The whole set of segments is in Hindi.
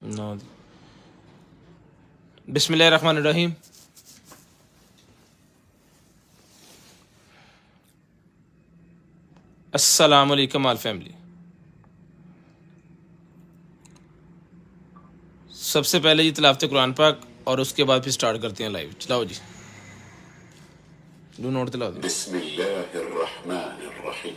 नौ। बिस्मिल्लाहिर्रहमानिर्रहीम। अस्सलाम वालेकुम आल फैमिली। सबसे पहले जी तिलावत कुरान पाक और उसके बाद फिर स्टार्ट करते हैं लाइव। चलाओ जी, दो नोट तिलाओ। बिस्मिल्लाहिर्रहमानिर्रहीम।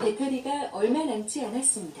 배터리가 얼마 남지 않았습니다.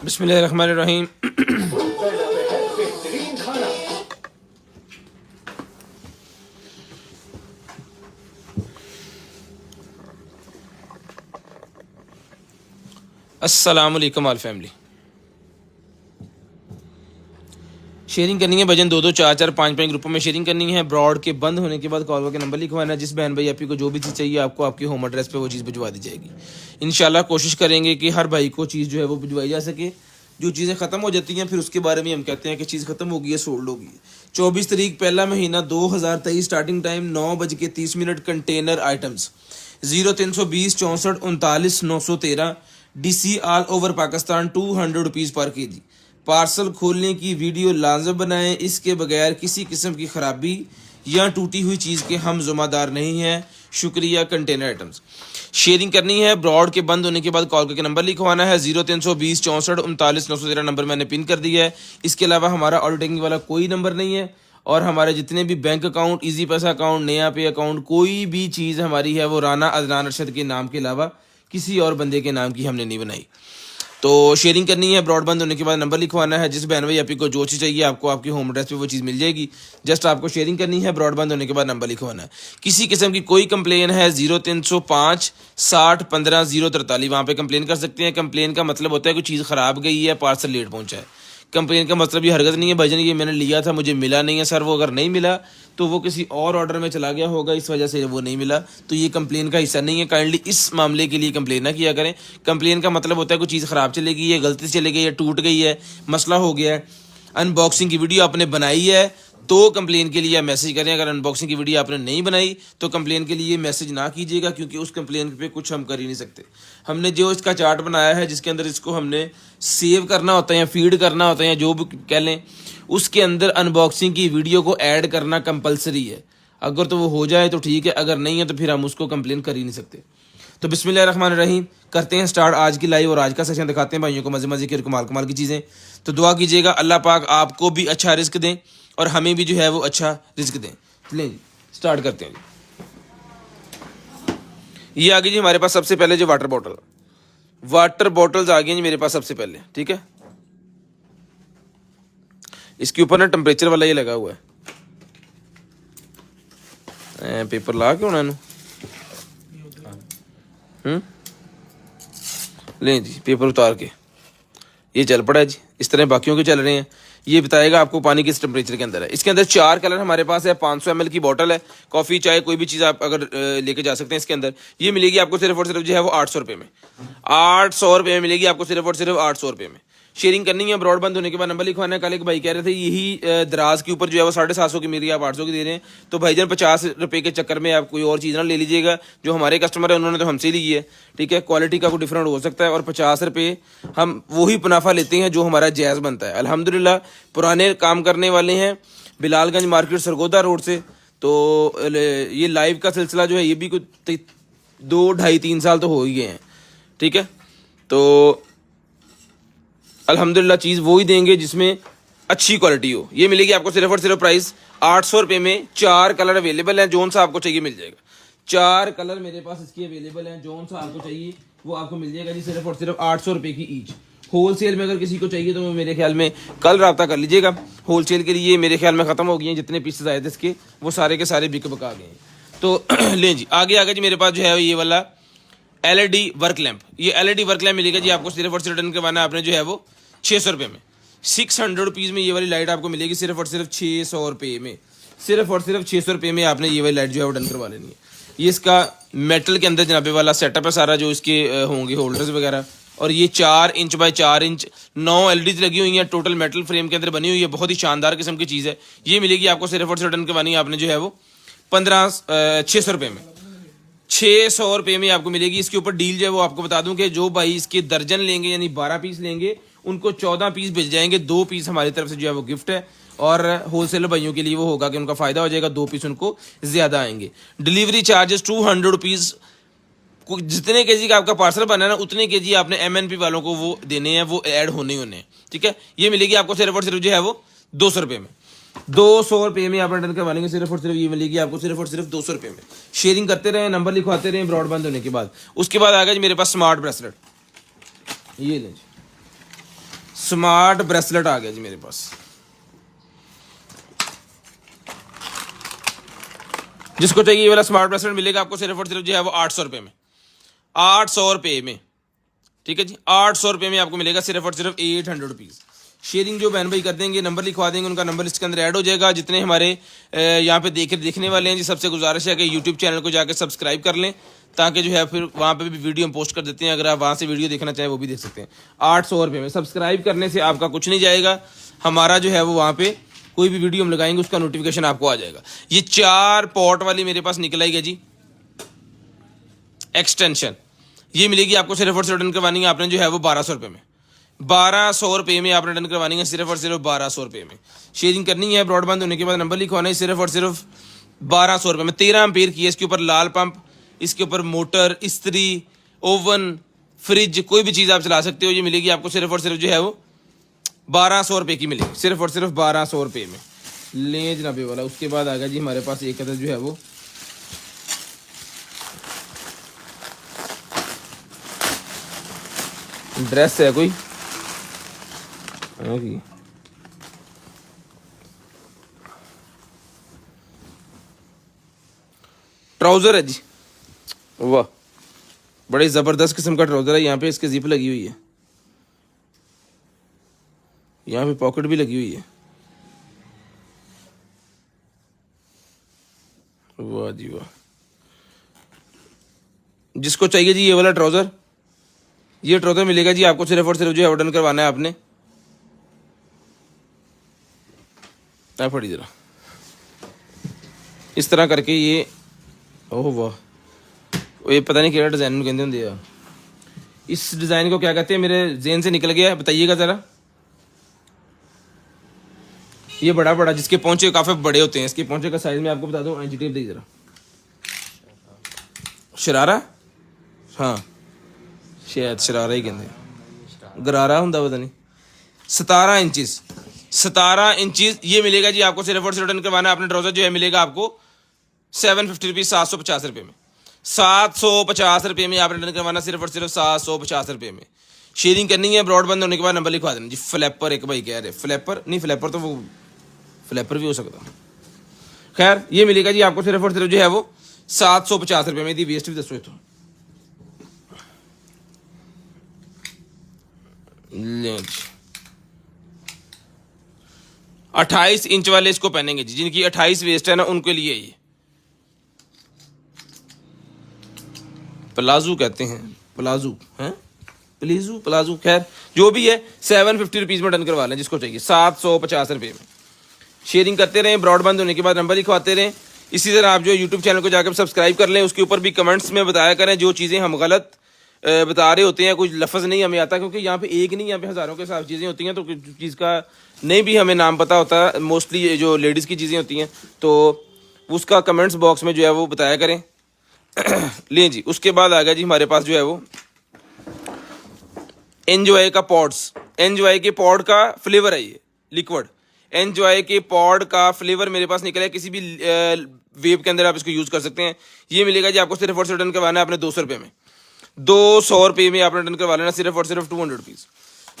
बिस्मिल्लाहिर्रहमानिर्रहीम। अस्सलाम वालेकुम ऑल फैमिली। शेयरिंग करनी है भजन 2-2 4-4 5-5 ग्रुपों में शेयरिंग करनी है। ब्रॉड के बंद होने के बाद कॉल करके नंबर लिखवाना है। जिस बहन भाई आपको जो भी चीज़ चाहिए आपको आपकी होम एड्रेस पे वो चीज़ भिजवा दी जाएगी। इंशाल्लाह कोशिश करेंगे कि हर भाई को चीज़ जो है वो भिजवाई जा सके। जो चीज़ें ख़त्म हो जाती हैं फिर उसके बारे में हम कहते हैं कि चीज़ ख़त्म हो गई है, सोल्ड हो गई है। 24 तारीख पहला महीना 2023, starting time 9:30 container items 0320 64 39 913 DC all over Pakistan 200 rupees पर केजी। पार्सल खोलने की वीडियो लाजम बनाएं। इसके बगैर किसी किस्म की खराबी या टूटी हुई चीज़ के हम ज़िम्मेदार नहीं हैं। शुक्रिया। कंटेनर आइटम्स शेयरिंग करनी है। ब्रॉड के बंद होने के बाद कॉल करके नंबर लिखवाना है। 0320 64 39 913 नंबर मैंने पिन कर दिया है। इसके अलावा हमारा ऑर्डर टेकिंग वाला कोई नंबर नहीं है और हमारे जितने भी बैंक अकाउंट, इजी पैसा अकाउंट, नया पे अकाउंट, कोई भी चीज़ हमारी है वो राना अदनान अरशद के नाम के अलावा किसी और बंदे के नाम की हमने नहीं बनाई। तो शेयरिंग करनी है। ब्रॉड बंद होने के बाद नंबर लिखवाना है। जिस बहन भाई आपको जो चीज़ चाहिए आपको आपकी होम एड्रेस पे वो चीज़ मिल जाएगी। जस्ट आपको शेयरिंग करनी है। ब्रॉड बंद होने के बाद नंबर लिखवाना है। किसी किस्म की कोई कंप्लेन है 0305 60 15 043 वहाँ पे कंप्लेन कर सकते हैं। कंप्लेन का मतलब होता है कोई चीज़ ख़राब गई है, पार्सल लेट पहुँचा है। कंप्लेन का मतलब ये हरकत नहीं है भाईजान ये मैंने लिया था मुझे मिला नहीं है। सर वो अगर नहीं मिला तो वो किसी और ऑर्डर में चला गया होगा, इस वजह से वो नहीं मिला, तो ये कंप्लेन का हिस्सा नहीं है। काइंडली इस मामले के लिए कंप्लेन ना किया करें। कंप्लेन का मतलब होता है कोई चीज़ ख़राब चली गई है, गलती से चली गई है, टूट गई है, मसला हो गया है, अनबॉक्सिंग की वीडियो आपने बनाई है तो कंप्लेन के लिए मैसेज करें। अगर अनबॉक्सिंग की वीडियो आपने नहीं बनाई तो कंप्लेन के लिए मैसेज ना कीजिएगा क्योंकि उस कंप्लेन पे कुछ हम कर ही नहीं सकते। हमने जो इसका चार्ट बनाया है जिसके अंदर इसको हमने सेव करना होता है या फीड करना होता है या जो भी कह लें, उसके अंदर अनबॉक्सिंग की वीडियो को ऐड करना कंपलसरी है। अगर तो वो हो जाए तो ठीक है, अगर नहीं है तो फिर हम उसको कंप्लेन कर ही नहीं सकते। तो बिस्मिल्लाहिर्रहमानिर्रहीम करते हैं स्टार्ट आज की लाइव और आज का सेशन दिखाते हैं भाइयों को मज़े मज़े की और कमाल कमाल की चीज़ें। तो दुआ कीजिएगा अल्लाह पाक आपको भी अच्छा रिस्क दें और हमें भी जो है वो अच्छा रिस्क दें। चलें जी स्टार्ट करते हैं जी। ये आ गई जी हमारे पास सबसे पहले जो वाटर बॉटल्स आ गई जी मेरे पास सबसे पहले। ठीक है, इसके ऊपर ना टेम्परेचर वाला ये लगा हुआ है, पेपर ला के होना लें जी, पेपर उतार के ये चल पड़ा है जी। इस तरह बाकियों के चल रहे हैं। ये बताएगा आपको पानी किस टेम्परेचर के अंदर है। इसके अंदर 4 कलर हमारे पास है। 500 ml की बोतल है। कॉफ़ी चाय कोई भी चीज़ आप अगर लेके जा सकते हैं। इसके अंदर ये मिलेगी आपको सिर्फ और सिर्फ जो है वो 800 रुपये में। 800 रुपये में मिलेगी आपको सिर्फ और सिर्फ 800 रुपये में। शेयरिंग करनी है। ब्रॉड बंद होने के बाद नंबर लिखवाना है। कल एक भाई कह रहे थे यही दराज के ऊपर जो है वो 750 की मिल रही है, आप 800 की दे रहे हैं। तो भाईजान 50 रुपये के चक्कर में आप कोई और चीज़ ना ले लीजिएगा। जो हमारे कस्टमर है उन्होंने तो हमसे ली है। ठीक है, क्वालिटी का कोई डिफरेंट हो सकता है और 50 रुपये हम वही मुनाफा लेते हैं जो हमारा जायज़ बनता है। अल्हम्दुलिल्लाह पुराने काम करने वाले हैं बिलालगंज मार्केट सरगोदा रोड से। तो ये लाइव का सिलसिला जो है ये भी कुछ 2 ढाई 3 साल तो हो ही गए हैं। ठीक है, तो अल्हम्दुलिल्लाह चीज़ वो ही देंगे जिसमें अच्छी क्वालिटी हो। ये मिलेगी आपको सिर्फ और सिर्फ प्राइस 800 रुपये में। 4 कलर अवेलेबल हैं, जोन सा आपको चाहिए मिल जाएगा। 4 कलर मेरे पास इसकी अवेलेबल हैं, जोन सा आपको चाहिए वो आपको मिल जाएगा जी सिर्फ और सिर्फ 800 रुपये की ईच। होलसेल में अगर किसी को चाहिए तो मेरे ख्याल में कल रब्ता कर लीजिएगा। होलसेल के लिए मेरे ख्याल में ख़त्म हो गई हैं, जितने पीसेस आए थे इसके वो सारे के सारे बिक बका गए हैं। तो लें जी आगे जी मेरे पास जो है ये वाला LED वर्क लैंप। ये LED वर्क लैंप मिलेगा जी आपको सिर्फ और सिर्फ रिटर्न करवाना आपने जो है वो 600 रुपये में। 600 रुपीज़ में ये वाली लाइट आपको मिलेगी सिर्फ और सिर्फ 600 रुपये में। सिर्फ और सिर्फ 600 रुपये में आपने ये वाली लाइट जो है वो डन करवा लेनी है। ये इसका मेटल के अंदर जनाबे वाला सेटअप है सारा, जो इसके होंगे होल्डर्स वगैरह। और ये 4 इंच बाय 4 इंच 9 LEDs लगी हुई हैं, टोटल मेटल फ्रेम के अंदर बनी हुई है। बहुत ही शानदार किस्म की चीज़ है। ये मिलेगी आपको सिर्फ और सिर्फ डन करवानी है आपने जो है वो 600 रुपये में। 600 रुपये में आपको मिलेगी। इसके ऊपर डील जो है वो आपको बता दूं कि जो भाई इसके दर्जन लेंगे यानी 12 पीस लेंगे उनको 14 पीस भेज जाएंगे। 2 पीस हमारी तरफ से जो है वो गिफ्ट है और होलसेलर भाइयों के लिए वो होगा कि उनका फ़ायदा हो जाएगा, 2 पीस उनको ज़्यादा आएंगे। Delivery charges 200 rupees. जितने केजी का आपका पार्सल बना है ना उतने केजी आपने MNP वालों को वो देने हैं, वो ऐड होने हैं। ठीक है, ये मिलेगी आपको सिर्फ और सिर्फ जो है वो 200 रुपये में। 200 रुपये में आपने डन करवा लेंगे, सिर्फ और सिर्फ ये मिलेगी आपको सिर्फ और सिर्फ 200 रुपये में। शेयरिंग करते रहे, नंबर लिखवाते रहे ब्रॉड बंद होने के बाद। उसके बाद आ गया जी मेरे पास स्मार्ट ब्रेसलेट, ये लें जी, स्मार्ट ब्रेसलेट आ गया जी मेरे पास। जिसको चाहिए ये वाला स्मार्ट ब्रेसलेट मिलेगा आपको सिर्फ और सिर्फ जो है वो 800 रुपये में, 800 रुपये में, ठीक है जी, 800 रुपये में आपको मिलेगा सिर्फ और सिर्फ 800 रुपीज़। शेयरिंग जो बहन भाई कर देंगे, नंबर लिखवा देंगे, उनका नंबर इसके अंदर ऐड हो जाएगा। जितने हमारे यहाँ पे देखने वाले हैं जी, सबसे गुजारिश है कि यूट्यूब चैनल को जाकर सब्सक्राइब कर लें, ताकि जो है फिर वहाँ पे भी वीडियो हम पोस्ट कर देते हैं, अगर आप वहाँ से वीडियो देखना चाहें वो भी देख सकते हैं। 800 रुपये में सब्सक्राइब करने से आपका कुछ नहीं जाएगा, हमारा जो है वो वहाँ पे कोई भी वीडियो हम लगाएंगे उसका नोटिफिकेशन आपको आ जाएगा। ये 4 पॉट वाली मेरे पास निकल आई है जी एक्सटेंशन, ये मिलेगी आपको सिर्फ और सिर्फ डन करवानी है आपने जो है वो 1200 रुपये में, 1200 रुपये में आपने डन करवानी है सिर्फ और सिर्फ 1200 रुपये में। शेयरिंग करनी है, ब्रॉडबैंड होने के बाद नंबर लिखवाना है, सिर्फ और सिर्फ 1200 रुपये में। 13 एम्पेयर की है, इसके ऊपर लाल पंप, इसके ऊपर मोटर, इस्त्री, ओवन, फ्रिज, कोई भी चीज़ आप चला सकते हो। ये मिलेगी आपको सिर्फ और सिर्फ जो है वो 1200 रुपये की मिलेगी, सिर्फ और सिर्फ 1200 रुपये में। लें जनाबे वाला। उसके बाद आ गया जी हमारे पास एक अदर जो है वो ड्रेस है कोई ट्राउजर है जी, वाह बड़ी ज़बरदस्त किस्म का ट्राउजर है। यहाँ पे इसकी जिप लगी हुई है, यहाँ पे पॉकेट भी लगी हुई है, वाह जी वाह। जिसको चाहिए जी ये वाला ट्राउजर, ये ट्राउजर मिलेगा जी आपको सिर्फ और सिर्फ जो है ऑर्डर करवाना है आपने। फड़ी जरा इस तरह करके ये, ओह वाह, ये पता नहीं क्या डिज़ाइन कहते होंगे यार, इस डिज़ाइन को क्या कहते हैं, मेरे जेन से निकल गया, बताइएगा ज़रा। ये बड़ा बड़ा जिसके पहुंचे काफ़ी बड़े होते हैं, इसके पहुंचे का साइज में आपको बता दूं, इंची टेप दी जरा, शरारा, हाँ शायद शरारा ही कहते, गरारा होंगे पता नहीं। 17 इंचज़, 17 इंचज़ ये मिलेगा जी आपको सिर्फ और सिर्फ रिटर्न करवाना है आपने। ट्राउजर जो है मिलेगा आपको 750 रुपीज़, 750 रुपये में, 750 रुपये में आप रिटर्न करवाना सिर्फ और सिर्फ 750 रुपये में। शेयरिंग करनी है, ब्रॉड बंद होने के बाद नंबर लिखवा देना जी। फ्लैपर एक भाई कह रहे, फ्लैपर नहीं, फ्लैपर तो वो फ्लैपर भी हो सकता, खैर ये मिलेगा जी आपको सिर्फ और सिर्फ जो है वो 750 रुपये में। यदि वेस्ट भी दसो तो ले जी, 28 इंच वाले इसको पहनेंगे जी, जिनकी 28 वेस्ट है ना उनके लिए ये प्लाजो कहते हैं, प्लाजो हैं, प्लीजू प्लाजो, खैर जो भी है 750 रुपीज़ में डन करवा लें जिसको चाहिए, 750 रुपये में। शेयरिंग करते रहें, ब्रॉड बंद होने के बाद नंबर लिखवाते रहें। इसी तरह आप जो यूट्यूब चैनल को जाकर सब्सक्राइब कर लें, उसके ऊपर भी कमेंट्स में बताया करें जो चीज़ें हम गलत बता रहे होते हैं, कुछ लफ्ज़ नहीं हमें आता, क्योंकि यहाँ पे एक नहीं, यहाँ पे हज़ारों के साथ चीज़ें होती हैं, तो चीज़ का नहीं भी हमें नाम पता होता, मोस्टली जो लेडीज़ की चीज़ें होती हैं, तो उसका कमेंट्स बॉक्स में जो है वो बताया करें। लें जी, उसके बाद आ गया जी हमारे पास जो है वो एनजॉय का पॉड्स, एनजॉय के पॉड का फ्लेवर है ये लिक्विड, एनजॉय के पॉड का फ्लेवर मेरे पास निकला है, किसी भी वेब के अंदर आप इसको यूज़ कर सकते हैं। ये मिलेगा जी आपको सिर्फ और सिर्फ डन करवाना है आपने 200 रुपये में, 200 रुपये में आपने डन करवा लेना, सिर्फ और सिर्फ 200 रुपीज़,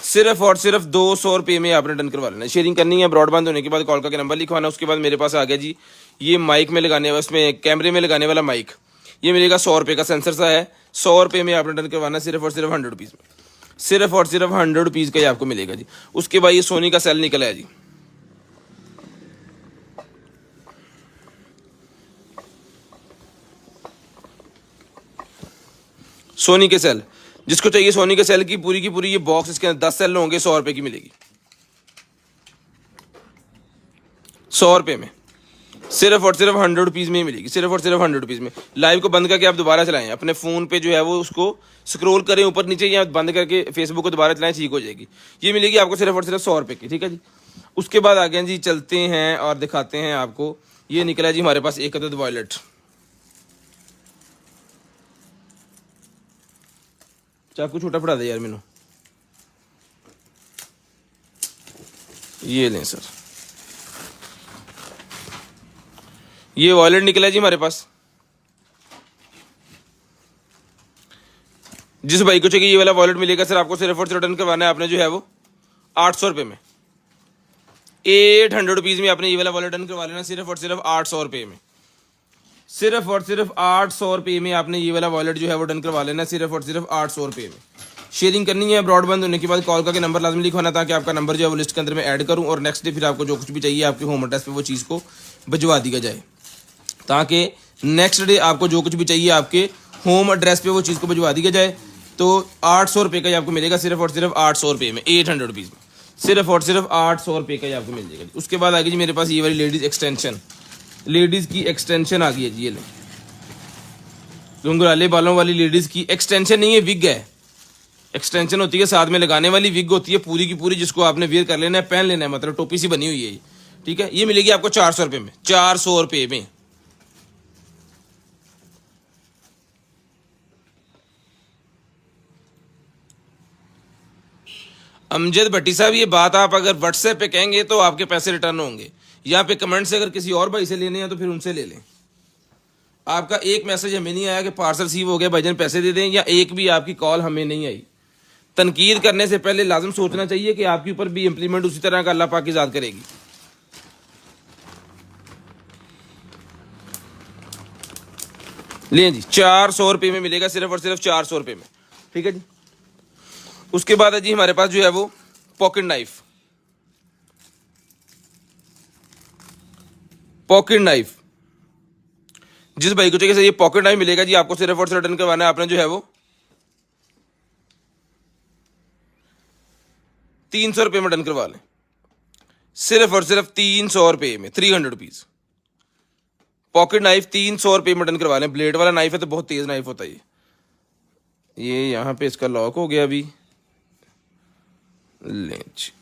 सिर्फ और सिर्फ 200 रुपये में आपने डन करवा लेना। शेयरिंग करनी है, ब्रॉडबैंड होने के बाद कॉल का नंबर लिखवाना। उसके बाद मेरे पास आ गया जी ये माइक में लगाने वाला, इसमें कैमरे में लगाने वाला माइक, ये मिलेगा 100 रुपये का, सेंसर सा है, 100 रुपये में आपने डन करवाना सिर्फ और सिर्फ 100 रुपीज़ में, सिर्फ और सिर्फ 100 रुपीज़ का ही आपको मिलेगा जी। उसके बाद ये सोनी का सेल निकला है जी, सोनी के सेल, जिसको चाहिए सोनी के सेल की पूरी ये बॉक्स, इसके अंदर 10 सेल होंगे, 100 रुपये की मिलेगी, 100 रुपये में, सिर्फ और सिर्फ 100 रुपीज़ में ही मिलेगी, सिर्फ और सिर्फ 100 रुपीज़ में। लाइव को बंद करके आप दोबारा चलाएं, अपने फ़ोन पे जो है वो उसको स्क्रॉल करें ऊपर नीचे, या बंद करके फेसबुक को दोबारा चलाएं, ठीक हो जाएगी। ये मिलेगी आपको सिर्फ और सिर्फ 100 रुपये की, ठीक है जी। उसके बाद आगे जी चलते हैं और दिखाते हैं आपको, ये निकला जी हमारे पास एक अदद वॉयलेट, चाकू छोटा पड़ा दे यार मैनू, ये लें सर, ये वॉलेट निकला जी हमारे पास। जिस भाई को चाहिए ये वाला वॉलेट मिलेगा सर, आपको सिर्फ और सिर्फ रिटर्न करवाना है आपने जो है वो 800 रुपये में, 800 रुपीज़ में आपने ये वाला वॉलेट रिटर्न करवा लेना, सिर्फ और सिर्फ 800 रुपये में, सिर्फ और सिर्फ 800 रुपये में आपने ये वाला वॉलेट जो है वो डन करवा लेना, सिर्फ और सिर्फ 800 रुपये में। शेयरिंग करनी है, ब्रॉड बंद होने के बाद कॉल करके नंबर लाजमी लिखवाना ताकि आपका नंबर जो है वो लिस्ट के अंदर में ऐड करूं और नेक्स्ट डे फिर आपको जो कुछ भी चाहिए आपके होम एड्रेस पे वो चीज़ को भिजवा दिया जाए, ताकि नेक्स्ट डे आपको जो कुछ भी चाहिए आपके होम एड्रेस पे वो चीज़ को भिजवा दिया जाए। तो 800 रुपये का ही आपको मिलेगा, सिर्फ और सिर्फ 800 रुपये में, 800 रुपीज़ में, सिर्फ और सिर्फ 800 रुपये का ही आपको मिल जाएगा। उसके बाद आ गई जी मेरे पास ये वाली लेडीज़ एक्सटेंशन, लेडीज़ की एक्सटेंशन आ गई है जी। ये लें, घुंघराले बालों वाली लेडीज़ की एक्सटेंशन नहीं है, विग है। एक्सटेंशन होती है साथ में लगाने वाली, विग होती है पूरी की पूरी जिसको आपने वेयर कर लेना है, पहन लेना है, मतलब टोपी सी बनी हुई है ये, ठीक है। ये मिलेगी आपको 400 रुपये में, 400 रुपये में। अमजद भट्टी साहब, ये बात आप अगर व्हाट्सएप पे कहेंगे तो आपके पैसे रिटर्न होंगे। यहाँ पे कमेंट से अगर किसी और भाई से लेने हैं तो फिर उनसे ले लें। आपका एक मैसेज हमें नहीं आया कि पार्सल रिसीव हो गया भाईजान पैसे दे दें, या एक भी आपकी कॉल हमें नहीं आई। तनकीद करने से पहले लाजम सोचना चाहिए कि आपके ऊपर भी इंप्लीमेंट उसी तरह का अल्लाह पाक इजाद करेगी। लें जी, 400 रुपये में मिलेगा, सिर्फ और सिर्फ 400 रुपये में, ठीक है जी। उसके बाद है जी हमारे पास जो है वो पॉकेट नाइफ, पॉकेट नाइफ जिस भाई को चाहिए ये पॉकेट नाइफ मिलेगा जी आपको, सिर्फ और सिर्फ रिटर्न करवाना है आपने जो है वो 300 रुपये में डन करवा लें, सिर्फ और सिर्फ 300 रुपये में, 300 रुपीज़। पॉकेट नाइफ 300 रुपये में डन करवा लें। ब्लेड वाला नाइफ है तो बहुत तेज नाइफ होता है ये यहाँ पे इसका लॉक हो गया अभी, लेंच,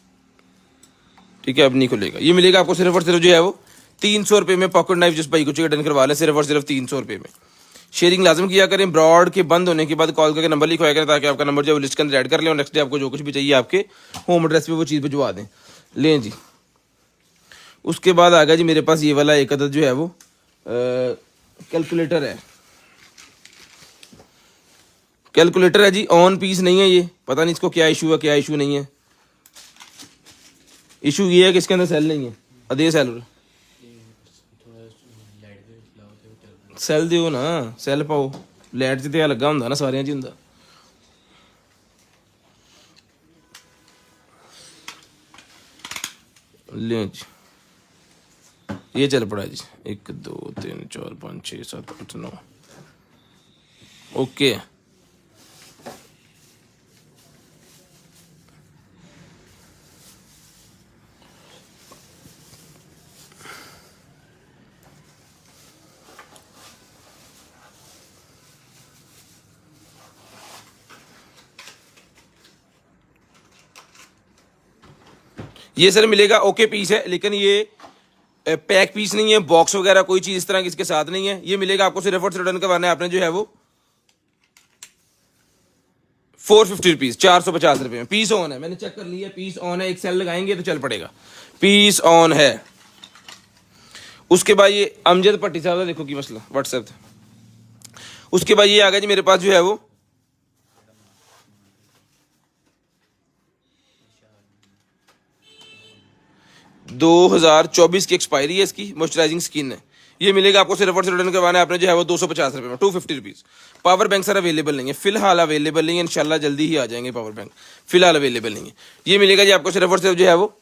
ठीक है, अब नहीं खुलेगा। ये मिलेगा आपको सिर्फ और सिर्फ जो है वो 300 रुपये में पॉकेट नाइफ, जिस भाई को चाहिए डन करवा लें, सिर्फ और सिर्फ 300 रुपये में। शेयरिंग लाजम किया करें, ब्रॉड के बंद होने के बाद कॉल करके नंबर लिखवाया करें ताकि आपका नंबर जो है लिस्ट के अंदर ऐड कर लें और नेक्स्ट डे आपको जो कुछ भी चाहिए आपके होम एड्रेस पे वो चीज़ भिजवा दें। लें जी, उसके बाद आ गया जी मेरे पास ये वाला एक अदद जो है वो कैलकुलेटर है, कैलकुलेटर है जी, ऑन पीस नहीं है ये, पता नहीं इसको क्या इशू है क्या इशू नहीं है। इशू ये है कि इसके अंदर सेल नहीं है, अदे सेल सेल दिओ ना, सेल पाओ, लाइट च ते लगा हुंदा ना, सारियां च हुंदा। ले जी, ये चल पड़ा जी, 1 2 3 4 5 6 7 8 9, ओके। ये सर मिलेगा ओके पीस है, लेकिन ये पैक पीस नहीं है, बॉक्स वगैरह कोई चीज़ इस तरह की इसके साथ नहीं है। ये मिलेगा आपको सिर्फ और सिर्फ रिटर्न करवाना है आपने जो है वो 450 रुपीज़, 450 रुपये में। पीस ऑन है, मैंने चेक कर लिया, पीस ऑन है, एक सेल लगाएंगे तो चल पड़ेगा, पीस ऑन है। उसके बाद ये अमजद भट्टी साहब का देखो की मसला व्हाट्सएप था। उसके बाद ये आ गया जी मेरे पास जो है वो 2024 की एक्सपायरी है इसकी, मॉइस्चराइजिंग स्किन है। ये मिलेगा आपको सिर्फ और सिर्फ रिटर्न करवाना है आपने जो है वो 250 रुपये में, 250 rupees. Power bank sir available नहीं है फिलहाल, अवेलेबल नहीं है, इंशाल्लाह जल्दी ही आ जाएंगे पावर बैंक, फिलहाल अवेलेबल नहीं है। ये मिलेगा जी आपको सिर्फ और सिर्फ जो है वो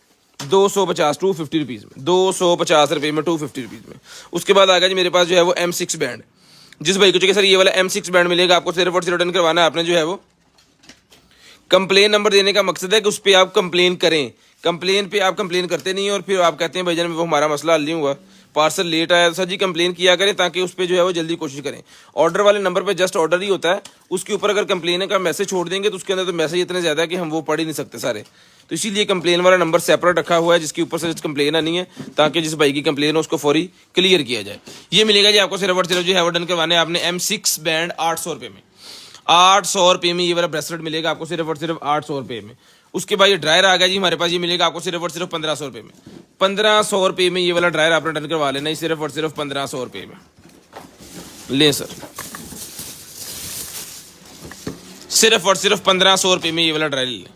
250 250 रुपीज़ में, 250 रुपये में, 250 रुपीज़ में। उसके बाद आ गया जी मेरे पास जो है वो M6 बैंड, जिस भाई को चाहिए सर ये वाला M6 बैंड मिलेगा आपको सिर्फ और सिर्फ रिटर्न करवाना है आपने जो है वो। कंप्लेन नंबर देने का मकसद है कि उस पर आप कंप्लेन करें, कंप्लेन पे आप कंप्लेन करते नहीं हैं और फिर आप कहते हैं भाईजान वो हमारा मसला हल नहीं हुआ, पार्सल लेट आया। सर जी कंप्लेन किया करें ताकि उस पर जो है वो जल्दी कोशिश करें। ऑर्डर वाले नंबर पे जस्ट ऑर्डर ही होता है, उसके ऊपर अगर कंप्लेन का मैसेज छोड़ देंगे तो उसके अंदर तो मैसेज इतने ज़्यादा है कि हम वो पढ़ ही नहीं सकते सारे, तो इसीलिए कंप्लेन वाला नंबर सेपरेट रखा हुआ है जिसके ऊपर से कंप्लेन आनी है ताकि जिस भाई की कंप्लेन हो उसको फौरी क्लियर किया जाए। ये मिलेगा जी आपको सिर्फ और सिर्फ जो है वो डन करवाने आपने M6 बैंड 800 रुपये में, 800 रुपये में ये वाला ब्रेसलेट मिलेगा आपको सिर्फ और सिर्फ 800 रुपये में। उसके बाद ये ड्रायर आ गया जी हमारे पास, ये मिलेगा आपको सिर्फ और सिर्फ 1500 रुपये में। 1500 रुपये में ये वाला ड्रायर आपने डन करवा लेना, सिर्फ और सिर्फ 1500 रुपये में। ले सर, सिर्फ और सिर्फ 1500 रुपये में ये वाला ड्रायर ले।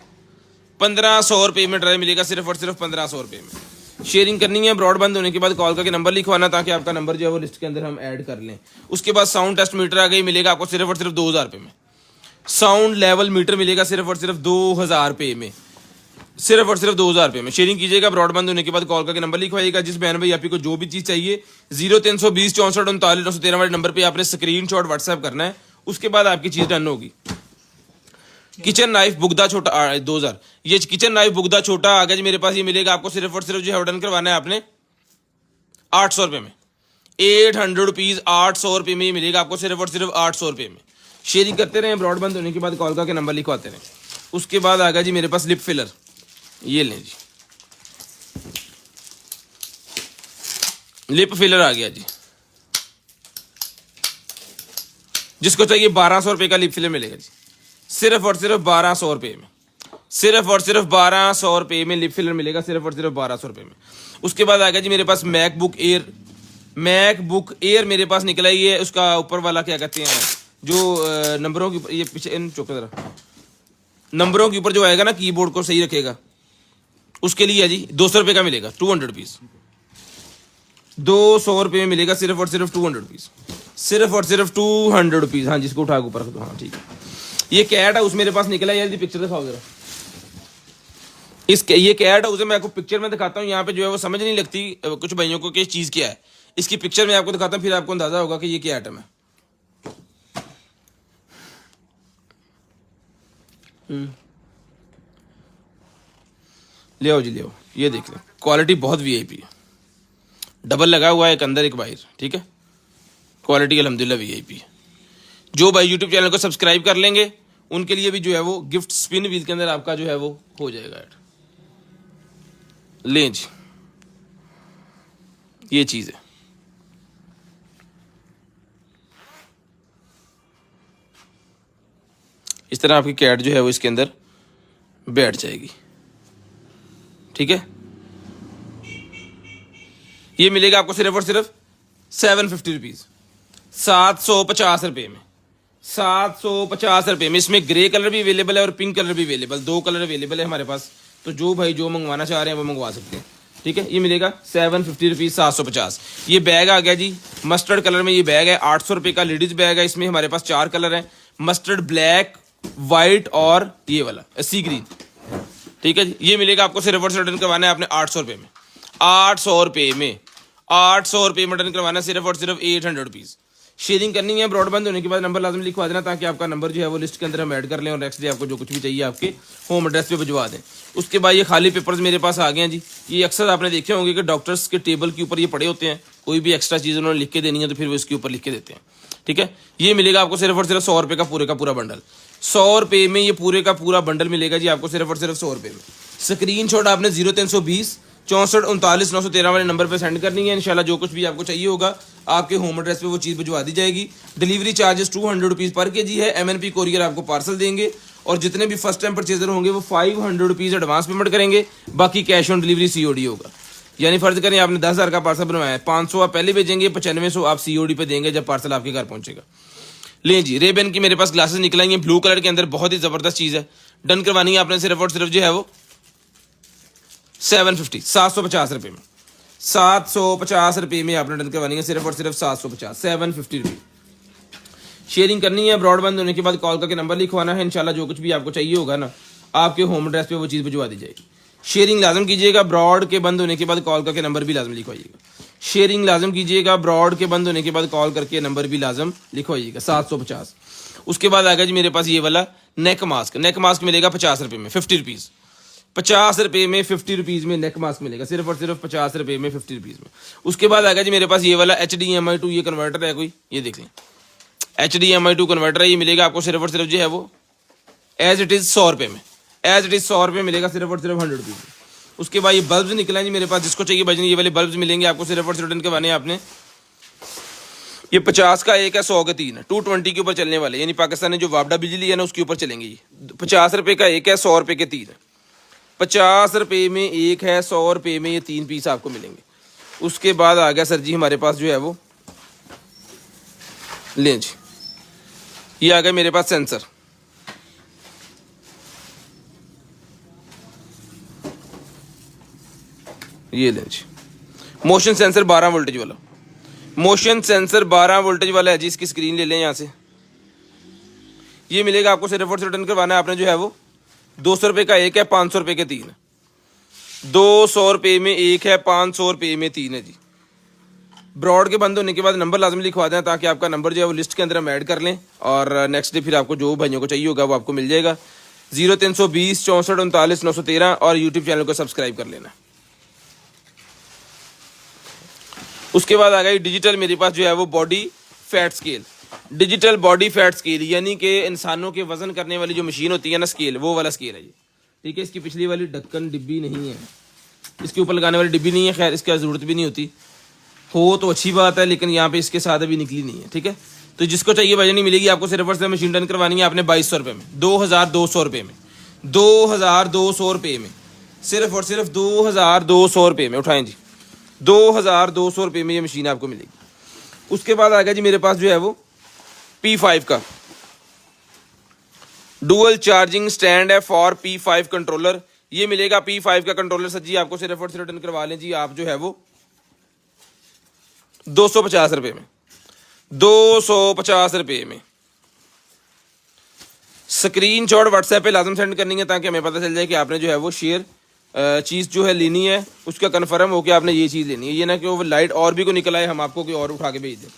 1500 रुपये में ड्रायर मिलेगा सिर्फ और सिर्फ 1500 रुपये में। शेयरिंग करनी है, ब्रॉड बंद होने के बाद कॉल करके नंबर लिखवाना ताकि आपका नंबर जो है वो लिस्ट के अंदर हम ऐड कर लें। उसके बाद साउंड टेस्ट मीटर आ गई, मिलेगा आपको सिर्फ और सिर्फ 2000 रुपये में। साउंड लेवल मीटर मिलेगा सिर्फ और सिर्फ 2000 रुपये में, सिर्फ और सिर्फ 2000 रुपये में। शेयरिंग कीजिएगा, ब्रॉड बंद होने के बाद कॉल करके नंबर लिखवाइएगा। जिस बहन भाई आपको जो भी चीज़ चाहिए 0320 64 39 913 वाले नंबर पे आपने स्क्रीनशॉट व्हाट्सएप करना है, उसके बाद आपकी चीज़ डन होगी। किचन नाइफ बुगदा छोटा 2000, ये किचन नाइफ बुगदा छोटा आ गया जी मेरे पास, ये मिलेगा आपको सिर्फ और सिर्फ जो है डन करवाना है आपने 800 रुपये में। 800 रुपीज़ 800 रुपये में ये मिलेगा आपको सिर्फ और सिर्फ 800 रुपये में। शेयरिंग करते रहें, ब्रॉड बंद होने के बाद कॉल करके नंबर लिखवाते रहें। उसके बाद आ गया जी मेरे पास लिप फिलर, ये लें जी, लिप फिलर आ गया जी। जिसको चाहिए 1200 रुपये का लिप फिलर मिलेगा जी, सिर्फ और सिर्फ 1200 रुपये में। सिर्फ और सिर्फ 1200 रुपये में लिप फिलर मिलेगा, सिर्फ और सिर्फ 1200 रुपये में। उसके बाद आ गया जी मेरे पास मैकबुक एयर, मैकबुक एयर मेरे पास निकला ही है। उसका ऊपर वाला क्या कहते हैं, जो नंबरों के ऊपर, ये पीछे चौके जरा, नंबरों के ऊपर जो आएगा ना कीबोर्ड को सही रखेगा, उसके लिए है जी 200 रुपये का मिलेगा, 200 रुपीज़। 200 रुपये में मिलेगा सिर्फ और सिर्फ 200 रुपीज़, सिर्फ और सिर्फ 200 रुपीज़। हाँ, जिसको उठा के ऊपर रख दो, हाँ ठीक है। ये कैट हाउस मेरे पास निकला है यार, पिक्चर दिखाओ जरा। ये कैट हाउस है, मैं आपको पिक्चर में दिखाता हूँ। यहाँ पे जो है वो समझ नहीं लगती कुछ भाइयों को कि ये चीज़ क्या है। इसकी पिक्चर में आपको दिखाता हूँ, फिर आपको अंदाजा होगा कि ये क्या आइटम है। ले आओ जी, ले आओ, ये देख लें, क्वालिटी बहुत वीआईपी है। डबल लगा हुआ है, एक अंदर एक बाहर, ठीक है। क्वालिटी अल्हम्दुलिल्लाह वीआईपी है। जो भाई यूट्यूब चैनल को सब्सक्राइब कर लेंगे उनके लिए भी जो है वो गिफ्ट स्पिन व्हील के अंदर आपका जो है वो हो जाएगा ऐड। लें जी, ये चीज़ है। इस तरह आपकी कैट जो है वो इसके अंदर बैठ जाएगी, ठीक है। ये मिलेगा आपको सिर्फ और सिर्फ 750 रुपीज़, 750 रुपये में, 750 रुपये में। इसमें ग्रे कलर भी अवेलेबल है और पिंक कलर भी अवेलेबल, 2 कलर अवेलेबल है हमारे पास। तो जो भाई जो मंगवाना चाह रहे हैं वो मंगवा सकते हैं, ठीक है। ये मिलेगा 750 रुपीज़, 750। ये बैग आ गया जी मस्टर्ड कलर में, ये बैग है 800 रुपये का लेडीज़ बैग है। इसमें हमारे पास 4 कलर हैं, मस्टर्ड, ब्लैक, वाइट और ये वाला सी ग्रीन, ठीक है जी। ये मिलेगा आपको सिर्फ और सिर्फ रिटर्न करवाना है आपने 800 रुपये में, 800 रुपये में, 800 रुपये में रिटर्न करवाना है सिर्फ और सिर्फ 800 रुपीज़। शेयरिंग करनी है, ब्रॉड बंद होने के बाद नंबर लाजम लिखवा देना ताकि आपका नंबर जो है वो लिस्ट के अंदर हम ऐड कर लें और नेक्स्ट डे आपको जो कुछ भी चाहिए आपके होम एड्रेस पे भिजवा दें। उसके बाद ये खाली पेपर्स मेरे पास आ गए हैं जी। ये अक्सर आपने देखे होंगे कि डॉक्टर्स के टेबल के ऊपर ये पड़े होते हैं, कोई भी एक्स्ट्रा चीज़ उन्होंने लिख के देनी है तो फिर वो इसके ऊपर लिख के देते हैं, ठीक है। ये मिलेगा आपको सिर्फ और सिर्फ 100 रुपये का पूरे का पूरा बंडल, 100 रुपये में ये पूरे का पूरा बंडल मिलेगा जी आपको सिर्फ और सिर्फ 100 रुपये में। स्क्रीनशॉट आपने 0320 64 39 913 वाले नंबर पे सेंड करनी है। इंशाल्लाह जो कुछ भी आपको चाहिए होगा आपके होम एड्रेस पे वो चीज़ भिजवा दी जाएगी। डिलीवरी चार्जेस 200 रुपीज़ पर केजी है। MNP कोरियर आपको पार्सल देंगे और जितने भी फर्स्ट टाइम परचेजर होंगे वो 500 रुपीज़ एडवांस पेमेंट करेंगे, बाकी कैश ऑन डिलीवरी COD होगा। यानी फर्ज करें आपने 10,000 का पार्सल बनवाया है, 500 आप पहले भेजेंगे, 9500 आप COD पे देंगे जब पार्सल आपके घर पहुंचेगा। लें जी, रेबेन की मेरे पास ग्लासेस निकलाएंगे ब्लू कलर के अंदर, बहुत ही ज़बरदस्त चीज़ है। डन करवानी है आपने सिर्फ और सिर्फ जो है वो 750 750 रुपये में, 750 रुपये में आपने डन करवानी है सिर्फ और सिर्फ 750 750 रुपये। शेयरिंग करनी है, ब्रॉडबैंड होने के बाद कॉल करके नंबर लिखवाना है। इंशाल्लाह जो कुछ भी आपको चाहिए होगा ना आपके होम एड्रेस पे वो चीज़ भिजवा दी जाएगी। शेयरिंग लाजम कीजिएगा, ब्रॉड के बंद होने के बाद कॉल करके नंबर भी लाजम लिखवाइएगा। शेयरिंग लाजम कीजिएगा, ब्रॉड के बंद होने के बाद कॉल करके नंबर भी लाजम लिखवाइएगा 750। उसके बाद आ गया जी मेरे पास ये वाला नेक मास्क। नेक मास्क मिलेगा 50 रुपये में, 50 रुपीज़, 50 रुपये में 50 रुपीज़ में नेक मास्क मिलेगा सिर्फ और सिर्फ 50 रुपये में 50 रुपीज़ में। उसके बाद आ गया जी मेरे पास ये वाला HDMI to ये कन्वर्टर है कोई, ये देख लें HDMI to कन्वर्टर है। ये मिलेगा आपको सिर्फ और सिर्फ जो है वो एज इट इज़ 100 रुपये में, एज इट इज़ 100 रुपये मिलेगा सिर्फ और सिर्फ 100 रुपीज़ में। उसके बाद ये बल्ब्स निकला है जी मेरे पास, जिसको चाहिए भाई ये वाले बल्ब्स मिलेंगे आपको सिर्फ और सिर्फ रिटर्न करवाने हैं आपने। ये 50 का एक है, 100 के 3 है, 220 के ऊपर चलने वाले, यानी पाकिस्तान ने जो वापडा बिजली है ना उसके ऊपर चलेंगे। ये 50 रुपये का एक है, 100 रुपये के 3 है। 50 रुपये में एक है, 100 रुपये में ये 3 पीस आपको मिलेंगे। उसके बाद आ गया सर जी हमारे पास जो है वो, लें जी, ये आ गया मेरे पास सेंसर। ये लें जी, मोशन सेंसर 12 वोल्टेज वाला, मोशन सेंसर 12 वोल्टेज वाला है जी। इसकी स्क्रीन ले लें यहाँ से। ये मिलेगा आपको, सिर्फ और सिर्फ रिटर्न करवाना है आपने जो है वो 200 रुपये का एक है, 500 रुपये के 3 है। 200 रुपये में एक है, 500 रुपये में 3 है जी। ब्रॉड के बंद होने के बाद नंबर लाजमी लिखवा दें ताकि आपका नंबर जो है वो लिस्ट के अंदर हम ऐड कर लें और नेक्स्ट डे फिर आपको जो भाइयों को चाहिए होगा वो आपको मिल जाएगा। 0320 64 39 913 और यूट्यूब चैनल को सब्सक्राइब कर लेना। उसके बाद आ गई डिजिटल, मेरे पास जो है वो body fat scale, digital body fat scale, यानी कि इंसानों के वजन करने वाली जो मशीन होती है ना स्केल, वो वाला स्केल है ये। ठीक है, इसकी पिछली वाली ढक्कन डिब्बी नहीं है, इसके ऊपर लगाने वाली डिब्बी नहीं है, खैर इसकी ज़रूरत भी नहीं होती, हो तो अच्छी बात है, लेकिन यहाँ पे इसके साथ अभी निकली नहीं है। ठीक है, तो जिसको चाहिए वजन नहीं मिलेगी आपको, सिर्फ और सिर्फ मशीन रन करवानी है आपने 2200 रुपये में, 2200 रुपये में, 2200 रुपये में, सिर्फ और सिर्फ 2200 रुपये में। उठाएं जी, 2200 रुपये में ये मशीन आपको मिलेगी। उसके बाद आ गया जी मेरे पास जो है वो P5 का डुअल चार्जिंग स्टैंड है फॉर P5 कंट्रोलर। ये मिलेगा P5 का कंट्रोलर सर जी आपको, सिर्फ और सिर्फ रिटर्न करवा लें जी आप जो है वो 250 रुपये में, 250 रुपये में। स्क्रीनशॉट व्हाट्सएप पे लाजम सेंड करनी है ताकि हमें पता चल जाए कि आपने जो है वो शेयर चीज़ जो है लेनी है, उसका कन्फर्म हो कि आपने ये चीज़ लेनी है। ये ना कि वो लाइट और भी को निकल आए हम आपको कोई और उठा के भेज दें।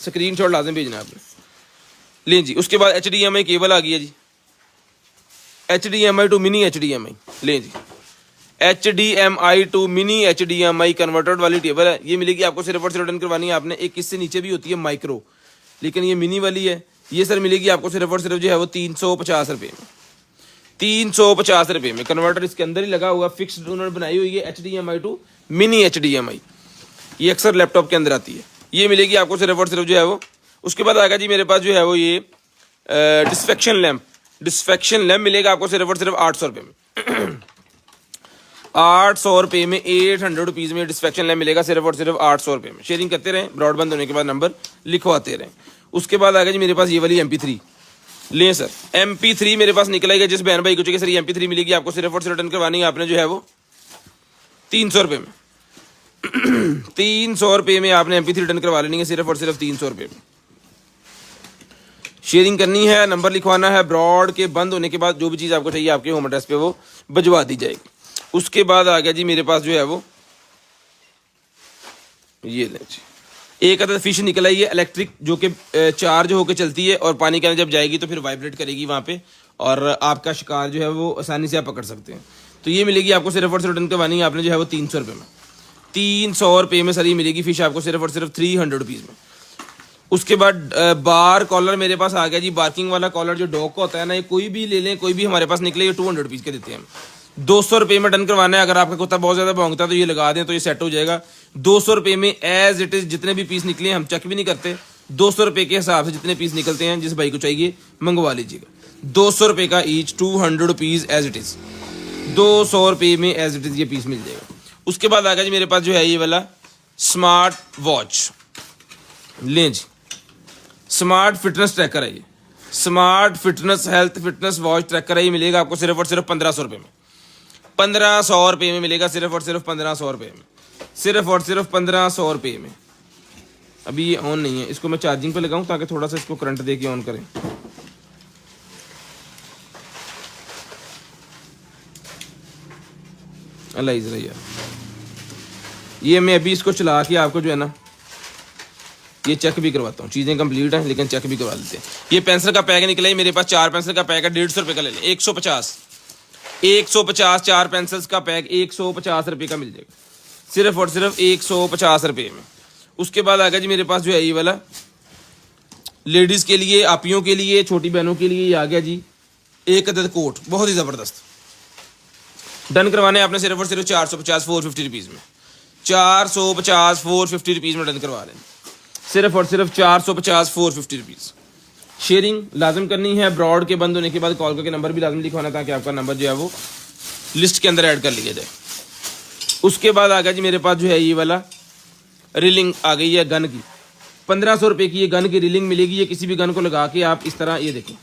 स्क्रीनशॉट लाजम भेजना है आपने। लें जी, उसके बाद HDMI केबल आ गई है जी, HDMI टू मिनी HDMI। लें जी, HDMI to mini HDMI converted वाली टेबल है। ये मिलेगी आपको, सिर्फ और सिर्फ रिटर्न करवानी है आपने। एक इससे नीचे भी होती है माइक्रो, लेकिन ये मिनी वाली है। ये सर मिलेगी आपको सिर्फ और सिर्फ जो है वो 350 रुपये में, 350 रुपये में। कन्वर्टर इसके अंदर ही लगा हुआ, फिक्स्ड उन्होंने बनाई हुई है HDMI टू मिनी HDMI। ये अक्सर लैपटॉप के अंदर आती है। ये मिलेगी आपको सिर्फ और सिर्फ जो है वो। उसके बाद आएगा जी मेरे पास जो है वो ये डिस्फेक्शन लैम्प, डिस्फेक्शन लैम्प मिलेगा आपको सिर्फ और सिर्फ 800 रुपये में। 800 रुपये में, 800 रुपीज़ में डिस्फेक्शन लैम्प मिलेगा सिर्फ और सिर्फ 800 रुपये में। शेयरिंग करते रहें, ब्रॉडबैंड होने के बाद नंबर लिखवाते रहें। उसके बाद आएगा जी मेरे पास ये वाली MP3। लें सर, MP3 मेरे पास निकल आएगा। जिस बहन भाई को चाहिए सर ये MP3 मिलेगी आपको, सिर्फ और सिर्फ रिटर्न करवानी है आपने जो है वो 300 रुपये में। 300 रुपये में आपने MP3 रिटर्न करवा लेनी है, सिर्फ और सिर्फ 300 रुपये में। शेयरिंग करनी है, नंबर लिखवाना है, ब्रॉड के बंद होने के बाद जो भी चीज़ आपको चाहिए आपके होम एड्रेस पे वो भिजवा दी जाएगी। उसके बाद आ गया जी मेरे पास जो है वो ये लें जी, एक अदर फिश निकल आई है इलेक्ट्रिक, जो कि चार्ज होकर चलती है और पानी के अंदर जब जाएगी तो फिर वाइब्रेट करेगी वहाँ पे और आपका शिकार जो है वो आसानी से आप पकड़ सकते हैं। तो ये मिलेगी आपको सिर्फ और सिर्फ रिटर्न करवानी है आपने जो है वो 300 रुपये में। 300 रुपये में सर ये मिलेगी फिश आपको सिर्फ और सिर्फ 300 रुपीज़ में। उसके बाद बार कॉलर मेरे पास आ गया जी, बार्किंग वाला कॉलर जो डॉग का होता है ना, ये कोई भी ले लें, कोई भी हमारे पास निकले, ये 200 रुपीज़ के देते हैं हम। 200 रुपये में डन करवाना है। अगर आपका कुत्ता बहुत ज़्यादा भौंकता है तो ये लगा दें तो ये सेट हो जाएगा। 200 रुपये में एज इट इज़ जितने भी पीस निकले हम चेक भी नहीं करते, 200 रुपये के हिसाब से जितने पीस निकलते हैं जिस भाई को चाहिए मंगवा लीजिएगा। 200 रुपये का each, 200 rupees as it is, 200 रुपये में एज इट इज़ ये पीस मिल जाएगा। उसके बाद आ गया जी मेरे पास जो है ये वाला स्मार्ट वॉच। लें जी, स्मार्ट फिटनेस ट्रैकर है ये, smart fitness health fitness watch tracker है। ये मिलेगा आपको सिर्फ और सिर्फ 1500 रुपये में, 1500 रुपये में मिलेगा, सिर्फ और सिर्फ 1500 रुपये में, सिर्फ और सिर्फ 1500 रुपये में। अभी ये ऑन नहीं है, इसको मैं चार्जिंग पे लगाऊं ताकि थोड़ा सा इसको करंट दे के ऑन करें। अल्लाह इज़ रही यार, ये मैं अभी इसको चला के आपको जो है ना ये चेक भी करवाता हूँ। चीज़ें कंप्लीट हैं लेकिन चेक भी करवा लेते हैं। ये पेंसिल का पैक निकला है मेरे पास, 4 पेंसिल का पैक है, 150 रुपये का ले लें, 150 4 पेंसिल्स का पैक 150 रुपये का मिल जाएगा, सिर्फ और सिर्फ 150 रुपये में। उसके बाद आ गया जी मेरे पास जो है ये वाला लेडीज़ के लिए, आपियों के लिए, छोटी बहनों के लिए ये आ गया जी एक अदद कोट, बहुत ही ज़बरदस्त। डन करवाने आपने सिर्फ और सिर्फ 450 450 रुपीज़ में, 450 450 रुपीज़ में डन करवा लें, सिर्फ और सिर्फ 450 450 रुपीज़। शेयरिंग लाजम करनी है, ब्रॉड के बंद होने के बाद कॉल करके नंबर भी लाजम लिखवाना ताकि आपका नंबर जो है वो लिस्ट के अंदर ऐड कर लिया जाए। उसके बाद आ गया जी मेरे पास जो है ये वाला रीलिंग आ गई है गन की। 1500 रुपये की ये गन की रीलिंग मिलेगी। ये किसी भी गन को लगा के आप इस तरह, ये देखो,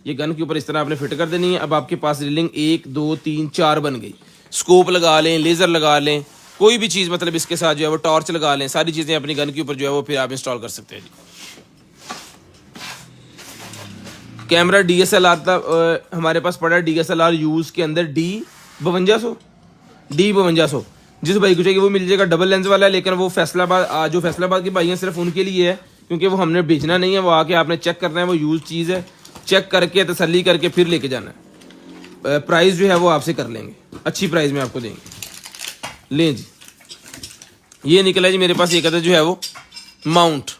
ये गन के ऊपर इस तरह आपने फिट कर देनी है। अब आपके पास रीलिंग 1 2 3 4 बन गई। स्कोप लगा लें, लेज़र लगा लें, कोई भी चीज़ मतलब इसके साथ जो है वो टॉर्च लगा लें, सारी चीज़ें अपनी गन के ऊपर जो है वो फिर आप इंस्टॉल कर सकते हैं जी। कैमरा DSLR था हमारे पास पड़ा है, DSLR यूज़ के अंदर D5200 जिस भाई को चाहिए वो मिल जाएगा। डबल लेंस वाला है, लेकिन वो फैसलाबाद, जो फैसलाबाद के भाई हैं सिर्फ उनके लिए है, क्योंकि वो हमने बेचना नहीं है, वो आके आपने चेक करना है, वो यूज़ चीज़ है, चेक करके तसल्ली करके फिर लेके जाना है। प्राइस जो है वो आपसे कर लेंगे, अच्छी प्राइस में आपको देंगे। लें जी, ये निकला जी मेरे पास एक अदर जो है वो माउंट,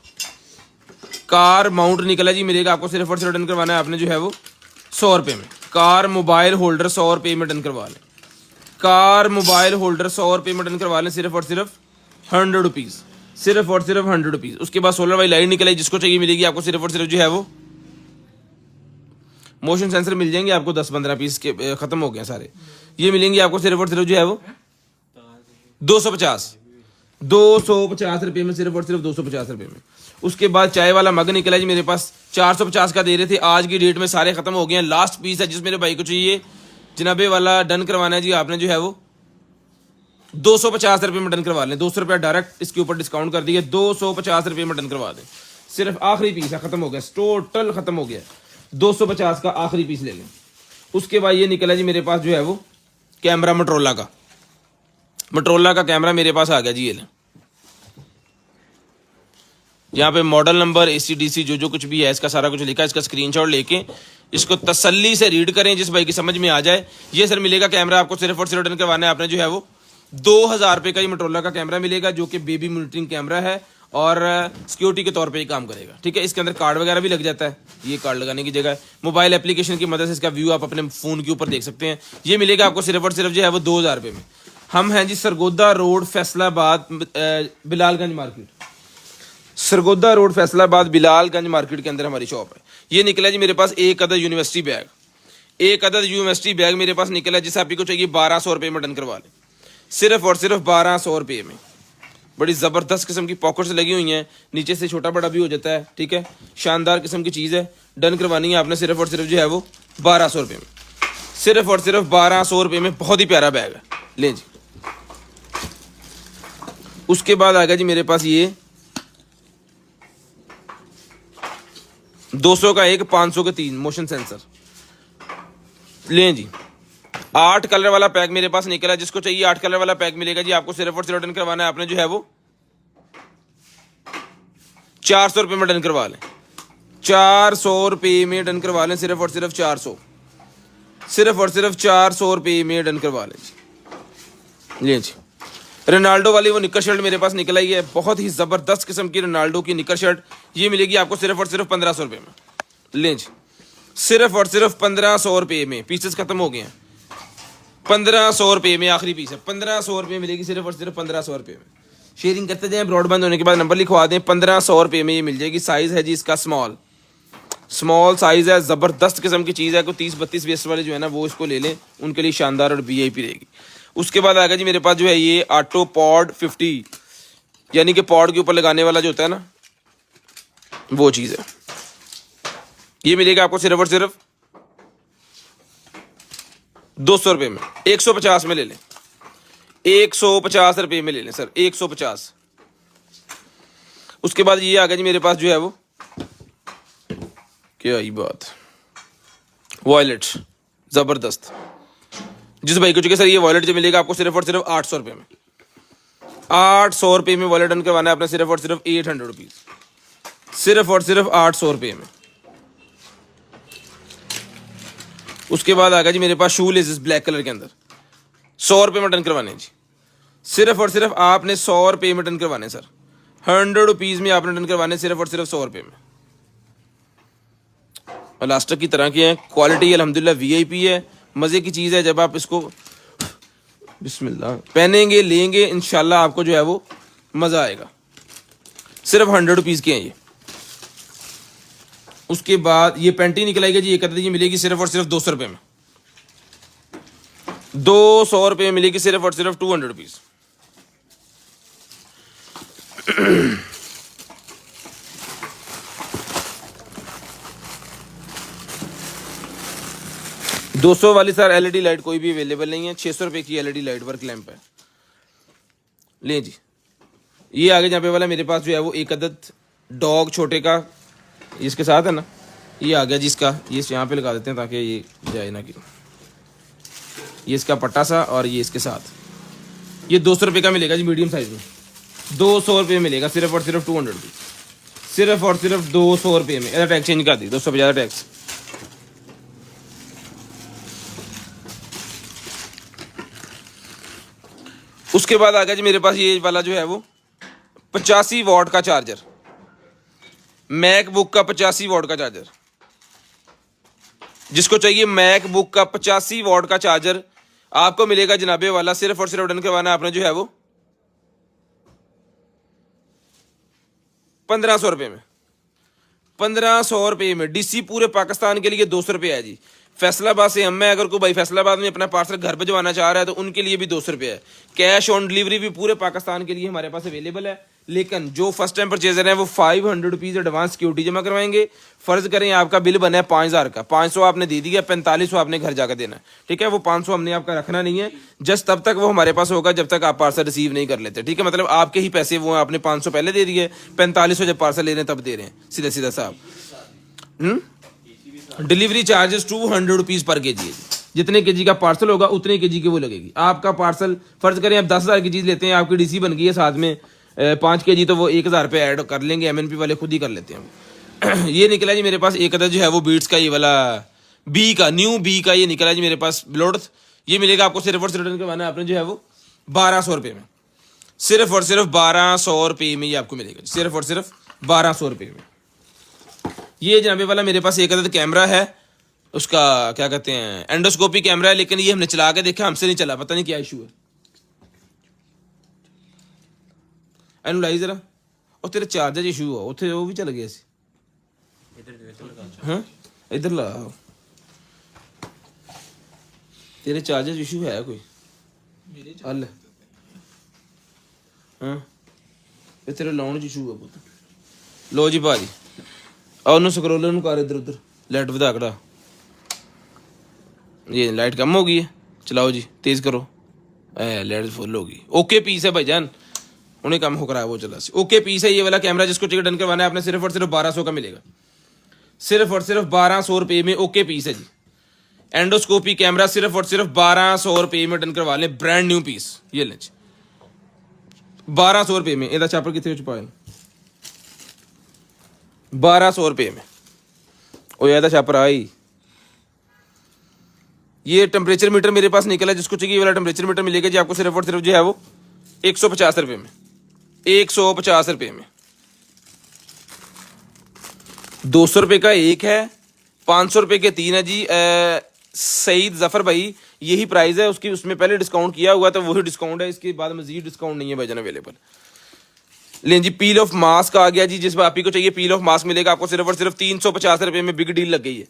कार माउंट निकला जी, मिलेगा आपको सिर्फ और सिर्फ डन करवाना है आपने जो है वो 100 रुपये में। कार मोबाइल होल्डर 100 रुपये में डन करवा लें। कार मोबाइल होल्डर 100 रुपये में डन करवा लें, सिर्फ और सिर्फ 100 रुपीज़, सिर्फ और सिर्फ 100 रुपीज़। उसके बाद सोलर वाली लाइट निकलाई, जिसको चाहिए मिलेगी आपको सिर्फ और सिर्फ जो है वो मोशन सेंसर मिल जाएंगे आपको 10-15 पीस के, खत्म हो गए सारे। ये मिलेंगे आपको सिर्फ और सिर्फ जो है वो 250 रुपये में, सिर्फ और सिर्फ 250 रुपये में। उसके बाद चाय वाला मग निकला जी मेरे पास, 450 का दे रहे थे, आज की डेट में सारे खत्म हो गए हैं। लास्ट पीस है जिस मेरे भाई को चाहिए जनाबे वाला डन करवाना है जी आपने जो है वो 250 रुपये में डन करवा लें। 200 रुपया डायरेक्ट इसके ऊपर डिस्काउंट कर दिया, 250 रुपये में डन करवा दें। सिर्फ आखिरी पीस है, खत्म हो गया, टोटल खत्म हो गया। 250 का आखिरी पीस ले लें। उसके बाद ये निकला जी मेरे पास जो है वो कैमरा मोटरोला का, मोटरोला का कैमरा मेरे पास आ गया जी। ये लें, यहाँ पे मॉडल नंबर, ACDC जो कुछ भी है इसका सारा कुछ लिखा है। इसका स्क्रीनशॉट लेके इसको तसल्ली से रीड करें, जिस भाई की समझ में आ जाए। ये सर मिलेगा कैमरा आपको सिर्फ और सिर्फ डन करवाना है आपने जो है वो 2000 रुपये का ये मोटरोला का कैमरा मिलेगा, जो कि बेबी मॉनिटरिंग कैमरा है और सिक्योरिटी के तौर पे ही काम करेगा। ठीक है, इसके अंदर कार्ड वगैरह भी लग जाता है, ये कार्ड लगाने की जगह मोबाइल एप्लीकेशन की मदद से इसका व्यू आप अपने फ़ोन के ऊपर देख सकते हैं। ये मिलेगा आपको सिर्फ और सिर्फ जो है वो 2000 रुपये में। हम हैं जी Sargodha road Faisalabad, Bilalganj market, Sargodha road Faisalabad Bilalganj market के अंदर हमारी शॉप है। ये निकला जी मेरे पास एक अदर यूनिवर्सिटी बैग, एक अदर यूनिवर्सिटी बैग मेरे पास निकला, जिसे आपको चाहिए 1200 रुपये में डन करवा लें, सिर्फ और सिर्फ 1200 रुपये में। बड़ी ज़बरदस्त किस्म की पॉकेट्स लगी हुई हैं, नीचे से छोटा बड़ा भी हो जाता है। ठीक है, शानदार किस्म की चीज़ है, डन करवानी है आपने सिर्फ और सिर्फ जो है वो 1200 रुपये में, सिर्फ और सिर्फ 1200 रुपये में। बहुत ही प्यारा बैग है, लें जी। उसके बाद आ गया जी मेरे पास ये 200 का एक, 500 के 3 मोशन सेंसर, लें जी। 8 कलर वाला पैक मेरे पास निकला, जिसको चाहिए 8 कलर वाला पैक मिलेगा जी आपको सिर्फ और सिर्फ डन करवाना है आपने जो है वो 400 रुपये में डन करवा लें, 400 रुपये में डन करवा लें, सिर्फ और सिर्फ 400, सिर्फ और सिर्फ 400 रुपये में डन करवा लें जी। लें जी, रोनाल्डो वाली वो निकर शर्ट मेरे पास निकल आई है, बहुत ही ज़बरदस्त किस्म की रोनाल्डो की निकर शर्ट। ये मिलेगी आपको सिर्फ और सिर्फ 1500 रुपये में, लें जी, सिर्फ और सिर्फ 1500 रुपये में। पीसेस खत्म हो गए हैं, 1500 रुपये में आखिरी पीस है, 1500 रुपये मिलेगी सिर्फ और सिर्फ 1500 रुपये में। शेयरिंग करते जाएं, ब्रॉडबैंड होने के बाद नंबर लिखवा दें, 1500 रुपये में ये मिल जाएगी। साइज़ है जी इसका स्मॉल, स्मॉल साइज़ है, ज़बरदस्त किस्म की चीज़ है। कोई 30-32 वेस्ट वाले जो है ना वो इसको ले लें, उनके लिए शानदार और VIP रहेगी। उसके बाद आएगा जी मेरे पास जो है ये ऑटो पॉड 50, यानी कि पॉड के ऊपर लगाने वाला जो होता है ना वो चीज़ है। ये मिलेगा आपको सिर्फ और सिर्फ 200 रुपये में, 150 में ले लें, 150 रुपये में ले लें सर, 150। उसके बाद ये आ गया जी मेरे पास जो है वो क्या ही बात, वॉयलेट ज़बरदस्त। जिस भाई को चाहिए सर ये वॉलेट जो मिलेगा आपको सिर्फ और सिर्फ 800 रुपये में, 800 रुपये में वॉलेट डन करवाना है आपने सिर्फ और सिर्फ 800 रुपीज़, सिर्फ और सिर्फ 800 रुपये में। उसके बाद आ गया जी मेरे पास शू लेसेस ब्लैक कलर के अंदर, 100 रुपये में डन करवाने जी, सिर्फ और सिर्फ आपने 100 रुपये में डन करवाने सर, 100 रुपीज़ में आपने डन करवाने सिर्फ और सिर्फ 100 रुपये में। इलास्टिक की तरह के हैं, क्वालिटी अल्हम्दुलिल्लाह VIP है, मज़े की चीज़ है। जब आप इसको बिस्मिल्लाह पहनेंगे लेंगे इंशाल्लाह आपको जो है वो मज़ा आएगा। सिर्फ 100 रुपीज़ के हैं ये। उसके बाद ये पैंटी निकल आएगी जी, एक अदद ये मिलेगी सिर्फ और सिर्फ 200 रुपये में, 200 रुपये में मिलेगी सिर्फ और सिर्फ 200 रुपीज। 200 वाली सर एलईडी लाइट कोई भी अवेलेबल नहीं है। 600 रुपये की एलईडी लाइट वर्क लैंप है। ले जी, ये आगे जहाँ पे वाला मेरे पास जो है वो एक अदद डॉग छोटे का इसके साथ है ना, ये आ गया जिसका, ये यहाँ पे लगा देते हैं ताकि ये जाए ना कि, ये इसका पट्टा सा और ये इसके साथ, ये 200 रुपये का मिलेगा जी मीडियम साइज में। 200 रुपये मिलेगा सिर्फ और सिर्फ 200 रुपये, सिर्फ और सिर्फ 200 रुपये में। ऐसा टैक्स चेंज कर दी, 250 टैक्स। उसके बाद आ गया जी मेरे पास ये वाला जो है वो 85 वॉट का चार्जर, मैकबुक का 85 वॉट का चार्जर। जिसको चाहिए मैकबुक का 85 वॉट का चार्जर आपको मिलेगा जनाबे वाला सिर्फ और सिर्फ डन करवाना आपने जो है वो 1500 रुपये में। 1500 रुपये में डीसी पूरे पाकिस्तान के लिए 200 रुपये है जी। फैसलाबाद से हम, मैं अगर कोई भाई फैसलाबाद में अपना पार्सल घर भिजवाना चाह रहा है तो उनके लिए भी 200 रुपये है। कैश ऑन डिलीवरी भी पूरे पाकिस्तान के लिए हमारे पास अवेलेबल है। लेकिन जो फर्स्ट टाइम परचेजर हैं वो 500 रुपीज़ एडवांस सिक्योरिटी जमा करवाएंगे। फ़र्ज़ करें आपका बिल बना है 5000 का, 500 आपने दे दिया, 4500 आपने घर जाकर देना है। ठीक है, वो 500 हमने आपका रखना नहीं है, जस्ट तब तक वो हमारे पास होगा जब तक आप पार्सल रिसीव नहीं कर लेते। ठीक है, मतलब आपके ही पैसे वो आपने 500 पहले दे दिए, 4500 जब पार्सल ले रहे हैं तब दे रहे हैं, सीधा सीधा साहब। डिलीवरी चार्जेस 200 रुपीज़ पर के जी है। जितने के जी का पार्सल होगा उतने के जी की वो लगेगी। आपका पार्सल फ़र्ज़ करें आप 10,000 की चीज़ लेते हैं, आपकी डीसी बन गई है साथ में 5 के जी, तो वो 1000 रुपये ऐड कर लेंगे, एमएनपी वाले खुद ही कर लेते हैं। ये निकला जी मेरे पास एक अदर जो है वो बीट्स का, ये वाला बी का, न्यू बी का ये निकला जी मेरे पास ब्लोट्स। ये मिलेगा आपको सिर्फ और सिर्फ रिटर्न करवाना आपने जो है वो 1200 रुपये में, सिर्फ और सिर्फ 1200 रुपये में ये आपको मिलेगा, सिर्फ और सिर्फ 1200 रुपये में। ये जनाबे वाला मेरे पास एक अदद कैमरा है, उसका क्या कहते हैं एंडोस्कोपी कैमरा है, लेकिन ये हमने चला के देखा, हमसे नहीं चला, पता नहीं क्या इशू है। एनुलाई जरा, और तेरे चार्जर इशू हो उथे वो भी चल गया सी, हाँ इधर ला, तेरे चार्जर इशू है कोई हल, हाँ ये तेरे लाउन च इशू है पुत्त। लो जी भाजी और उन्होंने स्क्रोलर कर इधर उधर, लाइट वधा कड़ा, ये लाइट कम हो गई है, चलाओ जी तेज़ करो, लाइट फुल हो गई। ओके पीस है भाईजान, उन्हें कम हो करा वो चला सी, ओके पीस है ये वाला कैमरा। जिसको टिकट डन करवाना है आपने सिर्फ और सिर्फ 1200 का मिलेगा, सिर्फ और सिर्फ 1200 रुपये में ओके पीस है जी। एंडोस्कोपी कैमरा सिर्फ और सिर्फ 1200 रुपये में डन करवा लें, ब्रांड न्यू पीस। ये लें 1200 रुपये में, ਇਹਦਾ छापर कितने छुपाए 1200 रुपये में, ओ यादा छापर आई। ये टेम्परेचर मीटर मेरे पास निकला, जिसको चाहिए ये वाला टेम्परेचर मीटर मिलेगा जी आपको सिर्फ और सिर्फ जो है वो 150 रुपये में, 150 रुपये में। 200 रुपये का एक है, 500 रुपये के 3 है जी। सईद जफर भाई यही प्राइस है उसकी, उसमें पहले डिस्काउंट किया हुआ तो वही डिस्काउंट है, इसके बाद मजीद डिस्काउंट नहीं है भाईजान अवेलेबल। लें जी पील ऑफ मास्क आ गया जी, जिस आप ही को चाहिए पील ऑफ मास्क मिलेगा आपको सिर्फ और सिर्फ 350 रुपये में। बिग डील लग गई है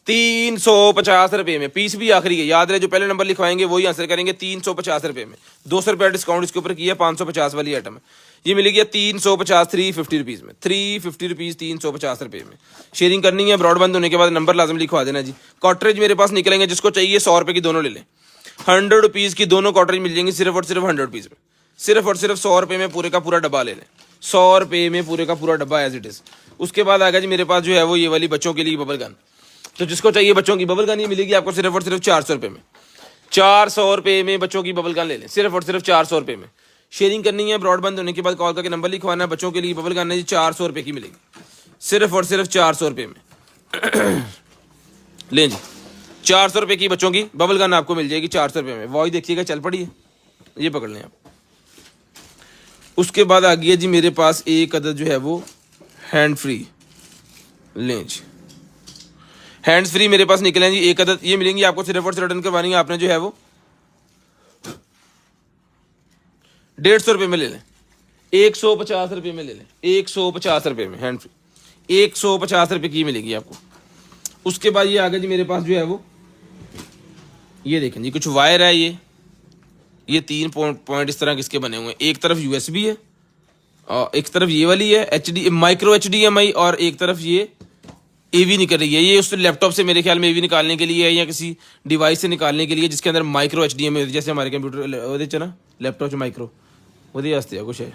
350 रुपये में, पीस भी आखिरी है, याद रहे जो पहले नंबर लिखवाएंगे वही आंसर करेंगे। 350 रुपये में 200 रुपये डिस्काउंट इसके ऊपर किया, 550 वाली आइटम है, ये मिलेगी 350 350 रुपीज़ में, 350 रुपीज़ 350 रुपये में। शेयरिंग करनी है, ब्रॉडबैंड होने के बाद नंबर लाजम लिखवा देना जी। कॉटरेज मेरे पास निकलेंगे, जिसको चाहिए 100 रुपये की दोनों ले लें, 100 रुपीज़ की दोनों कॉटरेज मिल जाएंगी सिर्फ और सिर्फ 100 रुपीज़ में, सिर्फ और सिर्फ 100 रुपये में पूरे का पूरा डब्बा ले लें, 100 रुपये में पूरे का पूरा डब्बा एज इट इज़। उसके बाद आ गया जी मेरे पास जो है वो ये वाली बच्चों के लिए बबल गन, तो जिसको चाहिए बच्चों की बबल गन ये मिलेगी आपको सिर्फ और सिर्फ 400 रुपये में, 400 रुपये में बच्चों की बबल गन ले लें, सिर्फ और सिर्फ 400 रुपये में। शेयरिंग करनी है, ब्रॉडबैंड होने के बाद कॉल करके नंबर लिखवाना है। बच्चों के लिए बबल गन है जी 400 रुपये की मिलेगी, सिर्फ और सिर्फ 400 रुपये में। लें जी 400 रुपये की बच्चों की बबल गन आपको मिल जाएगी 400 रुपये में। वॉइस देखिएगा चल पड़ी है, ये पकड़ लें आप। उसके बाद आ गया जी मेरे पास एक अदद जो है वो हैंड फ्री, लें जी हैंड्स फ्री मेरे पास निकले हैं जी एक अदद, ये मिलेंगी आपको सिर्फ और सिर्फ रिटर्न करवानी है आपने जो है वो 150 रुपये में ले लें, 150 रुपये में ले लें, 150 रुपये में हैंड फ्री 150 रुपये की मिलेगी आपको। उसके बाद ये आ गया जी मेरे पास जो है वो ये देखें जी, कुछ वायर है, ये 3 पॉइंट इस तरह किसके बने हुए हैं। एक तरफ USB है और एक तरफ ये वाली है माइक्रो HDMI, और एक तरफ ये AV निकल रही है। ये उस लैपटॉप से मेरे ख्याल में AV निकालने के लिए है, या किसी डिवाइस से निकालने के लिए जिसके अंदर माइक्रो HDMI, जैसे हमारे कंप्यूटर ना लैपटॉप माइक्रो वो वास्ते कुछ है।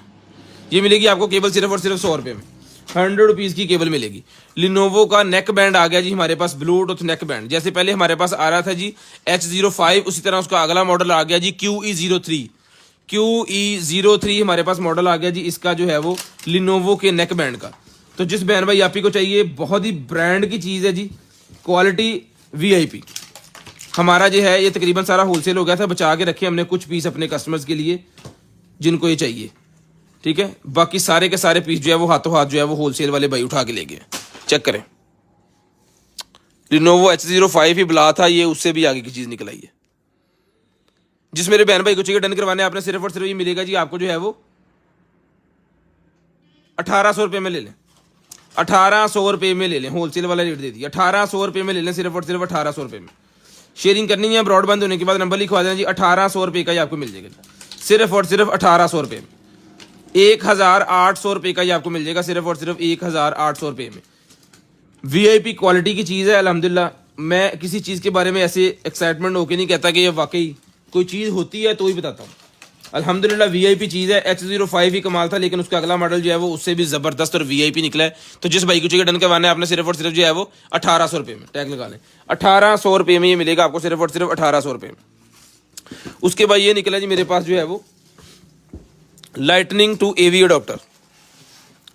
ये मिलेगी आपको केबल सिर्फ और सिर्फ 100 रुपये में, 100 रुपीज़ की केबल मिलेगी। लिनोवो का नेक बैंड आ गया जी हमारे पास, ब्लूटूथ नेक बैंड। जैसे पहले हमारे पास आ रहा था जी H05, उसी तरह उसका अगला मॉडल आ गया जी QE03 हमारे पास मॉडल आ गया जी इसका जो है वो लिनोवो के नेक बैंड का। तो जिस बहन भाई आप ही को चाहिए, बहुत ही ब्रांड की चीज़ है जी, क्वालिटी VIP। हमारा जो है ये तकरीबन सारा होलसेल हो गया था, बचा के रखे हमने कुछ पीस अपने कस्टमर्स के लिए जिनको ये चाहिए, ठीक है। बाकी सारे के सारे पीस जो है वो हाथों हाथ जो है वो होलसेल वाले भाई उठा के ले गए। चेक करें, लिनोवो H05 ही बुला था, ये उससे भी आगे की चीज़ निकल आई है। जिस मेरे बहन भाई को चाहिए डन करवाने, आपने सिर्फ और सिर्फ ये मिलेगा जी आपको जो है वो 1800 रुपये में ले लें, 1800 रुपये में ले लें, होलसेल वाला रेट दे दिया, 1800 रुपये में ले लें, सिर्फ और सिर्फ 1800 रुपये में। शेयरिंग करनी है, ब्रॉडबैंड होने के बाद नंबर लिखवा देना जी, 1800 रुपये का ही आपको मिल जाएगा, सिर्फ और सिर्फ 1800 रुपये में। 1800 रुपये का ही आपको मिल जाएगा, सिर्फ और सिर्फ 1800 रुपये में। VIP क्वालिटी की चीज़ है अल्हम्दुलिल्लाह। मैं किसी चीज़ के बारे में ऐसे एक्साइटमेंट होके नहीं कहता कि ये वाकई कोई चीज़ होती है तो ही बताता हूँ। अल्हम्दुलिल्लाह VIP चीज़ है। H05 ही कमाल था, लेकिन उसका अगला मॉडल जो है वो उससे भी ज़बरदस्त और VIP निकला है। तो जिस भाई को चाहिए डन करवाना है, आपने सिर्फ और सिर्फ जो है वो 1800 रुपये में, टैग लगा लें, 1800 रुपये में ये मिलेगा आपको, सिर्फ और सिर्फ 1800 रुपये में। उसके बाद ये निकला जी मेरे पास जो है वो lightning to AV adapter.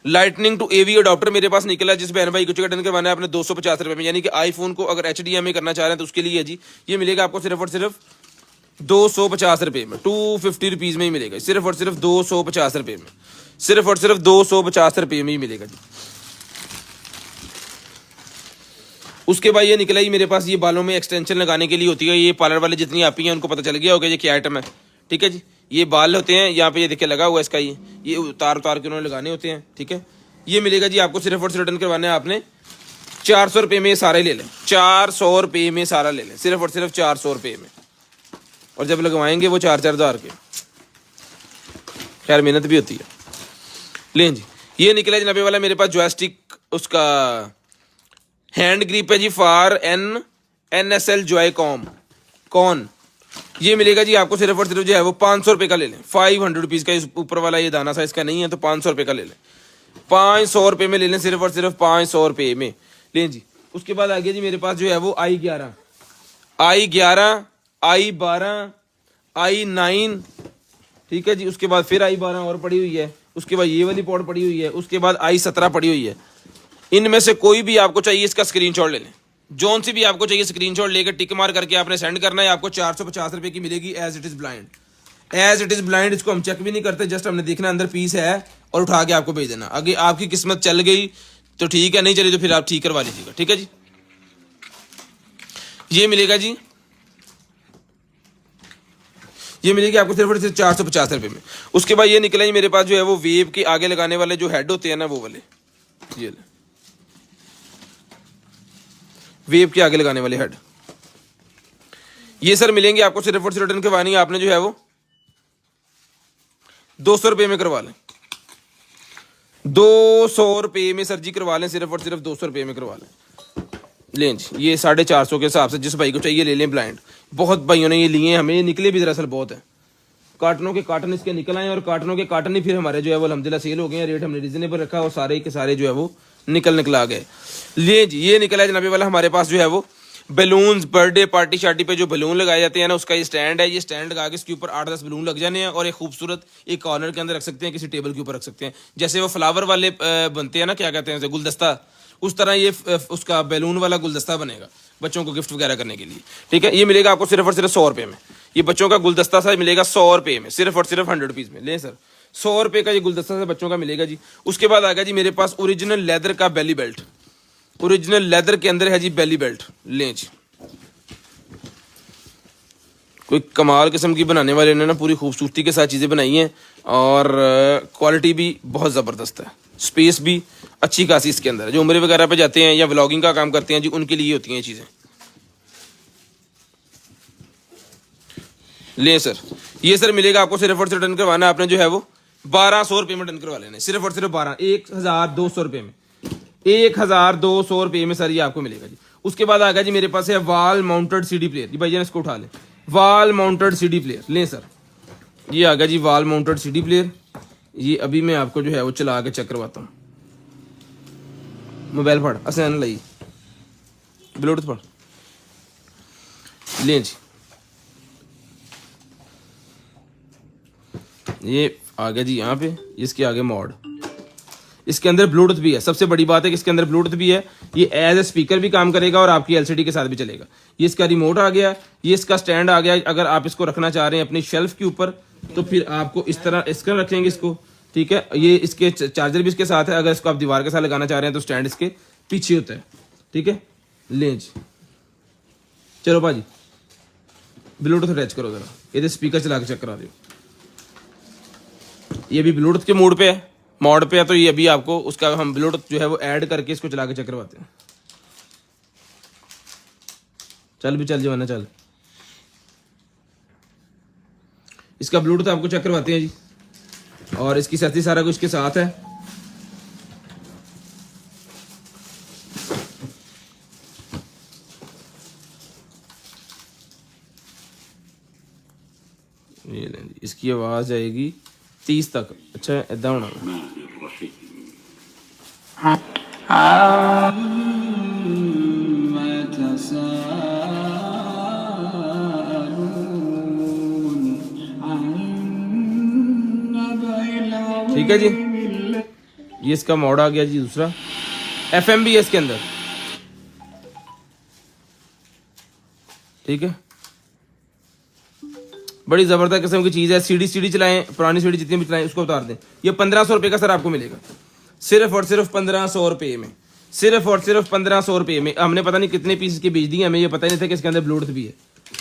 Lightning to AV adapter मेरे पास निकला। जिस बहन भाई को चाहिए डन करवाना है, आपने 250 रुपये में, यानी कि आईफोन को अगर HDMI करना चाह रहे हैं तो उसके लिए है जी, ये मिलेगा आपको सिर्फ और सिर्फ 250 रुपये में, 250 रुपीज़ में ही मिलेगा, सिर्फ और सिर्फ 250 रुपये में, सिर्फ और सिर्फ 250 रुपये में ही मिलेगा जी। उसके बाद ये निकला ही मेरे पास, ये बालों में एक्सटेंशन लगाने के लिए होती है। ये पार्लर वाले जितनी आप ही हैं उनको पता चल गया होगा ये क्या आइटम है, ठीक है जी। ये बाल होते हैं, यहाँ पे ये देखिए लगा हुआ है इसका, ये उतार के उन्होंने लगाने होते हैं, ठीक है। ये मिलेगा जी आपको, सिर्फ और सिर्फ रिटर्न करवाना है आपने 400 रुपये में, ये सारे ले लें, 400 रुपये में सारा ले लें, सिर्फ और सिर्फ 400 रुपये में। और जब लगवाएंगे वो 4-4 हज़ार के, खैर मेहनत भी होती है। लें जी, ये निकला जनाबे वाला मेरे पास जॉयस्टिक, उसका हैंड ग्रिप है जी, फार NSL जॉय कॉन। ये मिलेगा जी आपको सिर्फ और सिर्फ जो है वो 500 रुपये का ले लें, 500 रुपीज़ का। इस ऊपर वाला ये दाना सा इसका नहीं है, तो 500 रुपये का ले लें, 500 रुपये में ले लें, सिर्फ और सिर्फ 500 रुपये में। लें जी, उसके बाद आ गया जी मेरे पास जो है वो I11, I12, I9, ठीक है जी। उसके बाद फिर I12 और पड़ी हुई है, उसके बाद ये वाली पॉड पड़ी हुई है, उसके बाद I17 पड़ी हुई है। इनमें से कोई भी आपको चाहिए इसका स्क्रीनशॉट ले लें, जोन से भी आपको चाहिए स्क्रीनशॉट लेकर टिक मार करके आपने सेंड करना है। आपको 450 रुपये की मिलेगी, एज इट इज़ ब्लाइंड। इसको हम चेक भी नहीं करते, जस्ट हमने देखना अंदर पीस है और उठा के आपको भेज देना। अगर आपकी किस्मत चल गई तो ठीक है, नहीं चली तो फिर आप ठीक करवा लीजिएगा, ठीक है जी। ये मिलेगा जी, ये मिलेगी आपको सिर्फ और सिर्फ 450 रुपये में। उसके बाद ये निकला जी मेरे पास जो है वो वेव के आगे लगाने वाले जो हेड होते हैं ना, वो वाले, ये वेव के आगे लगाने वाले हेड, ये सर मिलेंगे आपको सिर्फ और सिर्फ रिटर्न करवानी है आपने जो है वो 200 रुपये में करवा लें, 200 रुपये में सर जी करवा लें, सिर्फ और सिर्फ 200 रुपये में करवा लें। लें जी, ये 450 के हिसाब से जिस भाई को चाहिए ले लें ब्लाइंड। बहुत भाइयों ने ये लिए, हमें ये निकले भी दरअसल बहुत है, कार्टनों के कार्टन इसके निकल आए, और कार्टनों के कार्टन ही फिर हमारे जो है वो अल्हम्दुलिल्लाह सेल हो गए हैं। रेट हमने रीजनेबल रखा और सारे के सारे जो है वो निकल आ गए। ले जी, ये निकला है जनाबे वाला हमारे पास जो है वो बैलून्स, बर्थडे पार्टी शार्टी पे जो बैलून लगाए जाते हैं ना, उसका ये स्टैंड है। ये स्टैंड लगा के इसके ऊपर 8-10 बैलून लग जाने हैं और एक खूबसूरत एक कॉर्नर के अंदर रख सकते हैं, किसी टेबल के ऊपर रख सकते हैं। जैसे वो फ्लावर वाले बनते हैं ना, क्या कहते हैं, गुलदस्ता, उस तरह ये उसका बैलून वाला गुलदस्ता बनेगा बच्चों को गिफ्ट वगैरह करने के लिए, ठीक है। ये मिलेगा आपको सिर्फ और सिर्फ 100 रुपये में। ये बच्चों का गुलदस्ता सा मिलेगा 100 रुपये में, सिर्फ और सिर्फ 100 रुपीज़ में। ले सर, 100 रुपये का ये गुलदस्ता सा बच्चों का मिलेगा जी। उसके बाद आ गया जी मेरे पास ओरिजिनल लेदर का बेली बेल्ट, ओरिजिनल लेदर के अंदर है जी बेली बेल्ट। लें जी, कोई कमाल किस्म की बनाने वाले ने ना पूरी खूबसूरती के साथ चीज़ें बनाई हैं, और क्वालिटी भी बहुत ज़बरदस्त है, स्पेस भी अच्छी खासी इसके अंदर है। जो उम्र वगैरह पे जाते हैं या व्लॉगिंग का काम करते हैं जी, उनके लिए होती हैं ये चीज़ें। ले सर, ये सर मिलेगा आपको सिर्फ और सिर्फ डन करवाना आपने जो है वो 1200 रुपये में डन करवा लेना, सिर्फ और सिर्फ 1200 रुपये में, 1200 रुपये में सर ये आपको मिलेगा जी। उसके बाद आ गया जी मेरे पास है वॉल माउंटेड सीडी प्लेयर, ये भाई इसको उठा लें, वॉल माउंटेड सीडी प्लेयर लें सर, ये आ गया जी वॉल माउंटेड सीडी प्लेयर। ये अभी मैं आपको जो है वो चला के चेक करवाता हूँ। मोबाइल फड़ असन लाई ब्लूटूथ फड़ लें जी, ये आ गया जी यहाँ पे, इसके आगे मॉड, इसके अंदर ब्लूटूथ भी है। सबसे बड़ी बात है कि इसके अंदर ब्लूटूथ भी है, ये एज ए स्पीकर भी काम करेगा और आपकी एलसीडी के साथ भी चलेगा। ये इसका रिमोट आ गया, ये इसका स्टैंड आ गया। अगर आप इसको रखना चाह रहे हैं अपनी शेल्फ के ऊपर तो फिर आपको इस तरह इसका रखेंगे इसको, ठीक है। ये इसके चार्जर भी इसके साथ है, अगर इसको आप दीवार के साथ लगाना चाह रहे हैं तो स्टैंड इसके पीछे होता है, ठीक है। लें जी, चलो भाजी ब्लूटूथ अटैच करो जरा, ये स्पीकर चला के चेक करा दो। ये भी ब्लूटूथ के मोड पे है, मोड पे है, तो ये अभी आपको उसका हम ब्लूटूथ जो है वो ऐड करके इसको चला के चेक करवाते हैं। चल भी चल जवाना चल, इसका ब्लूटूथ आपको चेक करवाते हैं जी, और इसकी सेटिंग सारा कुछ इसके साथ है। ये लें जी, इसकी आवाज आएगी 30 तक। अच्छा ऐदा होना ठीक है जी। ये इसका मोड आ गया जी दूसरा, FM भी है इसके अंदर, ठीक है। बड़ी जबरदस्त किस्म की चीज है। सीडी चलाएं, पुरानी सीडी जितनी भी चलाएं उसको उतार दें। ये 1500 रुपये का सर आपको मिलेगा, सिर्फ और सिर्फ 1500 रुपये में, सिर्फ और सिर्फ 1500 रुपये में। हमने पता नहीं कितने पीस के बेच दिए, हमें ये पता ही नहीं था कि इसके अंदर ब्लूटूथ भी है,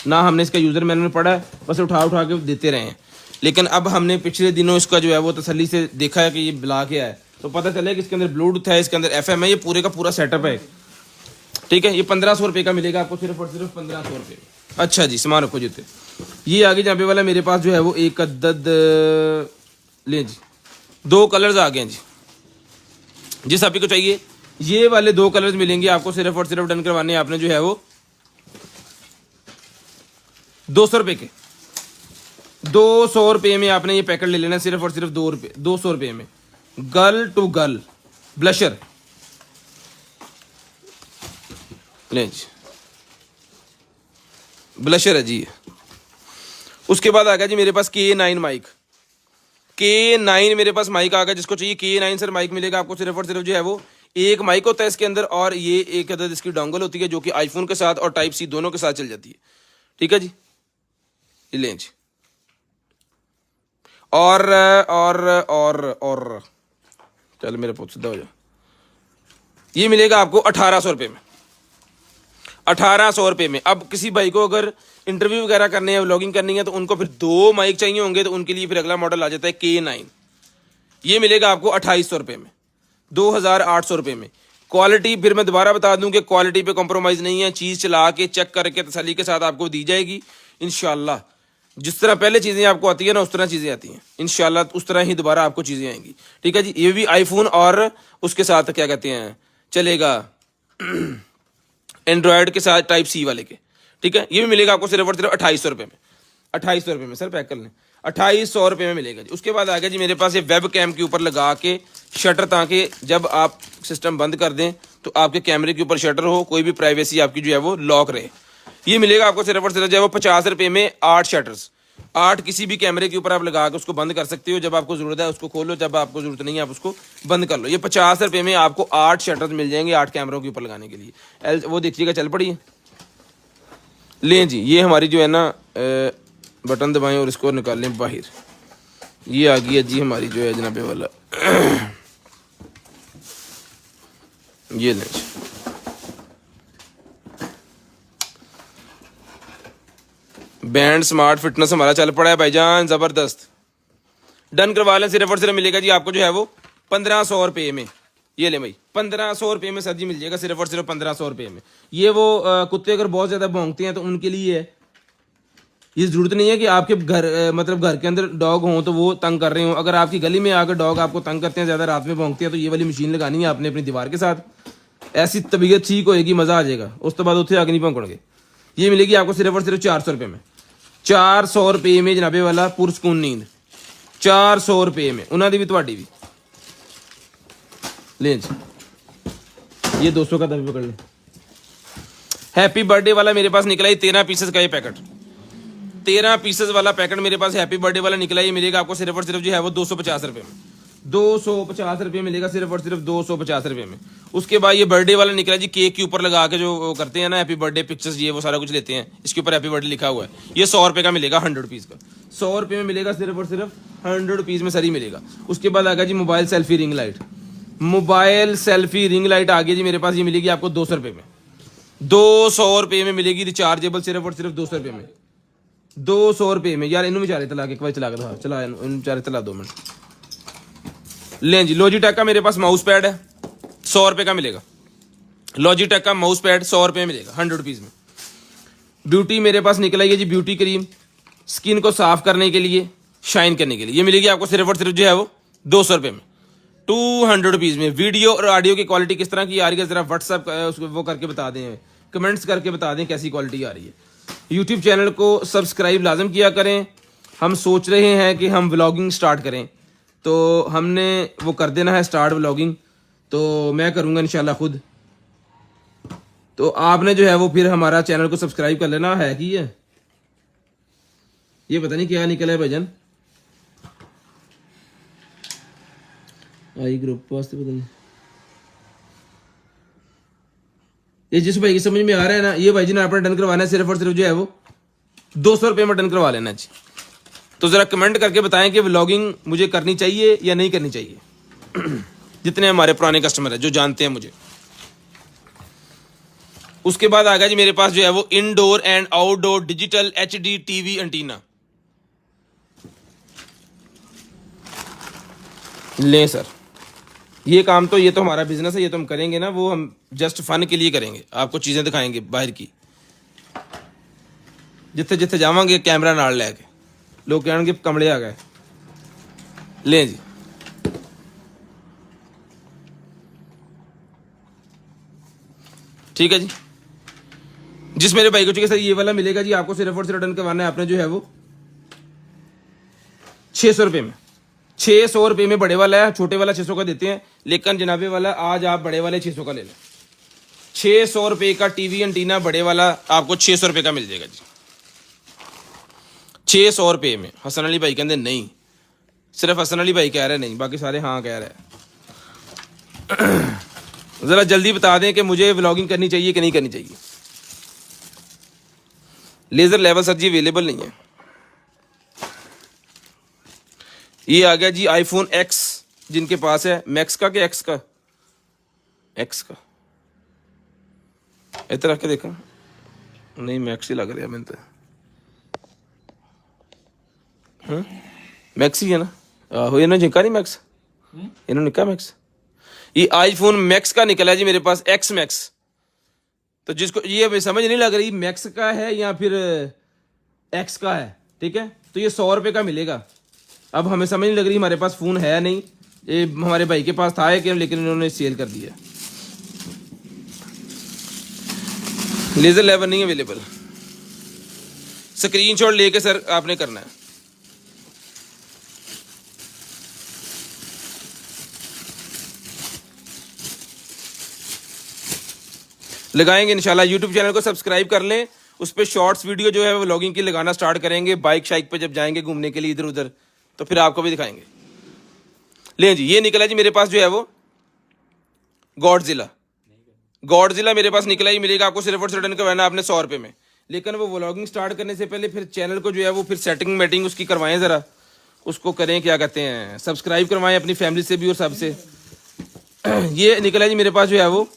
ना हमने इसका यूजर मैनुअल में पढ़ा है, बस उठा के देते रहे हैं। लेकिन अब हमने पिछले दिनों इसका जो है वो तसल्ली से देखा है कि ये ब्ला क्या है, तो पता चला कि इसके अंदर ब्लूटूथ है, इसके अंदर FM है, ये पूरे का पूरा सेटअप है, ठीक है। ये 1500 रुपये का मिलेगा आपको, सिर्फ और सिर्फ 1500 रुपये। अच्छा जी, सामान रखो जूते। ये आगे जहाँ पे वाला मेरे पास जो है वो एक अद्दद ले जी, 2 कलर्स आ गए जी, जिस आप ही को चाहिए ये वाले 2 कलर्स मिलेंगे आपको। सिर्फ और सिर्फ डन करवाने आपने जो है वो 200 रुपये के, 200 रुपये में आपने ये पैकेट ले लेना, सिर्फ और सिर्फ 200 रुपये में। गर्ल टू गर्ल ब्लशर ले जी, ब्लशर है जी। उसके बाद आ गया जी मेरे पास K9 माइक, K9 मेरे पास माइक आ गया। जिसको चाहिए K9 सर माइक मिलेगा आपको, सिर्फ और सिर्फ जो है वो एक माइक होता है इसके अंदर, और ये एक अदद इसकी डोंगल होती है जो कि आईफोन के साथ और टाइप C दोनों के साथ चल जाती है, ठीक है जी। ये लें जी। और चल मेरे पुत सीधा हो जा, ये मिलेगा आपको 1800 रुपये में, 1800 रुपये में। अब किसी भाई को अगर इंटरव्यू वगैरह करने है, व्लॉगिंग करनी है, तो उनको फिर 2 माइक चाहिए होंगे, तो उनके लिए फिर अगला मॉडल आ जाता है K9। ये मिलेगा आपको 2800 रुपये में, 2800 रुपये में। क्वालिटी फिर मैं दोबारा बता दूं कि क्वालिटी पे कॉम्प्रोमाइज़ नहीं है, चीज़ चला के चेक करके तसल्ली के साथ आपको दी जाएगी इंशाल्लाह। जिस तरह पहले चीज़ें आपको आती है ना, उस तरह चीज़ें आती हैं इंशाल्लाह, उस तरह ही दोबारा आपको चीज़ें आएंगी, ठीक है जी। ये भी आईफोन और उसके साथ क्या कहते हैं चलेगा एंड्रॉयड के साथ टाइप C वाले के, ठीक है। ये भी मिलेगा आपको सिर्फ और सिर्फ 2800 रुपये में, 2800 रुपये में सर पैक कर लें, 2800 रुपये में मिलेगा जी। उसके बाद आ गया जी मेरे पास ये वेब कैम के ऊपर लगा के शटर, ताकि जब आप सिस्टम बंद कर दें तो आपके कैमरे के ऊपर शटर हो, कोई भी प्राइवेसी आपकी जो है वो लॉक रहे। ये मिलेगा आपको सिर्फ और सिर्फ जो है वो 50 रुपये में 8 शटर्स, 8 किसी भी कैमरे के ऊपर आप लगा के उसको बंद कर सकते हो। जब आपको जरूरत है उसको खोलो, जब आपको जरूरत नहीं है आप उसको बंद कर लो। ये 50 रुपये में आपको 8 शटर्स मिल जाएंगे 8 कैमरों के ऊपर लगाने के लिए। वो देखिएगा चल पड़ी है। लें जी, ये हमारी जो है ना बटन दबाएं और इसको निकालें बाहर। ये आ गई है जी हमारी जो है जनाबे वाला ये लें जी। बैंड स्मार्ट फिटनेस हमारा चल पड़ा है भाईजान, जबरदस्त। डन करवा लें, सिर्फ और सिर्फ मिलेगा जी आपको जो है वो 1500 रुपये में। ये ले भाई 1500 रुपये में सब्जी मिल जाएगा, सिर्फ और सिर्फ 1500 रुपये में। ये वो कुत्ते अगर बहुत ज़्यादा भौंकते हैं तो उनके लिए है, ये ज़रूरत नहीं है कि आपके घर मतलब घर के अंदर डॉग हों तो वो तंग कर रहे हो। अगर आपकी गली में आकर डॉग आपको तंग करते हैं, ज़्यादा रात में भौंकते हैं, तो ये वाली मशीन लगानी है आपने अपनी दीवार के साथ। ऐसी तबीयत ठीक होएगी, मज़ा आ जाएगा। उस तो बाद उत्थे आगे नहीं भौंकणगे। ये मिलेगी आपको सिर्फ और सिर्फ 400 रुपये में। 400 रुपये में जनाबे वाला पुरसकून नींद, 400 रुपये में। उन्होंने भी ਤੁਹਾਡੀ भी लें जी। ये 200 का दबी पकड़ ले। हैप्पी बर्थडे वाला मेरे पास निकला, ये 13 पीसेस का ये पैकेट, 13 पीसेस वाला पैकेट मेरे पास हैप्पी बर्थडे वाला निकला। ये मिलेगा आपको सिर्फ और सिर्फ जो है वो 250 रुपये में। 250 रुपये मिलेगा सिर्फ और सिर्फ 250 रुपये में। उसके बाद ये बर्थडे वाला निकला जी, केक के ऊपर लगा के जो वो करते हैं ना हैप्पी बर्थडे पिक्चर्स, ये वो सारा कुछ लेते हैं, इसके ऊपर हैप्पी बर्थडे लिखा हुआ है। ये 100 रुपये का मिलेगा, 100 रुपीज़ का। 100 रुपये में मिलेगा सिर्फ और सिर्फ 100 रुपीज़ में सरी मिलेगा। उसके बाद आएगा जी mobile selfie ring light. Mobile selfie ring light आ गई जी मेरे पास। ये मिलेगी आपको 200 रुपये में। 200 रुपये में मिलेगी रिचार्जेबल, सिर्फ और सिर्फ 200 रुपये में। 200 रुपये में। यार इन्होंने बेचारे तला के एक बार चला के चला, इन बेचारे तला 2 मिनट। लें जी, लॉजिटेक का मेरे पास माउस पैड है, 100 रुपये का मिलेगा। लॉजिटेक का माउस पैड 100 रुपये में मिलेगा, 100 रुपीज़ में। ब्यूटी मेरे पास निकला है जी, ब्यूटी क्रीम स्किन को साफ करने के लिए, शाइन करने के लिए। ये मिलेगी आपको सिर्फ और सिर्फ जो है वो 200 रुपये में, 200 रुपीज़ में। वीडियो और ऑडियो की क्वालिटी किस तरह की आ रही है ज़रा व्हाट्सअप उसको वो करके बता दें, कमेंट्स करके बता दें कैसी क्वालिटी आ रही है। यूट्यूब चैनल को सब्सक्राइब लाजम किया करें। हम सोच रहे हैं कि हम व्लॉगिंग स्टार्ट करें, तो हमने वो कर देना है स्टार्ट व्लॉगिंग, तो मैं करूँगा इंशाल्लाह खुद। तो आपने जो है वो फिर हमारा चैनल को सब्सक्राइब कर लेना है कि ये पता नहीं क्या निकला है भजन आई ग्रुप वास्ते, पता नहीं। ये जिस भाई की समझ में आ रहा है ना, ये भाई जी ने आपने डन करवाना है, सिर्फ और सिर्फ जो है वो 200 रुपये में डन करवा लेना जी। तो ज़रा कमेंट करके बताएं कि व्लॉगिंग मुझे करनी चाहिए या नहीं करनी चाहिए। जितने हमारे पुराने कस्टमर हैं जो जानते हैं मुझे। उसके बाद आ गया जी मेरे पास जो है वो indoor and outdoor digital HD TV antenna. ले सर, ये काम तो ये तो हमारा बिजनेस है, ये तो हम करेंगे ना, वो हम जस्ट फन के लिए करेंगे, आपको चीज़ें दिखाएंगे बाहर की। जिथे जिथे जावांगे कैमरा नाल लैके लोग कहेंगे कमले आ गए। लें जी, ठीक है जी। जिस मेरे भाई को चाहिए सर ये वाला मिलेगा जी आपको सिर्फ और सिर्फ डन करवाना है आपने जो है वो 600 रुपये में। 600 रुपये में बड़े वाला है, छोटे वाला 600 का देते हैं, लेकिन जनाबे वाला आज आप बड़े वाले 600 का ले लें। 600 रुपये का टीवी एंटीना बड़े वाला आपको 600 रुपये का मिल जाएगा जी, 600 रुपये में। हसन अली भाई कहते नहीं, सिर्फ हसन अली भाई कह रहे नहीं, बाकी सारे हाँ कह रहे हैं। ज़रा जल्दी बता दें कि मुझे व्लॉगिंग करनी चाहिए कि नहीं करनी चाहिए। लेज़र लेवल सर जी अवेलेबल नहीं है। ये आ गया जी आईफोन X, जिनके पास है मैक्स का कि X का, X का इधर रख के देखा, नहीं मैक्स ही लग रहा है मैंने तो। मैक्स ही है ना, आहो इन्होंने झिका नहीं मैक्स, इन्होंने निका मैक्स। ये आईफोन मैक्स का निकला है जी मेरे पास, X मैक्स। तो जिसको ये समझ नहीं लग रही मैक्स का है या फिर X का है, ठीक है, तो ये 100 रुपये का मिलेगा। अब हमें समझ नहीं लग रही, हमारे पास फ़ोन है नहीं, ये हमारे भाई के पास था है कि, लेकिन इन्होंने सेल कर दिया। लेज़र लेवल नहीं अवेलेबल, स्क्रीनशॉट लेके सर आपने करना है। लगाएंगे इंशाल्लाह। यूट्यूब चैनल को सब्सक्राइब कर लें, उस पर शॉर्ट्स वीडियो जो है वो व्लॉगिंग की लगाना स्टार्ट करेंगे। बाइक शाइक पे जब जाएंगे घूमने के लिए इधर उधर, तो फिर आपको भी दिखाएंगे। लें जी, ये निकला जी मेरे पास जो है वो गॉडजिला मेरे पास निकला ही मिलेगा आपको सिर्फ और सिर्फ डन करवाना आपने 100 रुपये में। लेकिन वो व्लॉगिंग स्टार्ट करने से पहले फिर चैनल को जो है वो फिर सेटिंग मेटिंग उसकी करवाएं, ज़रा उसको करें, क्या कहते हैं, सब्सक्राइब करवाएं अपनी फैमिली से भी और सबसे। ये निकला जी मेरे पास जो है वो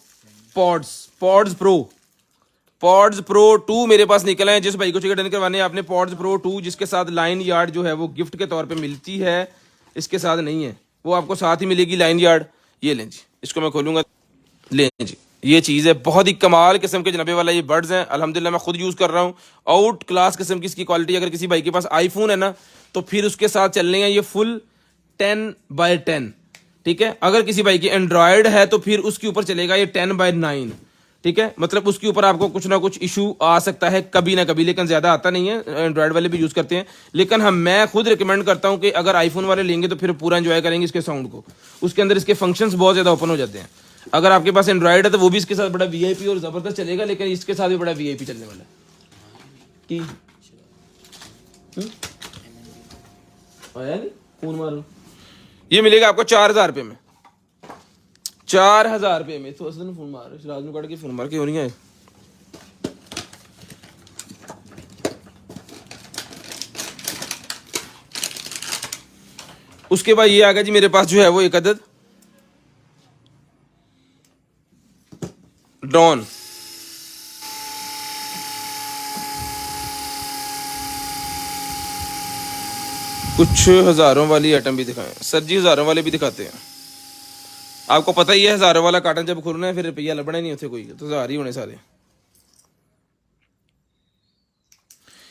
पॉड्स प्रो 2 मेरे पास निकला है। जिस भाई को चाहिए डन करवाने हैं आपने पॉड्स प्रो 2, जिसके साथ लाइन यार्ड जो है वो गिफ्ट के तौर पे मिलती है, इसके साथ नहीं है, वो आपको साथ ही मिलेगी लाइन यार्ड। ये लें जी, इसको मैं खोलूँगा। लें जी, ये चीज़ है, बहुत ही कमाल किस्म के जनाबे वाला ये बर्ड्स हैं। अल्हम्दुलिल्लाह मैं खुद यूज़ कर रहा हूँ। आउट क्लास किस्म की इसकी क्वालिटी। अगर किसी भाई के पास आईफोन है ना तो फिर उसके साथ चलने हैं ये फुल 10x10, ठीक है। अगर किसी भाई की एंड्रॉयड है तो फिर उसके ऊपर चलेगा ये 10x9, ठीक है। मतलब उसके ऊपर आपको कुछ ना कुछ इशू आ सकता है कभी ना कभी, लेकिन ज़्यादा आता नहीं है, एंड्रॉयड वाले भी यूज़ करते हैं। लेकिन मैं खुद रिकमेंड करता हूँ कि अगर आईफोन वाले लेंगे तो फिर पूरा एंजॉय करेंगे इसके साउंड को। उसके अंदर इसके फंक्शंस बहुत ज़्यादा ओपन हो जाते हैं। अगर आपके पास एंड्रॉयड है तो वो भी इसके साथ बड़ा वीआईपी और ज़बरदस्त चलेगा, लेकिन इसके साथ भी बड़ा वीआईपी चलने वाला है कि आया नहीं फोन मारो। ये मिलेगा आपको 4000 रुपये में, 4000 रुपये में। तो असल फोन मार रात में कट के फोन मार के हो नहीं है। उसके बाद ये आ गया जी मेरे पास जो है वो एक अदद ड्रोन। कुछ हजारों वाली आइटम भी दिखाएं सर जी, हजारों वाले भी दिखाते हैं। आपको पता ही है हजारों वाला कार्टन जब खोलना है फिर रुपया लबना ही नहीं होते कोई, तो हजार ही होने सारे।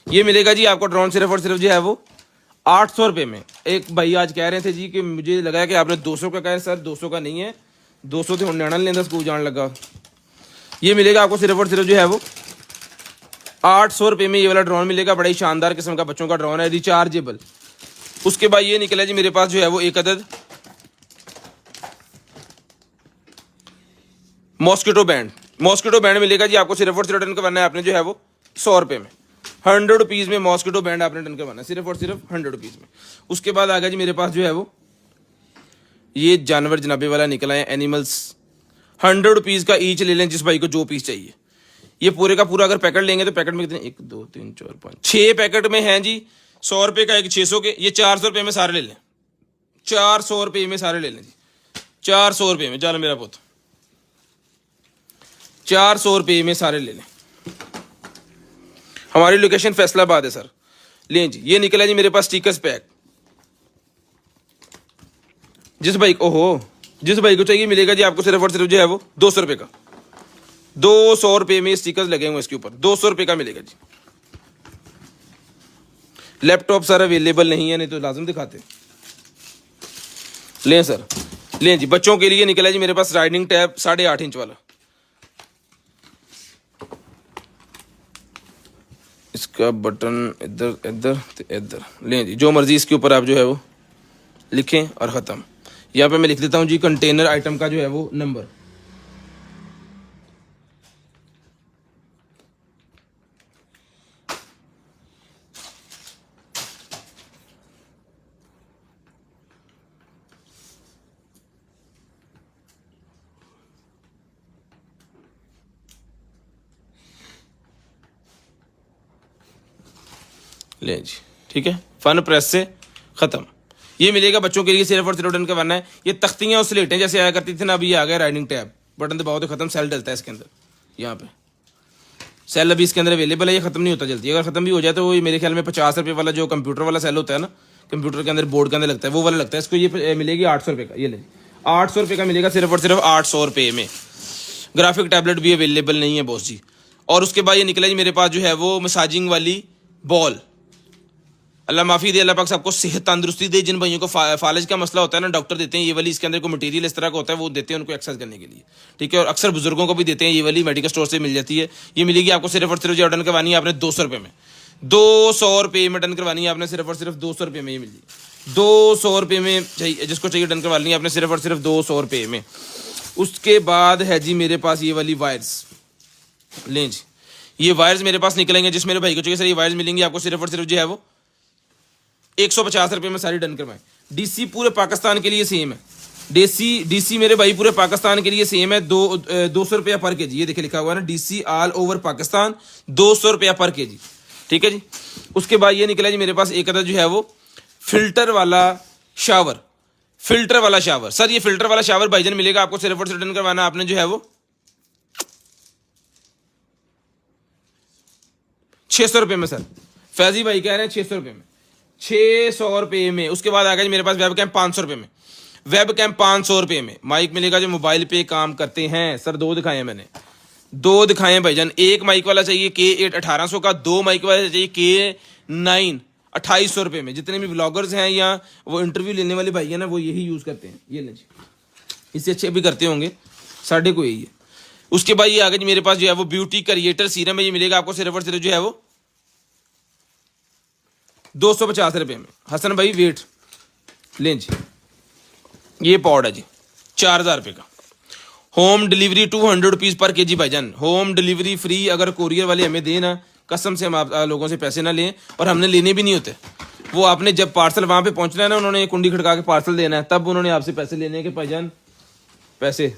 ये मिलेगा जी आपको ड्रोन सिर्फ और सिर्फ जो है वो 800 रुपये में। एक भाई आज कह रहे थे जी कि मुझे लगा कि आपने 200 का कहा है। सर 200 का नहीं है, 200 तो न्याणा लेंदा स्कूल जान लगा। ये मिलेगा आपको सिर्फ और सिर्फ जो है वो 800 रुपये में। ये वाला ड्रोन मिलेगा, बड़ा ही शानदार किस्म का बच्चों का ड्रोन है, रिचार्जेबल। उसके बाद ये निकला जी मेरे पास जो है वो एक अदद मॉस्किटो बैंड। मॉस्किटो बैंड मिलेगा जी आपको सिर्फ और सिर्फ डन करवाना है आपने जो है वो 100 रुपये में। 100 रुपीज़ में मॉस्किटो बैंड आपने डन करवाना है सिर्फ और सिर्फ 100 रुपीज़ में। उसके बाद आ गया जी मेरे पास जो है वो ये जानवर जनाबे वाला निकला है, एनिमल्स। 100 रुपीज़ का ईच ले लें जिस भाई को जो पीस चाहिए। ये पूरे का पूरा अगर पैकेट लेंगे तो पैकेट में कितने 1 2 3 4 5 6 पैकेट में हैं जी। 100 रुपये का एक 600 के, ये 400 रुपये में सारे ले लें। 400 रुपये में सारे ले लें जी, 400 रुपये में। चलो मेरा पुत 400 रुपये में सारे ले लें। हमारी लोकेशन फैसलाबाद है सर। लें जी, ये निकला जी मेरे पास स्टिकर्स पैक। जिस भाई को चाहिए मिलेगा जी आपको सिर्फ और सिर्फ जो है वो 200 रुपये का। 200 रुपये में स्टिकर्स लगे हुए इसके ऊपर, 200 रुपये का मिलेगा जी। लैपटॉप सर अवेलेबल नहीं है, नहीं तो लाजम दिखाते। लें सर, लें जी। बच्चों के लिए निकला जी मेरे पास राइडिंग टैब 8.5 इंच वाला। इसका बटन इधर इधर इधर। लें जी, जो मर्जी इसके ऊपर आप जो है वो लिखें और ख़त्म। यहाँ पे मैं लिख देता हूँ जी कंटेनर आइटम का जो है वो नंबर। ले जी, ठीक है। फन प्रेस से ख़त्म। ये मिलेगा बच्चों के लिए सिर्फ और सिर्फ डन करवाना है। ये तख्तियाँ और स्लेटें जैसे आया करती थी ना, अभी आ गया राइडिंग टैब। बटन दबाओ तो ख़त्म, सेल डलता है इसके अंदर। यहाँ पे सेल अभी इसके अंदर अवेलेबल है, ये ख़त्म नहीं होता जल्दी। अगर ख़त्म भी हो जाए तो वो मेरे ख्याल में 50 रुपये वाला जो कंप्यूटर वाला सेल होता है ना, कंप्यूटर के अंदर बोर्ड के अंदर लगता है, वो वाला लगता है। इसको ये मिलेगी 800 रुपये का। ये ले 800 रुपये का मिलेगा सिर्फ और सिर्फ 800 रुपये में। ग्राफिक टैबलेट भी अवेलेबल नहीं है बॉस जी। और उसके बाद ये निकला जी मेरे पास जो है वो मसाजिंग वाली बॉल। अल्लाह माफ़ी दे, अल्लाह पाक सबको सेहत तंदुरुस्ती दे। जिन भाइयों को फालज का मसला होता है ना, डॉक्टर देते हैं ये वाली, इसके अंदर कोई मटेरियल इस तरह का होता है, वो देते हैं उनको एक्सरसाइज करने के लिए, ठीक है। और अक्सर बुजुर्गों को भी देते हैं, ये वाली मेडिकल स्टोर से मिल जाती है। ये मिलेगी आपको सिर्फ और सिर्फ जो डन करवानी है आपने 200 रुपये में। 200 रुपये में डन करवानी है आपने सिर्फ और सिर्फ 200 रुपये में। ये मिली 200 रुपये में चाहिए, जिसको चाहिए डन करवानी है आपने सिर्फ और सिर्फ 200 रुपये में। उसके बाद है जी मेरे पास ये वाली वायर्स। लें जी, ये वायर्स मेरे पास निकलेंगे। जिस मेरे भाई को चाहिए सर ये वायर्स मिलेंगी आपको सिर्फ और सिर्फ जो है वो 150 रुपये में सारी डन करवाएं। डीसी पूरे पाकिस्तान के लिए सेम है। डीसी मेरे भाई पूरे पाकिस्तान के लिए सेम है। 200 रुपया पर के जी। ये देखिए लिखा हुआ है ना, डीसी ऑल ओवर पाकिस्तान 200 रुपया पर के जी, ठीक है जी। उसके बाद ये निकला जी मेरे पास एक अदर जो है वो फिल्टर वाला शावर। फिल्टर वाला शावर सर, ये फिल्टर वाला शावर भाईजान मिलेगा आपको सिर्फ और सिर्फ डन करवाना आपने जो है वो 600 रुपये में। सर फैजी भाई कह रहे हैं 600 रुपये में, 600 रुपये में। उसके बाद आ गया जी मेरे पास वेब कैम 500 रुपये में। वेब कैम 500 रुपये में। माइक मिलेगा जो मोबाइल पे काम करते हैं। सर 2 दिखाए हैं मैंने, 2 दिखाए हैं भाईजान। एक माइक वाला चाहिए K8 1800 का, 2 माइक वाला चाहिए K9 2800 रुपये में। जितने भी ब्लॉगर्स हैं या वो इंटरव्यू लेने वाले भाई हैं ना, वो यही यूज़ करते हैं। ये लें जी, इससे अच्छे भी करते होंगे, साढ़े को यही है। उसके बाद ये आगे जी मेरे पास जो है वो ब्यूटी क्रिएटर सीरम है। ये मिलेगा आपको सिर्फ और सिर्फ जो है वो 250 रुपये में। हसन भाई वेट लें जी, ये पाउड है जी 4000 रुपये का। होम डिलीवरी 200 रुपीज़ पर केजी भाईजान। Home delivery free. अगर कोरियर वाले हमें दें ना, कसम से हम आप लोगों से पैसे ना लें, और हमने लेने भी नहीं होते। वो आपने जब पार्सल वहाँ पे पहुँचना है ना, उन्होंने कुंडी खड़का के पार्सल देना है, तब उन्होंने आपसे पैसे लेने हैं कि भाईजान पैसे।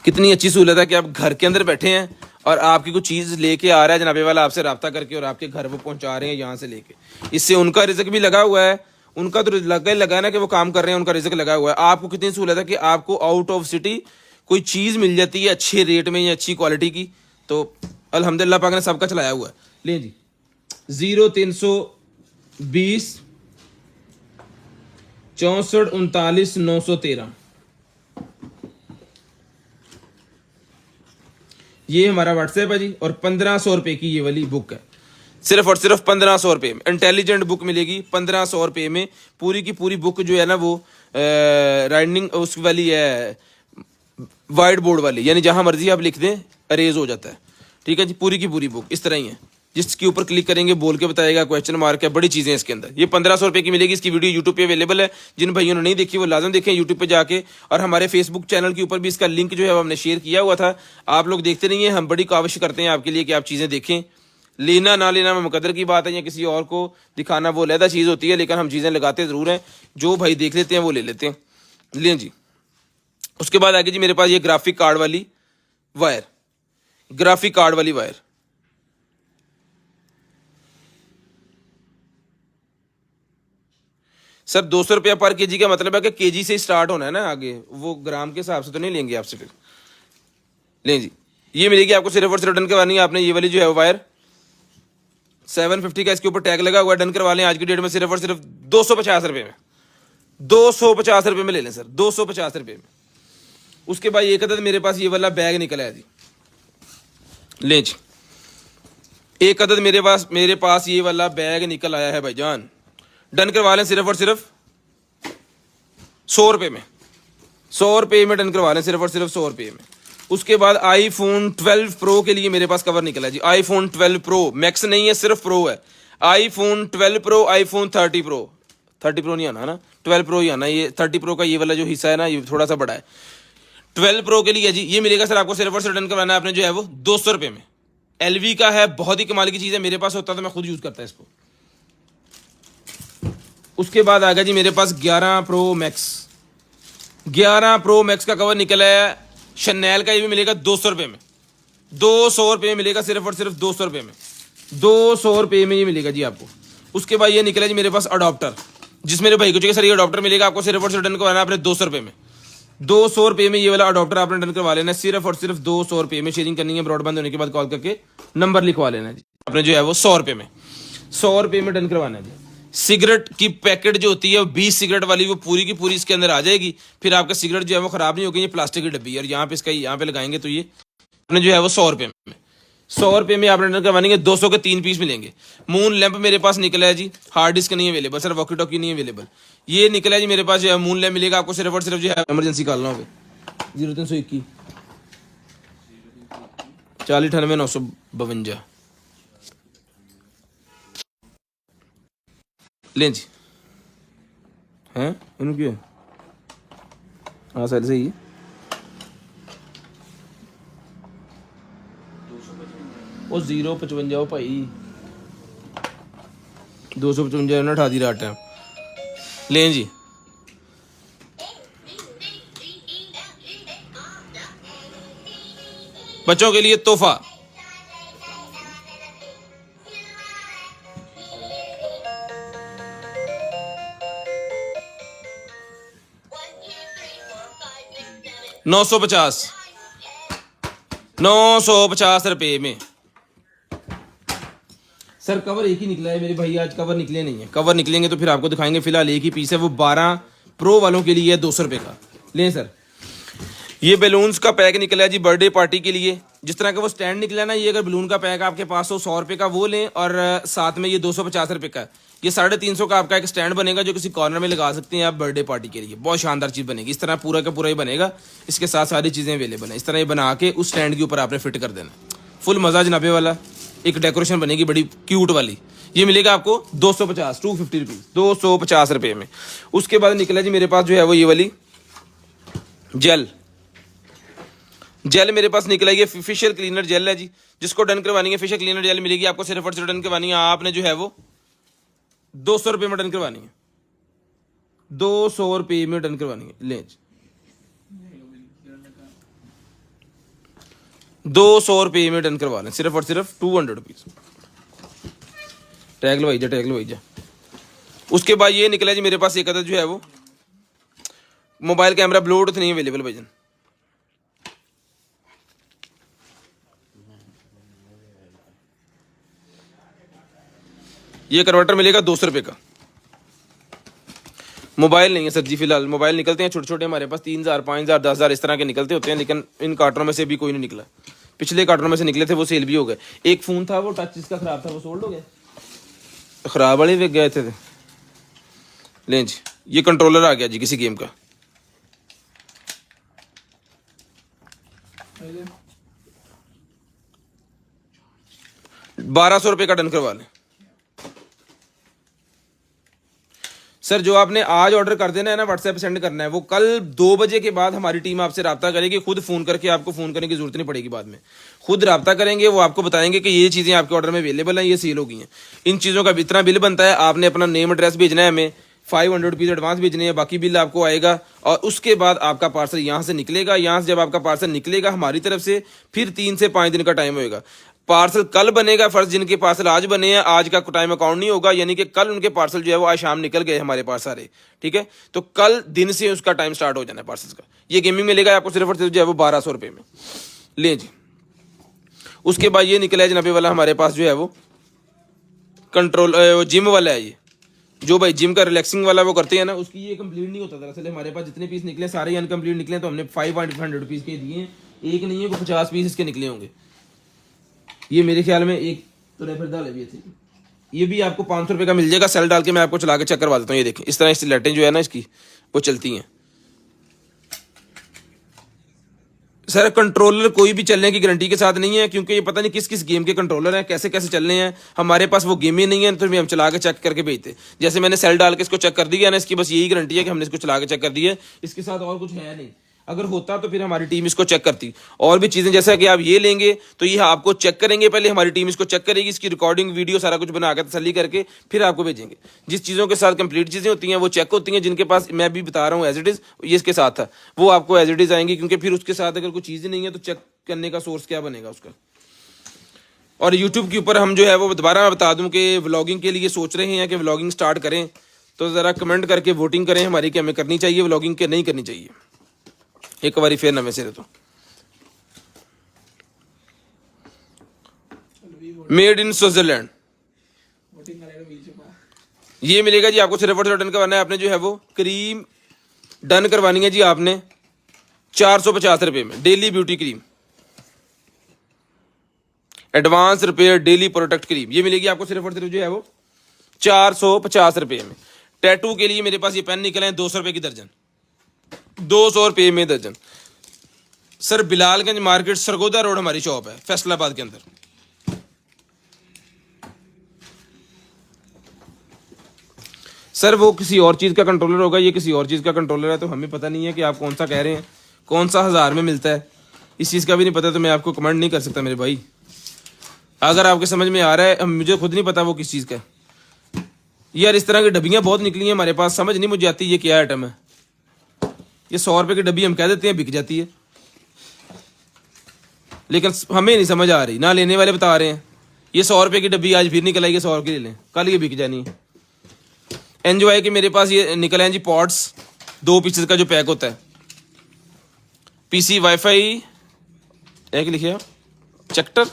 कितनी अच्छी सहूलत है कि आप घर के अंदर बैठे हैं और आपकी कोई चीज़ लेके आ रहा है जनाबे वाला, आपसे रब्ता करके, और आपके घर वो पहुंचा रहे हैं यहाँ से लेके। इससे उनका रिज़्क भी लगा हुआ है, उनका तो लगा है ना कि वो काम कर रहे हैं, उनका रिज़्क लगा हुआ है। आपको कितनी सहूलत है कि आपको आउट ऑफ सिटी कोई चीज़ मिल जाती है अच्छे रेट में या अच्छी क्वालिटी की। तो अल्हम्दुलिल्लाह पाक ने सबका चलाया हुआ है। लें जी 0320 64 39 913, ये हमारा व्हाट्सएप है जी। और 1500 रुपये की ये वाली बुक है, सिर्फ और सिर्फ 1500 रुपये में। इंटेलिजेंट बुक मिलेगी 1500 रुपये में। पूरी की पूरी बुक जो है ना वो राइटिंग उस वाली है, वाइट बोर्ड वाली, यानी जहाँ मर्जी आप लिख दें अरेज हो जाता है। ठीक है जी, पूरी की पूरी बुक इस तरह ही है। जिसके ऊपर क्लिक करेंगे बोल के बताएगा, क्वेश्चन मार्क है, बड़ी चीज़ें इसके अंदर। ये 1500 रुपये की मिलेगी। इसकी वीडियो यूट्यूब पे अवेलेबल है। जिन भाइयों ने नहीं देखी वो लाजम देखें यूट्यूब पे जाके। और हमारे फेसबुक चैनल के ऊपर भी इसका लिंक जो है वो हमने शेयर किया हुआ था। आप लोग देखते रहिए, हम बड़ी काविश करते हैं आपके लिए कि आप चीज़ें देखें। लेना ना लेना में मुकद्दर की बात है, या किसी और को दिखाना वो अलहदा चीज़ होती है, लेकिन हम चीज़ें लगाते ज़रूर हैं। जो भाई देख लेते हैं वो ले लेते हैं। लें जी, उसके बाद आगे जी मेरे पास ये ग्राफिक कार्ड वाली वायर, ग्राफिक कार्ड वाली वायर। सर 200 रुपया पर केजी का मतलब है कि केजी से स्टार्ट होना है ना, आगे वो ग्राम के हिसाब से तो नहीं लेंगे आपसे फिर। लें जी, ये मिलेगी आपको सिर्फ और सिर्फ, डन करवानी है आपने ये वाली जो है वायर 750 का, इसके ऊपर टैग लगा हुआ है। डन करवा लें आज की डेट में सिर्फ और सिर्फ 250 रुपये में। 250 रुपये में ले लें सर, 250 रुपये में। उसके बाद एक अदद मेरे पास ये वाला बैग निकला है जी। लें जी, एक अदद मेरे पास ये वाला बैग निकल आया है भाईजान। डन करवा लें सिर्फ और सिर्फ 100 रुपये में। 100 रुपये में डन करवा लें सिर्फ और सिर्फ 100 रुपये में। उसके बाद आईफोन 12 प्रो के लिए मेरे पास कवर निकला जी। आईफोन 12 प्रो, मैक्स नहीं है, सिर्फ प्रो है। IPhone 12 pro, iPhone 30 pro, 30 pro नहीं आना है ना, 12 प्रो ही आना। ये 30 प्रो का ये वाला जो हिस्सा है ना, ये थोड़ा सा बड़ा है। 12 प्रो के लिए जी ये मिलेगा सर आपको सिर्फ और सिर्फ, डन करवाना है आपने जो है वो 200 रुपये में। LV का है, बहुत ही कमाल की चीज़ है। मेरे पास होता तो मैं खुद यूज़ करता इसको। उसके बाद आ गया जी मेरे पास 11 प्रो मैक्स। 11 प्रो मैक्स का कवर निकला है शनैल का। ये भी मिलेगा 200 रुपये में। 200 रुपये में मिलेगा सिर्फ और सिर्फ 200 रुपये में। 200 रुपये में ये मिलेगा जी आपको। उसके बाद ये निकला जी मेरे पास अडॉप्टर, जिस मेरे भाई को चाहिए सर ये अडॉप्टर मिलेगा आपको सिर्फ और सिर्फ, डन करवाना आपने 200 रुपये में। 200 रुपये में ये वाला अडॉप्टर आपने डन करवा लेना सिर्फ और सिर्फ 200 रुपये में। शेयरिंग करनी है, ब्रॉडबैंड होने के बाद कॉल करके नंबर लिखवा लेना जी आपने जो है वो 100 रुपये में। 100 रुपये में डन करवाना जी। सिगरेट की पैकेट जो होती है वो 20 सिगरेट वाली, वो पूरी की पूरी इसके अंदर आ जाएगी। फिर आपका सिगरेट जो है वो खराब नहीं होगी। ये प्लास्टिक की डब्बी है और यहाँ पे इसका यहाँ पे लगाएंगे तो ये आपने जो है वो 100 रुपये में। 100 रुपये में आपने डन करवाएंगे। 200 के 3 पीस मिलेंगे। मून लैंप मेरे पास निकला है जी। हार्ड डिस्क नहीं अवेलेबल सर, वॉकी टॉकी नहीं अवेलेबल। ये निकला है जी मेरे पास जो है मून लैंप मिलेगा आपको सिर्फ और सिर्फ जो है, इमरजेंसी कॉल ना हो 0321 40 98 952। लें जी, हैं इन्हों क्यों है? हाँ सर सही है। 055 भाई 255 ने उठा दी रात टाइम। लें जी, बच्चों के लिए तोहफा $950 रुपये में। सर कवर एक ही निकला है मेरे भाई, आज कवर निकले नहीं है, कवर निकलेंगे तो फिर आपको दिखाएंगे। फिलहाल एक ही पीस है, वो 12 प्रो वालों के लिए है 200 रुपये का। लें सर, ये बैलून्स का पैक निकला है जी बर्थडे पार्टी के लिए। जिस तरह का वो स्टैंड निकला है ना, ये अगर बैलून का पैक आपके पास हो 100 रुपये का वो लें, और साथ में ये 250 रुपये का, ये 350 का आपका एक स्टैंड बनेगा जो किसी कॉर्नर में लगा सकते हैं आप बर्थडे पार्टी के लिए। बहुत शानदार चीज़ बनेगी, इस तरह पूरा का पूरा ही बनेगा, इसके साथ सारी चीज़ें अवेलेबल हैं। इस तरह ये बना के उस स्टैंड के ऊपर आपने फिट कर देना, फुल मज़ा जनाबे वाला। एक डेकोरेशन बनेगी बड़ी क्यूट वाली। ये मिलेगा आपको 250 रुपीज़ 250 रुपये में। उसके बाद निकला जी मेरे पास जो है वो ये वाली जेल मेरे पास निकला, ये फेशियल क्लीनर जेल है जी। जिसको डन करवानी है फेशियल क्लीनर जेल मिलेगी आपको, सिर्फ और सिर्फ डन करवानी है आपने जो है वो 200 रुपये में डन करवानी है, 200 रुपये में डन करवानी है। लें 200 रुपये में डन करवा लें, सिर्फ और सिर्फ 200 रुपीज़। टैग लवाई जा। उसके बाद ये निकला जी मेरे पास एक अदद जो है वो मोबाइल कैमरा, ब्लूटूथ नहीं अवेलेबल भाईजान। ये कन्वर्टर मिलेगा 200 रुपये का। मोबाइल नहीं है सर जी, फिलहाल मोबाइल निकलते हैं छोटे छोटे हमारे पास, 3000 5000 10,000 इस तरह के निकलते होते हैं, लेकिन इन कार्टनों में से भी कोई नहीं निकला। पिछले कार्टनों में से निकले थे वो सेल भी हो गए। एक फ़ोन था वो टच इसका ख़राब था, वो सोल्ड हो गया, ख़राब वाले भी गए थे। लें जी, ये कंट्रोलर आ गया जी किसी गेम का। ₹1200 का डन करवा लें सर। जो आपने आज ऑर्डर कर देना है ना, व्हाट्सएप पे सेंड करना है, वो कल 2 बजे के बाद हमारी टीम आपसे रब्ता करेगी। खुद फ़ोन करके, आपको फ़ोन करने की जरूरत नहीं पड़ेगी बाद में, खुद रब्ता करेंगे। वो आपको बताएंगे कि ये चीज़ें आपके ऑर्डर में अवेलेबल हैं, ये सेल हो गई हैं। इन चीज़ों का इतना बिल बनता है, आपने अपना नेम एड्रेस भेजना है, हमें 500 रुपीज़ एडवांस भेजने हैं, बाकी बिल आपको आएगा। और उसके बाद आपका पार्सल यहाँ से निकलेगा। यहाँ से जब आपका पार्सल निकलेगा हमारी तरफ से, फिर 3 से 5 दिन का टाइम होएगा। पार्सल कल बनेगा, फर्स्ट जिनके पार्सल आज बने हैं, आज का टाइम अकाउंट नहीं होगा, यानी कि कल उनके पार्सल जो है वो आज शाम निकल गए हमारे पास सारे, ठीक है। तो कल दिन से उसका टाइम स्टार्ट हो जाना है पार्सल का। ये गेमिंग मिलेगा आपको सिर्फ और सिर्फ जो है वो 1200 रुपये में। लें जी, उसके बाद ये निकला है जनाबे वाला हमारे पास जो है वो कंट्रोल जिम वाला है। ये जो भाई जिम का रिलैक्सिंग वाला वो करते हैं ना, उसकी ये कंप्लीट नहीं होता। दरअसल हमारे पास जितने पीस निकले सारे अनकम्प्लीट निकले, तो हमने 500 रुपीज़ के दिए हैं। एक नहीं है, 50 पीस इसके निकले होंगे। ये मेरे ख्याल में एक तो रेफर डाले भी थे। ये भी आपको 500 रुपये का मिल जाएगा। सेल डाल के मैं आपको चला के चेक करवा देता हूँ। ये देखें, इस तरह इसकी लाइटें जो है ना इसकी वो चलती हैं। सर कंट्रोलर कोई भी चलने की गारंटी के साथ नहीं है, क्योंकि ये पता नहीं किस किस गेम के कंट्रोलर हैं, कैसे कैसे चलने हैं। हमारे पास वो गेम ही नहीं है, तो हम चला के चेक करके भेजते। जैसे मैंने सेल डाल के इसको चेक कर दिया ना, इसकी बस यही गारंटी है कि हमने इसको चला के चेक कर दिया है, इसके साथ और कुछ है नहीं। अगर होता तो फिर हमारी टीम इसको चेक करती। और भी चीज़ें जैसा कि आप ये लेंगे तो ये आपको चेक करेंगे, पहले हमारी टीम इसको चेक करेगी, इसकी रिकॉर्डिंग वीडियो सारा कुछ बना कर तसल्ली करके फिर आपको भेजेंगे। जिस चीज़ों के साथ कंप्लीट चीज़ें होती हैं वो चेक होती हैं, जिनके पास मैं भी बता रहा हूँ एज इट इज़ ये इसके साथ था, वो आपको एज इट इज़ आएंगी। क्योंकि फिर उसके साथ अगर कोई चीज़ नहीं है तो चेक करने का सोर्स क्या बनेगा उसका। और यूट्यूब के ऊपर हम जो है वो दोबारा मैं बता दूं कि व्लॉगिंग के लिए सोच रहे हैं कि व्लॉगिंग स्टार्ट करें, तो ज़रा कमेंट करके वोटिंग करें हमारी कि हमें करनी चाहिए व्लॉगिंग के नहीं करनी चाहिए। एक बारी फिर नवे सिरे तो मेड इन स्विट्जरलैंड ये मिलेगा जी आपको। सिर्फ और सिर्फ डन करवाना है आपने जो है वो क्रीम डन करवानी है जी आपने 450 रुपये में। Daily beauty cream advance repair daily protect cream, ये मिलेगी आपको सिर्फ और सिर्फ जो है वो 450 रुपये में। टैटू के लिए मेरे पास ये पेन निकले हैं 200 रुपये की दर्जन, 200 रुपये में दर्जन। Sir Bilalganj market Sargodha road हमारी शॉप है फैसलाबाद के अंदर। सर वो किसी और चीज़ का कंट्रोलर होगा, ये किसी और चीज़ का कंट्रोलर है, तो हमें पता नहीं है कि आप कौन सा कह रहे हैं, कौन सा 1000 में मिलता है, इस चीज़ का भी नहीं पता, तो मैं आपको कमेंट नहीं कर सकता मेरे भाई। अगर आपके समझ में आ रहा है, मुझे खुद नहीं पता वो किस चीज़ का है। यार इस तरह की डब्बियाँ बहुत निकली हैं हमारे पास, समझ नहीं मुझे आती ये क्या आइटम है। ये 100 रुपये की डब्बी हम कह देते हैं बिक जाती है, लेकिन हमें नहीं समझ आ रही, ना लेने वाले बता रहे हैं ये 100 रुपये की डब्बी आज फिर निकल आएगी 100 की ले लें, कल ये बिक जानी है। एनजॉय के मेरे पास ये निकले हैं जी पॉड्स, 2 पीसेस का जो पैक होता है। पीसी वाईफाई एक लिखिए चेक्टर,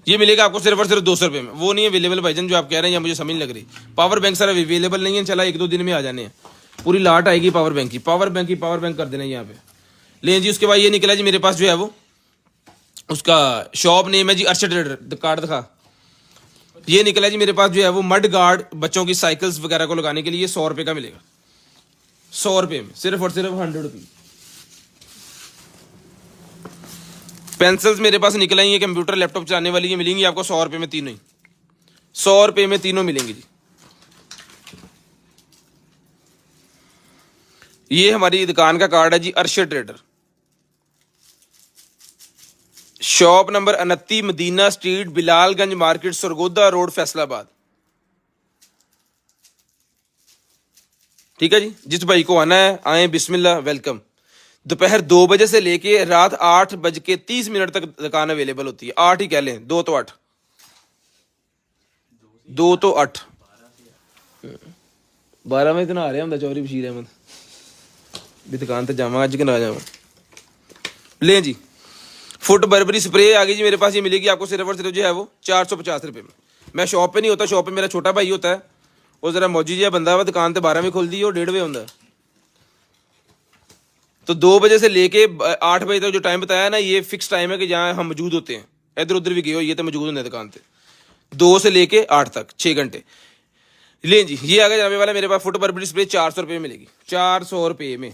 ये मिलेगा आपको सिर्फ और सिर्फ 200 रुपये में। वो नहीं अवेलेबल भाईजान जो आप कह रहे हैं, या मुझे समझ नहीं लग रही। पावर बैंक सर अवेलेबल नहीं है, चला 1-2 दिन में आ जाने हैं। पूरी लाट आएगी पावर बैंक की, पावर बैंक कर देना यहाँ पे। लें जी, उसके बाद ये निकला जी मेरे पास जो है वो, उसका शॉप नेम है जी अर्शद ट्रेडर, कार्ड दिखा। ये निकला जी मेरे पास जो है वो मड गार्ड, बच्चों की साइकिल्स वगैरह को लगाने के लिए 100 रुपये का मिलेगा। 100 रुपये में सिर्फ और सिर्फ 100 रुपीज। पेंसिल्स मेरे पास निकल आई है कंप्यूटर लैपटॉप चलाने वाली, ये मिलेंगी आपको 100 रुपये में तीनों ही। 100 रुपये में तीनों मिलेंगी जी। ये हमारी दुकान का कार्ड है जी Arshad trader, shop number 29 Madina street, Bilalganj market, Sargodha road, Faisalabad. ठीक है जी, जिस भाई को आना है आए, बिस्मिल्लाह, वेलकम। दोपहर 2 बजे से लेके रात 8:30 तक दुकान अवेलेबल होती है। 8 ही कह लें, 2 तो 8, 2 तो 8, 12 में इतना आ रहा हूँ चौधरी बशीर अहमद भी दुकान ते जावा अज कि ना जावा। लें जी, फुट बर्बरी स्प्रे आ गई जी मेरे पास, ये मिलेगी आपको सिर्फ और सिर्फ जो है वो 450 रुपये में। मैं शॉप पे नहीं होता, शॉप पे मेरा छोटा भाई होता है, वो जरा मौजी जिहा बंदा वा, दुकान तो 12 में खुलती है और 1:30 बजे होता। तो 2 बजे से लेके 8 बजे तक जो टाइम बताया ना, ये फिक्स टाइम है कि जहाँ हम मौजूद होते हैं। इधर उधर भी गए हो ये तो मौजूद होते दुकान पे 2 से लेके 8 तक, 6 घंटे। लें जी, ये आ गया जाने वाला मेरे पास फुट बर्बरी स्प्रे 400 रुपये में मिलेगी, 400 रुपये में।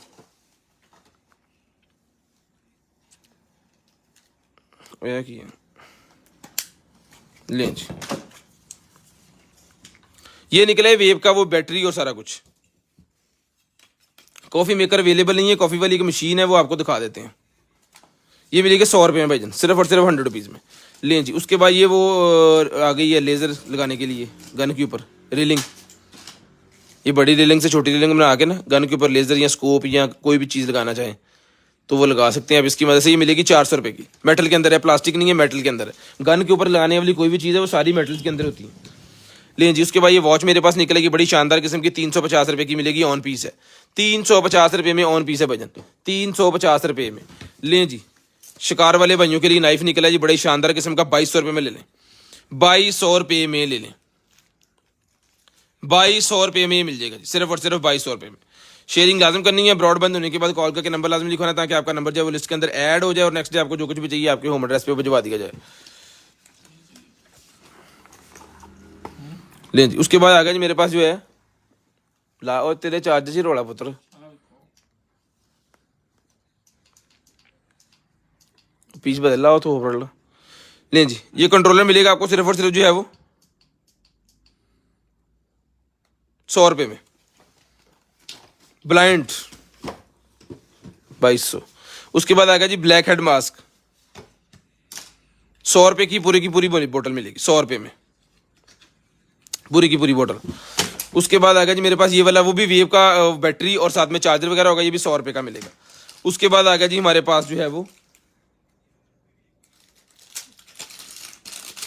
लें जी, ये निकला है वेव का वो बैटरी और सारा कुछ। कॉफी मेकर अवेलेबल नहीं है, कॉफी वाली की मशीन है, वो आपको दिखा देते हैं। ये मिलेगी 100 रुपये में भाईजान, सिर्फ और सिर्फ 100 रुपीज़ में। लें जी, उसके बाद ये वो आ गई है लेज़र लगाने के लिए गन के ऊपर रीलिंग। ये बड़ी रीलिंग से छोटी रीलिंग बना के ना गन के ऊपर लेज़र या स्कोप या कोई भी चीज़ लगाना चाहें तो वो लगा सकते हैं। अब इसकी मदद से ये मिलेगी 400 रुपये की। मेटल के अंदर है, प्लास्टिक नहीं है, मेटल के अंदर है। गन के ऊपर लगाने वाली कोई भी चीज़ है वो सारी मेटल के अंदर होती है। लें जी, उसके बाद ये वॉच मेरे पास निकलेगी बड़ी शानदार किस्म की, 350 रुपये की मिलेगी, ऑन पीस है। 350 रुपये में ऑन पीस है भजन, 350 रुपये में। लें जी, शिकार वाले भाइयों के लिए नाइफ निकला जी बड़ी शानदार किस्म का, 2200 रुपये में ले लें, 2200 रुपये में ले लें, 2200 रुपये में ये मिल जाएगा जी, सिर्फ और सिर्फ 2200 रुपये में। शेयरिंग लाजम करनी है, ब्रॉड बंद होने के बाद कॉल करके नंबर लाजम लिखवाना ताकि आपका नंबर जो है वो लिस्ट के अंदर ऐड हो जाए और नेक्स्ट डे आपको जो कुछ भी चाहिए आपके होम एड्रेस पे भिजवा दिया जाए। लें जी, उसके बाद आ गया जी मेरे पास जो है ला और तेरे चार्जर ही रोला पुत्र, पीस बदल ला तो पड़ ला। लें जी, ये कंट्रोलर मिलेगा आपको सिर्फ और सिर्फ जो है वो 100 रुपये में, ब्लाइंड 2200। उसके बाद आ गया जी ब्लैक हेड मास्क, 100 रुपये की पूरी बोतल मिलेगी, 100 रुपये में पूरी की पूरी बोतल। उसके बाद आ गया जी मेरे पास ये वाला, वो भी वेव का बैटरी और साथ में चार्जर वगैरह होगा, ये भी 100 रुपये का मिलेगा। उसके बाद आ गया जी हमारे पास जो है वो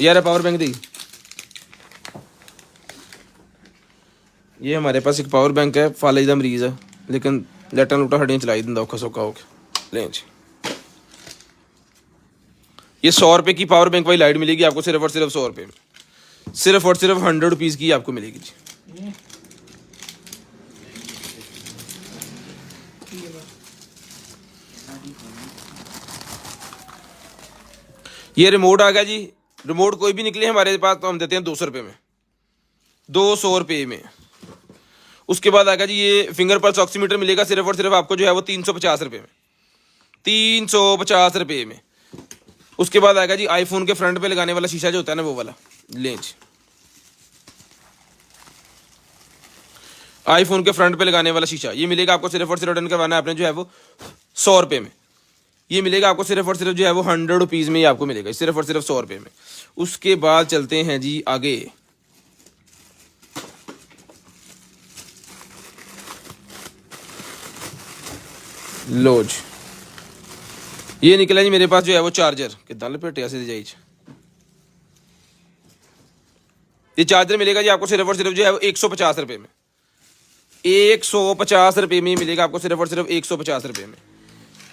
यार पावर बैंक दी, ये हमारे पास एक पावर बैंक है, फालिज दा मरीज है लेकिन लैटा लूटा हड्डियां चलाई दिंदा औखा सौखा हो गया। लें जी, ये 100 रुपये की पावर बैंक वाली लाइट मिलेगी आपको सिर्फ और सिर्फ 100 रुपये में, सिर्फ और सिर्फ 100 रुपीज़ की आपको मिलेगी जी। ये रिमोट आ गया जी, रिमोट कोई भी निकले हमारे पास तो हम देते हैं 200 रुपये में, 200 रुपये में। उसके बाद आ गया जी ये फिंगर पल्स ऑक्सीमीटर मिलेगा सिर्फ और सिर्फ आपको जो है वो 350 रुपये में, 350 रुपये में। उसके बाद आ गया जी आईफोन के फ्रंट पे लगाने वाला शीशा जो होता है ना वो वाला, लें जी, आईफोन के फ्रंट पे लगाने वाला शीशा, ये मिलेगा आपको सिर्फ और सिर्फ रिटर्न करवाना है आपने जो है वो 100 रुपये में। ये मिलेगा आपको सिर्फ और सिर्फ जो है वो 100 रुपीज़ में ही आपको मिलेगा, सिर्फ और सिर्फ 100 रुपये में। उसके बाद चलते हैं जी आगे, लोज, ये निकला जी मेरे पास जो है वो चार्जर कितना लपेटिया से जाइए, ये चार्जर मिलेगा जी आपको सिर्फ और सिर्फ जो है वो 150 रुपये में, 150 रुपये में मिलेगा आपको सिर्फ और सिर्फ 150 रुपये में।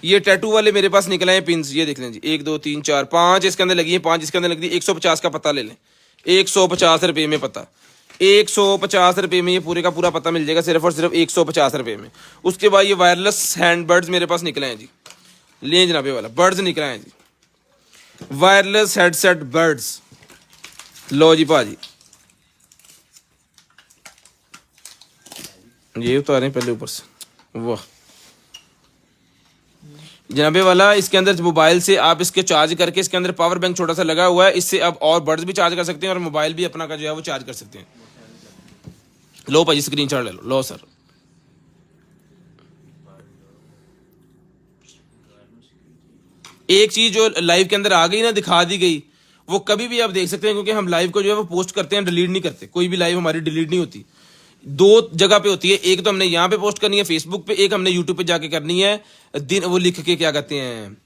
ये टैटू वाले मेरे पास निकले हैं पिंस, ये देख लें जी, 1 2 3 4 5 इसके अंदर लगी है, 5 इसके अंदर लगी है। 150 का पता ले लें, 150 रुपये में पता, 150 रुपये में ये पूरे का पूरा पता मिल जाएगा, सिर्फ और सिर्फ 150 रुपये में। उसके बाद ये वायरलेस हैंडबर्ड्स मेरे पास निकले हैं जी, लें जनाबे वाला, बर्ड्स निकले हैं जी, वायरलेस हेडसेट बर्ड्स। लो जी भाजी, ये उतारें पहले ऊपर से, वाह जनाबे वाला। इसके अंदर मोबाइल से आप इसके चार्ज करके, इसके अंदर पावर बैंक छोटा सा लगा हुआ है, इससे आप और बर्ड्स भी चार्ज कर सकते हैं और मोबाइल भी अपना का जो है वो चार्ज कर सकते हैं। लो भाई स्क्रीनशॉट ले लो, लो सर। एक चीज जो लाइव के अंदर आ गई ना, दिखा दी गई, वो कभी भी आप देख सकते हैं, क्योंकि हम लाइव को जो है वो पोस्ट करते हैं, डिलीट नहीं करते। कोई भी लाइव हमारी डिलीट नहीं होती। 2 जगह पे होती है, एक तो हमने यहाँ पे पोस्ट करनी है फेसबुक पे, एक हमने यूट्यूब पे जाके करनी है दिन वो लिख के, क्या कहते हैं,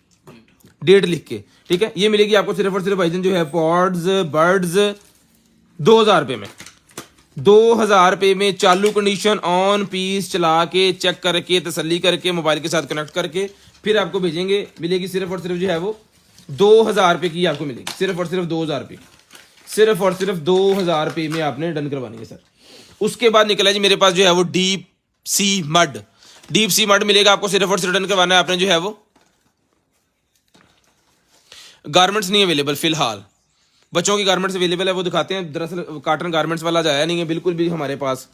डेट लिख के, ठीक है। ये मिलेगी आपको सिर्फ और सिर्फ भाईजान जो है पॉड्स बर्ड्स 2000 रुपये में, 2000 रुपये में, चालू कंडीशन ऑन पीस चला के चेक करके तसल्ली करके मोबाइल के साथ कनेक्ट करके फिर आपको भेजेंगे। मिलेगी सिर्फ और सिर्फ जो है वो 2000 रुपये की आपको मिलेगी, सिर्फ और सिर्फ 2000 रुपये, सिर्फ और सिर्फ 2000 रुपये में आपने डन करवानी है सर। उसके बाद निकला जी मेरे पास जो है वो deep sea mud, deep sea mud मिलेगा आपको, सिर्फ और सिर्फ डन करवाना है आपने जो है वो। गारमेंट्स नहीं अवेलेबल फिलहाल, बच्चों की गारमेंट्स अवेलेबल है, वो दिखाते हैं। दरअसल कॉटन गारमेंट्स वाला जाया नहीं है बिल्कुल भी हमारे पास,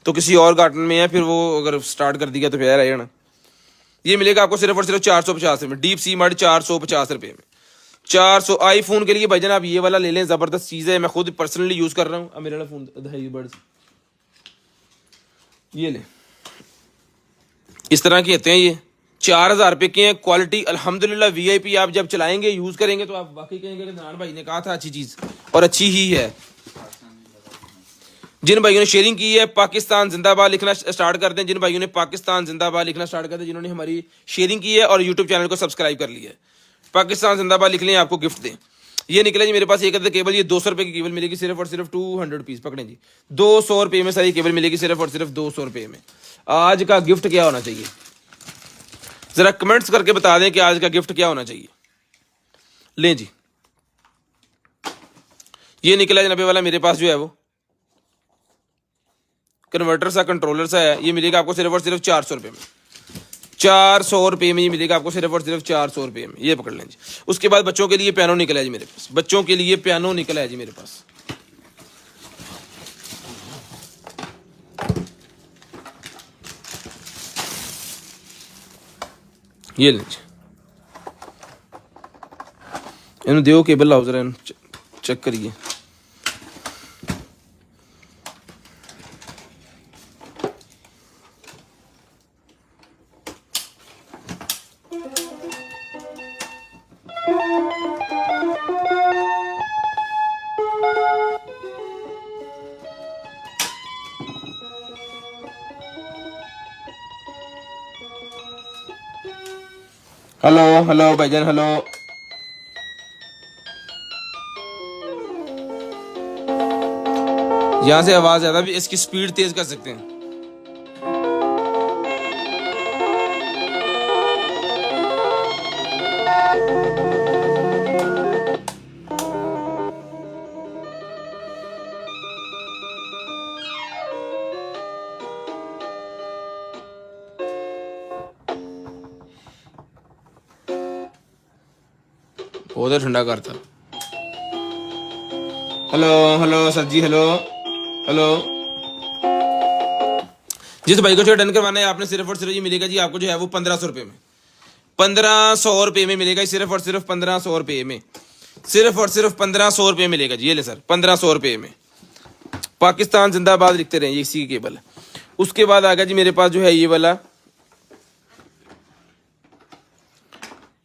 तो किसी और कॉटन में है, फिर वो अगर स्टार्ट कर दिया तो फिर रहेगा ना। ये मिलेगा आपको सिर्फ और सिर्फ 450 में, डीप सी मड 450 रुपये में, 400। आईफोन के लिए भाईजान आप ये वाला ले लें, जबरदस्त चीज़ है, मैं खुद पर्सनली यूज कर रहा हूँ। अब मेरा वाला फोन बर्ड्स ये ले, इस तरह के होते हैं, ये 4000 रुपये के हैं, क्वालिटी अल्हम्दुलिल्लाह वीआईपी। आप जब चलाएंगे यूज करेंगे तो आप वाकई कहेंगे कि नान भाई ने कहा था अच्छी चीज, और अच्छी ही है। जिन भाइयों ने शेयरिंग की है पाकिस्तान जिंदाबाद लिखना स्टार्ट कर दें, जिन भाइयों ने पाकिस्तान जिंदाबाद लिखना स्टार्ट कर दें, जिन्होंने हमारी शेयरिंग की है और यूट्यूब चैनल को सब्सक्राइब कर लिया है, पाकिस्तान जिंदाबाद लिख लें, आपको गिफ्ट दें। ये निकले जी मेरे पास एक अदर केबल, ये 200 रुपये की केबल मिलेगी, सिर्फ और सिर्फ 200 पीस पकड़े जी, 200 रुपये में सारी केबल मिलेगी, सिर्फ और सिर्फ 200 रुपये में। आज का गिफ्ट क्या होना चाहिए, जरा कमेंट्स करके बता दें कि आज का गिफ्ट क्या होना चाहिए। लें जी, ये निकला जनाबे वाला मेरे पास जो है वो कन्वर्टर सा, कंट्रोलर सा है, ये मिलेगा आपको सिर्फ और सिर्फ 400 रुपये में, 400 रुपये में ये मिलेगा आपको सिर्फ और सिर्फ 400 रुपये में। ये पकड़ लें जी। उसके बाद बच्चों के लिए पियानो निकला है जी मेरे पास, बच्चों के लिए पियानो निकला है जी मेरे पास। ये लें जी, इन्होंने दियो केबल लाओ जरा, चेक करिए। हेलो हेलो भाईजान, हेलो। यहां से आवाज ज्यादा भी, इसकी स्पीड तेज कर सकते हैं। बहुत ठंडा करता। हेलो हेलो सर जी, हेलो हेलो। जिस भाई को जो डन करवाना है आपने, सिर्फ और सिर्फ ये मिलेगा जी आपको जो है वो 1500 रुपये में, 1500 रुपये में मिलेगा, सिर्फ और सिर्फ 1500 रुपये में, सिर्फ और सिर्फ 1500 रुपये मिलेगा जी। ये ले सर, 1500 रुपये में, पाकिस्तान जिंदाबाद लिखते रहे, ये इसी की केबल है। उसके बाद आ गया जी मेरे पास जो है ये वाला,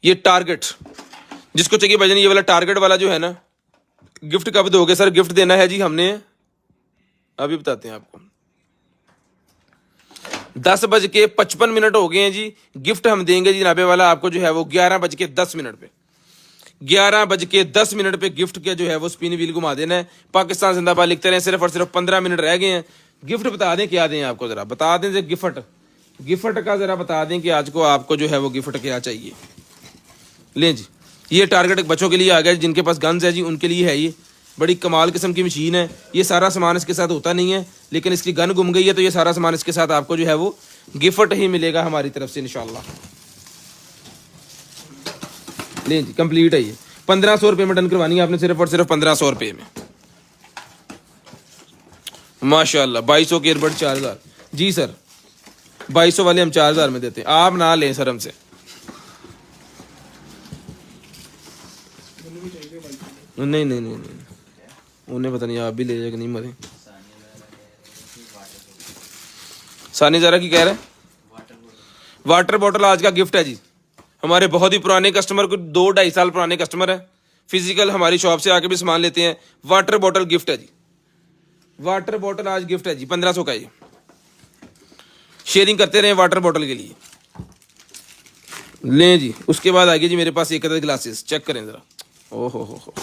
ये टारगेट, जिसको चाहिए भाईजान ये वाला टारगेट वाला जो है ना। गिफ्ट कब दोगे सर? गिफ्ट देना है जी हमने, अभी बताते हैं आपको, 10:55 हो गए हैं जी। गिफ्ट हम देंगे जी जनाबे वाला आपको जो है वो 11:10 पे, 11:10 पे गिफ्ट के जो है वो स्पिन व्हील घुमा देना है। पाकिस्तान जिंदाबाद लिखते रहे, सिर्फ और सिर्फ 15 मिनट रह गए हैं। गिफ्ट बता दें क्या दें आपको, जरा बता दें गिफ्ट गिफ्ट का ज़रा बता दें कि आज को आपको जो है वो गिफ्ट क्या चाहिए। लें जी, ये टारगेट बच्चों के लिए आ गया, जिनके पास गन्स है जी उनके लिए है। ये बड़ी कमाल किस्म की मशीन है। ये सारा सामान इसके साथ होता नहीं है, लेकिन इसकी गन गुम गई है तो ये सारा सामान इसके साथ आपको जो है वो गिफ्ट ही मिलेगा हमारी तरफ से इंशाल्लाह। लें जी, कंप्लीट है ये। 1500 रुपये में डन करवानी है आपने, सिर्फ और सिर्फ 1500 रुपये में। माशाल्लाह 2200 के ईयरबड 4000। जी सर, 2200 वाले हम 4000 में देते हैं, आप ना लें सर हमसे। नहीं नहीं नहीं नहीं, उन्हें पता नहीं, आप भी ले जाएगा नहीं मरे। सानी ज़रा की कह रहे हैं वाटर बॉटल आज का गिफ्ट है जी। हमारे बहुत ही पुराने कस्टमर को 2-2.5 साल पुराने कस्टमर है, फिजिकल हमारी शॉप से आके भी सामान लेते हैं। वाटर बॉटल गिफ्ट है जी, वाटर बॉटल आज गिफ्ट है जी, 1500 का। ये शेयरिंग करते रहे वाटर बॉटल के लिए। लें जी, उसके बाद आ गया जी मेरे पास एक अदर ग्लासेस, चेक करें ज़रा। ओ हो,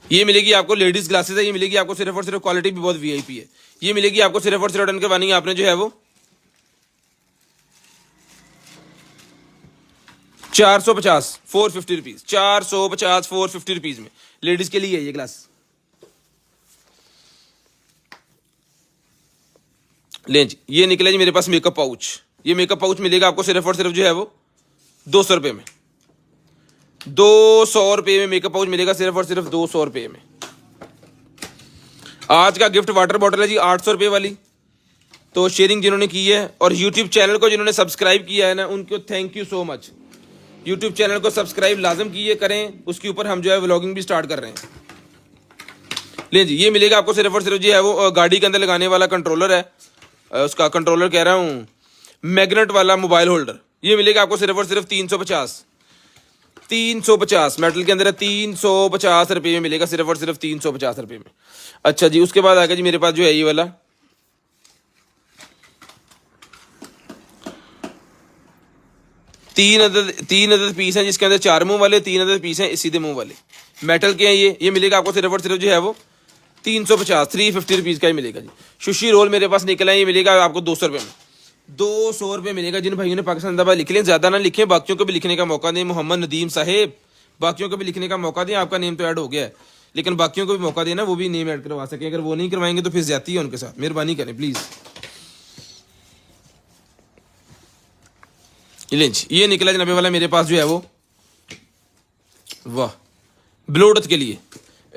ये मिलेगी आपको लेडीज ग्लासेस है। ये मिलेगी आपको सिर्फ और सिर्फ, क्वालिटी भी बहुत वीआईपी है। ये मिलेगी आपको सिर्फ और सिर्फ डन करवानी है आपने जो है वो 450 450 रुपीज, 450 450 रुपीज में लेडीज के लिए है ये ग्लास। लें जी, ये निकले जी मेरे पास मेकअप पाउच। ये मेकअप पाउच मिलेगा आपको सिर्फ और सिर्फ जो है वो 200 रुपये में। 200 रुपये में मेकअप पाउच मिलेगा, सिर्फ और सिर्फ 200 रुपये में। आज का गिफ्ट वाटर बॉटल है जी 800 रुपये वाली। तो शेयरिंग जिन्होंने की है और यूट्यूब चैनल को जिन्होंने सब्सक्राइब किया है ना, उनको thank you so much. YouTube channel को सब्सक्राइब लाजम कीजिए, करें, उसके ऊपर हम जो है व्लॉगिंग भी स्टार्ट कर रहे हैं। ले जी, ये मिलेगा आपको सिर्फ और सिर्फ जो है वो गाड़ी के अंदर लगाने वाला कंट्रोलर है, उसका कंट्रोलर कह रहा हूँ, मैग्नेट वाला मोबाइल होल्डर। ये मिलेगा आपको सिर्फ और सिर्फ 350 मेटल के अंदर है। 350 रुपये में मिलेगा, सिर्फ और सिर्फ 350 रुपये में। अच्छा जी, उसके बाद आ गया जी मेरे पास जो है ये वाला 3 अदद पीस हैं, जिसके अंदर 4 मुंह वाले, 3 अदद पीस हैं सीधे मुंह वाले, मेटल के हैं ये मिलेगा आपको सिर्फ और सिर्फ जो है वो 350 रुपीज़ का ही मिलेगा जी। सुशी रोल मेरे पास निकला है, ये मिलेगा आपको 200 रुपये में। 200 रुपये मिलेगा। जिन भाइयों ने पाकिस्तान जिंदाबाद लिख लें, ज़्यादा ना लिखें, बाकियों को भी लिखने का मौका दें। मोहम्मद नदीम साहेब, बाकियों को भी लिखने का मौका दें। आपका नेम तो ऐड हो गया है, लेकिन बाकियों को भी मौका देना, वो भी नेम ऐड करवा सकें। अगर वो नहीं करवाएंगे तो फिर ज्यादती है उनके साथ, मेहरबानी करें प्लीज़। ये निकला जनाबे वाला मेरे पास जो है वो, वाह, ब्लूटूथ के लिए।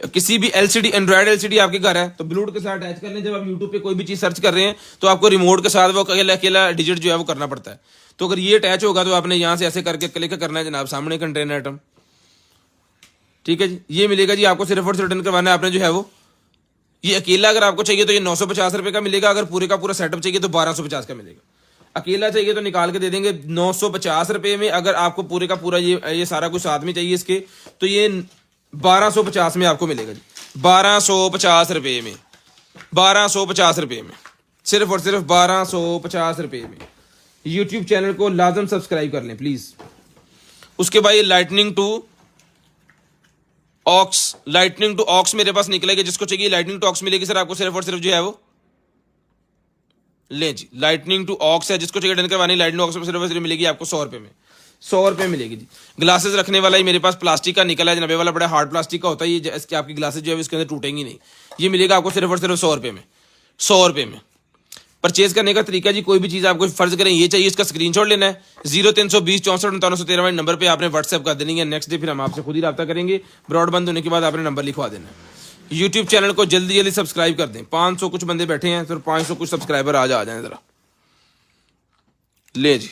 किसी भी एलसीडी, एंड्रॉयड एलसीडी आपके घर है तो ब्लूटूथ के साथ अटैच कर लें। जब आप यूट्यूब पे कोई भी चीज़ सर्च कर रहे हैं तो आपको रिमोट के साथ वो अकेला डिजिट जो है वो करना पड़ता है। तो अगर ये अटैच होगा तो आपने यहाँ से ऐसे करके क्लिक करना है जनाब, सामने कंटेनर आइटम। ठीक है जी, ये मिलेगा जी आपको सिर्फ और सिर्फ रिटर्न करवाना है आपने जो है वो। ये अकेला अगर आपको चाहिए तो ये 950 रुपये का मिलेगा। अगर पूरे का पूरा सेटअप चाहिए तो 1250 का मिलेगा। अकेला चाहिए तो निकाल के दे देंगे 950 रुपये में। अगर आपको पूरे का पूरा ये सारा कुछ साथ में चाहिए इसके, तो ये 1250 में आपको मिलेगा जी। 1250 रुपये में, 1250 रुपये में, सिर्फ और सिर्फ 1250 रुपये में। यूट्यूब चैनल को लाजम सब्सक्राइब कर लें प्लीज़। उसके बाद ये लाइटनिंग टू ऑक्स मेरे पास निकलेगा। जिसको चाहिए लाइटनिंग टू ऑक्स मिलेगी सर आपको सिर्फ और सिर्फ जो है वो, ले जी, लाइटनिंग टू ऑक्स है। जिसको चाहिए डन करवानी लाइटनिंग ऑक्स में सिर्फ और सिर्फ मिलेगी आपको 100 रुपये में। 100 रुपये मिलेगी जी। ग्लासेस रखने वाला ही मेरे पास प्लास्टिक का निकला है जनाबे वाला, बड़ा हार्ड प्लास्टिक का होता है ये, इसके आपकी ग्लासेस जो है इसके अंदर टूटेंगी नहीं। ये मिलेगा आपको सिर्फ और सिर्फ 100 रुपये में। 100 रुपये में परचेज करने का तरीका जी, कोई भी चीज़ आपको फर्ज करें ये चाहिए, इसका स्क्रीनशॉट लेना है। 0320 64 5913 वाले नंबर पे आपने व्हाट्सएप कर देनी है। नेक्स्ट डे फिर हम आपसे खुद ही रब्ता करेंगे। ब्रॉड बंद होने के बाद आपने नंबर लिखवा देना है। यूट्यूब चैनल को जल्दी जल्दी सब्सक्राइब कर दें। 500 कुछ बंदे बैठे हैं, तो 500 कुछ सब्सक्राइबर आ जाए ज़रा। ले जी,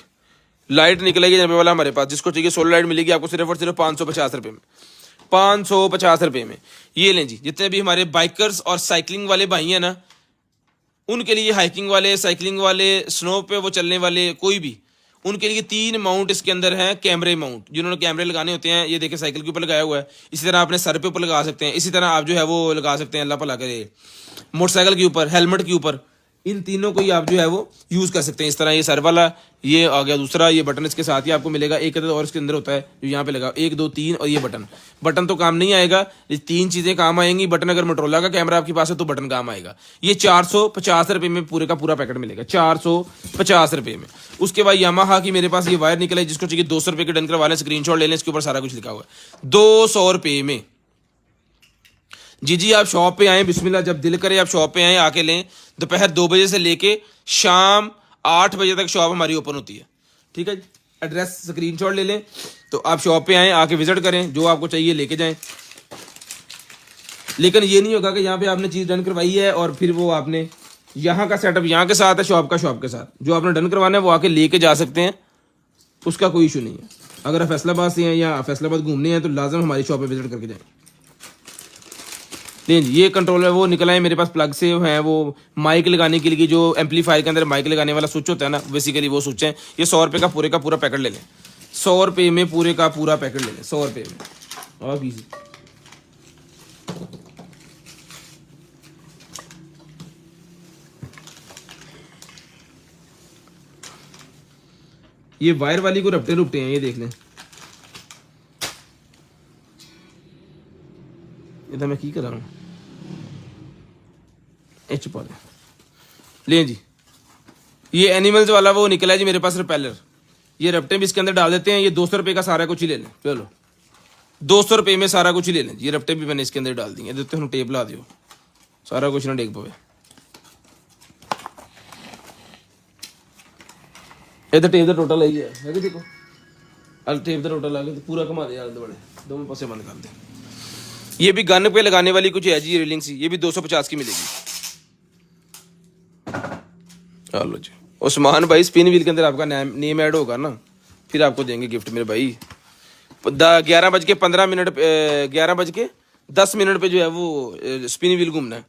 लाइट निकलेगी जनाबे वाला हमारे पास। जिसको चाहिए सोलर लाइट मिलेगी आपको सिर्फ और सिर्फ 550 रुपये में। 550 रुपये में ये लें जी। जितने भी हमारे बाइकर्स और साइकिलिंग वाले भाई हैं ना, उनके लिए, हाइकिंग वाले, साइकिलिंग वाले, स्नो पे वो चलने वाले, कोई भी, उनके लिए 3 माउंट इसके अंदर हैं। कैमरे माउंट, जिन्होंने कैमरे लगाने होते हैं, ये देखें साइकिल के ऊपर लगाया हुआ है। इसी तरह आपने सर पे ऊपर लगा सकते हैं। इसी तरह आप जो है वो लगा सकते हैं, अल्लाह भला करे, मोटरसाइकिल के ऊपर, हेलमेट के ऊपर। इन तीनों को ही आप जो है वो यूज़ कर सकते हैं। इस तरह ये सर वाला, ये आ गया दूसरा, ये बटन इसके साथ ही आपको मिलेगा। एक और इसके अंदर होता है जो यहाँ पे लगा, 1 2 3, और ये बटन तो काम नहीं आएगा, ये 3 चीज़ें काम आएंगी। बटन अगर मोटरोला का कैमरा आपके पास है तो बटन काम आएगा। ये 450 रुपये में पूरे का पूरा पैकेट मिलेगा, 450 रुपये में। उसके बाद यामाहा की मेरे पास ये वायर निकला है, जिसको चाहिए 200 रुपये के डन करवा लें, स्क्रीनशॉट ले लें, इसके ऊपर सारा कुछ लिखा हुआ है 200 रुपये में। जी आप शॉप पे आएँ, बिस्मिल्लाह, जब दिल करे आप शॉप पे आएँ, आके लें। दोपहर 2 बजे से लेके शाम 8 बजे तक शॉप हमारी ओपन होती है, ठीक है जी। एड्रेस स्क्रीनशॉट ले लें, तो आप शॉप पे आएँ, आके विजिट करें, जो आपको चाहिए लेके जाएं। लेकिन ये नहीं होगा कि यहाँ पे आपने चीज़ डन करवाई है और फिर वो आपने यहाँ का सेटअप यहाँ के साथ है, शॉप के साथ जो आपने डन करवाना है वो आके लेके जा सकते हैं, उसका कोई इशू नहीं है। अगर आप फैसलाबाद से हैं या फैसलाबाद घूमने हैं तो लाजम हमारी शॉप पे विजिट करके जाएं। नहीं जी, ये कंट्रोलर वो निकला है मेरे पास प्लग से हैं, वो माइक लगाने के लिए, जो एम्पलीफायर के अंदर माइक लगाने वाला स्विच होता है ना, बेसिकली वो स्विच है। ये 100 रुपये का पूरा पैकेट ले लें, 100 रुपये में पूरे का पूरा पैकेट ले लें, 100 रुपये में। और ईजी, ये वायर वाली को रपटे हैं, ये देख लें। ये तो मैं की कर रहा हूँ, एच पा लें जी। ये एनिमल्स वाला वो निकला है जी मेरे पास रिपेलर, ये रपटे भी इसके अंदर डाल देते हैं। ये 200 रुपये का सारा कुछ ही ले लें, चलो 200 रुपये में सारा कुछ ही ले लें। ये रपटे भी मैंने इसके अंदर डाल दिए, देते हम टेप ला दियो, सारा कुछ ना डेग पवे। ये तो टेप का टोटल आई है कि देखो, अल टेप का टोटल आ गया, पूरा घुमा दे यार, बड़े दोनों पासे बंद कर दे। ये भी गन पे लगाने वाली कुछ है जी रीलिंग सी, ये भी 250 की मिलेगी। चलो जी, उस्मान भाई स्पिन व्हील के अंदर आपका नेम ऐड होगा ना, फिर आपको देंगे गिफ्ट मेरे भाई। 11:15 11:10 पे जो है वो स्पिन व्हील घूमना है।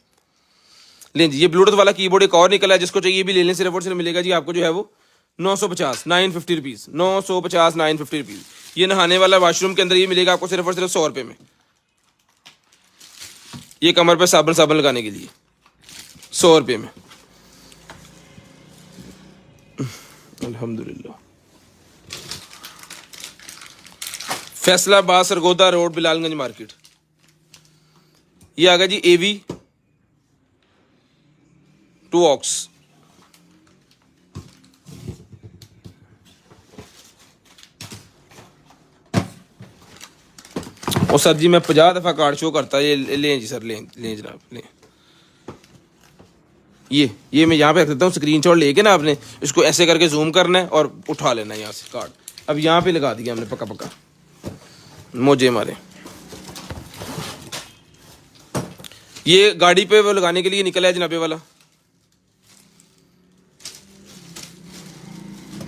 लें जी, ये ब्लूटूथ वाला कीबोर्ड एक और निकला है, जिसको चाहिए ये भी ले लें। सिर्फ और सिर्फ मिलेगा जी आपको जो है वो 950 950 रुपीज़, 950 950 रुपीज़। ये नहाने वाला वॉशरूम के अंदर ये मिलेगा आपको सिर्फ और सिर्फ 100 रुपये में। ये कमर पे साबुन लगाने के लिए 100 रुपये में। अल्हम्दुलिल्लाह। Faisalabad Sargodha road, Bilalganj market. ये आ गया जी AV 2 ऑक्स। और सर जी मैं 50 दफ़ा कार्ड शो करता है, ये लें जी सर, लें जनाब लें। ये मैं यहाँ पे रख देता हूँ, स्क्रीनशॉट लेके ना आपने इसको ऐसे करके जूम करना है और उठा लेना है यहाँ से कार्ड। अब यहाँ पे लगा दिया हमने पक्का मोजे मारे। ये गाड़ी पे वो लगाने के लिए निकला है जनाबे वाला,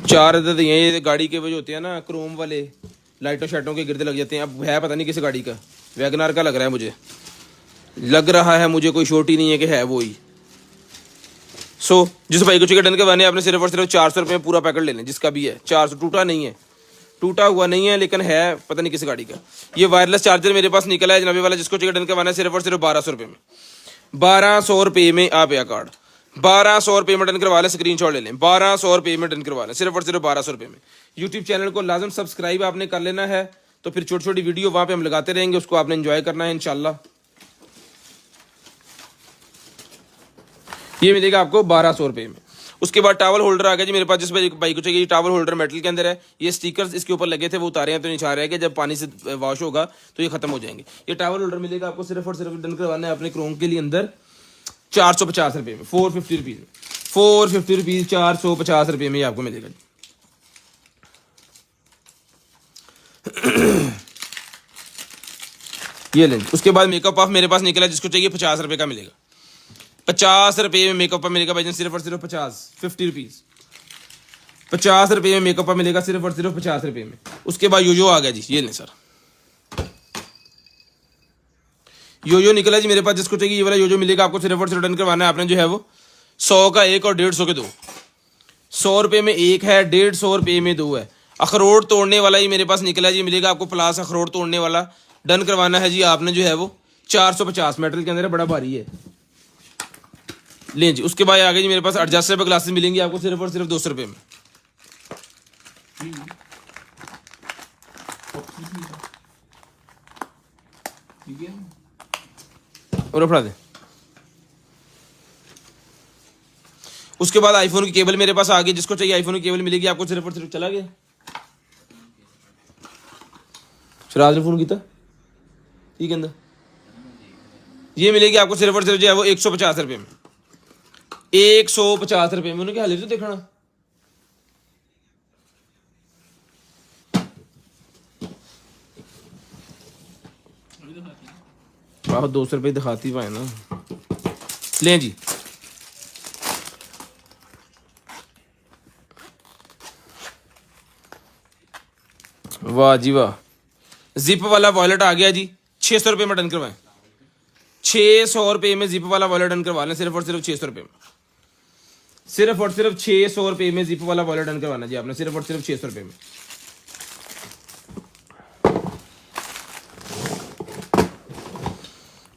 4 अदद ये गाड़ी के वो जो होते हैं ना क्रोम वाले, लाइटों शाइटों के गिरदे लग जाते हैं। अब है पता नहीं किस गाड़ी का, वैगनार का लग रहा है मुझे, कोई छोटी नहीं है कि है वो ही। सो जिस भाई को चाहिए डन के बने, आपने सिर्फ और सिर्फ 400 रुपये में पूरा पैकेट ले लें, जिसका भी है 400। टूटा हुआ नहीं है, लेकिन है पता नहीं किस गाड़ी का। ये वायरलेस चार्जर मेरे पास निकला है जनाबे वाला, जिसको चाहिए डन करवाना है सिर्फ और सिर्फ 1200 रुपये में। 1200 रुपये में आप या कार्ड 1200 रुपये में डन करवा लें, स्क्रीनशॉट ले लें। 1200 रुपये में डन करवा लें, सिर्फ और सिर्फ 1200 रुपये में। यूट्यूब चैनल को लाजम सब्सक्राइब आपने कर लेना है, तो फिर छोटी छोटी वीडियो वहाँ पे हम लगाते रहेंगे, उसको आपने एंजॉय करना है इंशाल्लाह। ये मिलेगा आपको 1200 रुपये में। उसके बाद टावल होल्डर आ गया जी मेरे पास, जिस भाई को चाहिए। टावल होल्डर मेटल के अंदर है, ये स्टिकर्स इसके ऊपर लगे थे वो उतारे हैं तो निछा रहे हैं कि जब पानी से वॉश होगा तो ये खत्म हो जाएंगे। ये टावल होल्डर मिलेगा आपको सिर्फ और सिर्फ डन करवाना है अपने क्रोम के लिए अंदर 450 रुपये में, 450 रुपीज़ में, 450 रुपीज़ 450 रुपये में आपको मिलेगा। ये लें। उसके बाद मेकअप ऑफ मेरे पास निकला, जिसको चाहिए 50 रुपये का मिलेगा। 50 रुपये में मेकअप मिलेगा भाई, सिर्फ और सिर्फ 50 रुपीज़। 50 रुपये में मेकअप मिलेगा सिर्फ और सिर्फ 50 रुपये में। उसके बाद योयो आ गया जी, ये लें सर, योयो निकला जी मेरे पास, जिसको चाहिए ये वाला योयो मिलेगा आपको सिर्फ और सिर्फ डन करवाना है आपने जो है वो 100 का एक और 150 के 2। 100 रुपये में एक है, 150 रुपये में 2 है। अखरोट तोड़ने वाला ही मेरे पास निकला जी, मिलेगा आपको प्लास अखरोट तोड़ने वाला। डन करवाना है जी आपने जो है वो 450, मेटल के अंदर बड़ा भारी है। लें जी। उसके बाद आगे जी मेरे पास एडजस्टेबल ग्लासेस मिलेंगी आपको सिर्फ और सिर्फ 200 रुपये में। और फड़ा दे। उसके बाद आईफोन की केबल मेरे पास आ गई, जिसको चाहिए आईफोन की केबल मिलेगी आपको सिर्फ और सिर्फ, चला गया सिराज ने फोन किया ठीक है, ये मिलेगी आपको सिर्फ और सिर्फ जो है वो 150 रुपये में, 150 रुपये में। उन्होंने क्या हाल तो देखना आप 200 रुपये दिखाती पाए ना। लें जी। वाह जी वाह, जिप वाला वॉलेट आ गया जी। 600 रुपये में डन करवाएं, 600 रुपये में जिप वाला वॉलेट डन करवा लें सिर्फ और सिर्फ 600 रुपये में। सिर्फ और सिर्फ 600 रुपये में जिप वाला वॉलेट डन करवाना जी आपने, सिर्फ और सिर्फ 600 रुपये में।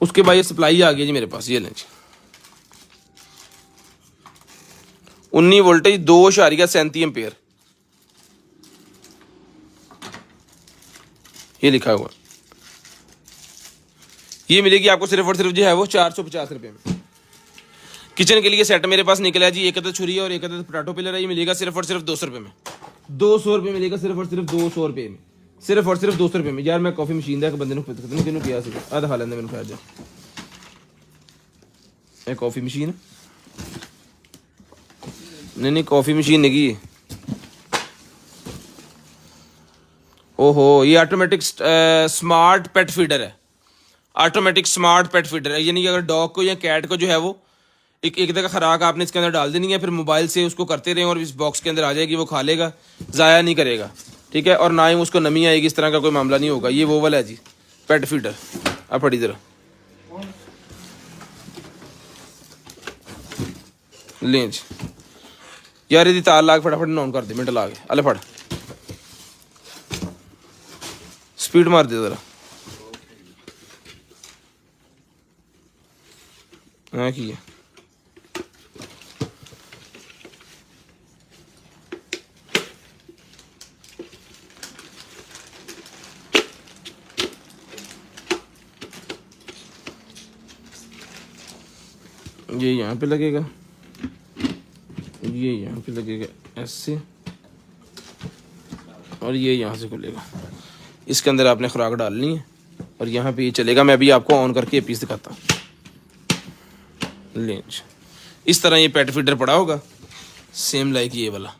उसके बाद ये सप्लाई आ गई जी मेरे पास, ये लें जी। 19 वोल्टेज 2.37 एम्पेयर, ये लिखा हुआ, ये मिलेगी आपको सिर्फ और सिर्फ जो है वो 450 रुपये में। किचन के लिए सेट मेरे पास निकला है जी, एक अदद छुरी और एक अदद पोटैटो पिलर है, ये मिलेगा सिर्फ और सिर्फ 200 रुपये में। 200 रुपये मिलेगा सिर्फ और सिर्फ 200 रुपये में, सिर्फ और सिर्फ 200 रुपये में। यार मैं कॉफी मशीन का बंदे पता नहीं किन्हों किया आधा खा लेंगे मैंने खा जा कॉफी मशीन नहीं कॉफी मशीन नहीं की। ओहो, ये ऑटोमेटिक स्मार्ट पेट फीडर है, ऑटोमेटिक स्मार्ट पेट फीडर है। यानी कि अगर डॉग को या कैट को जो है वो एक जगह खुराक आपने इसके अंदर डाल देनी है, फिर मोबाइल से उसको करते रहें और इस बॉक्स के अंदर आ जाएगी, वो खा लेगा, ज़ाया नहीं करेगा, ठीक है। और ना ही उसको नमी आएगी, इस तरह का कोई मामला नहीं होगा। ये वो वाला है जी पेट फीडर। अब फड़ी जरा लें जी। यार यदि तार लाग फटाफट ऑन कर दे, मिनट ला के अले फट स्पीड मार दे जरा। हाँ की है ये यहाँ पे लगेगा, ये यहाँ पे लगेगा ऐसे, और ये यहाँ से खुलेगा। इसके अंदर आपने खुराक डालनी है और यहाँ पे ये चलेगा। मैं अभी आपको ऑन करके ये पीस दिखाता हूँ। लेंज इस तरह ये पेट फीडर पड़ा होगा, सेम लाइक ये वाला,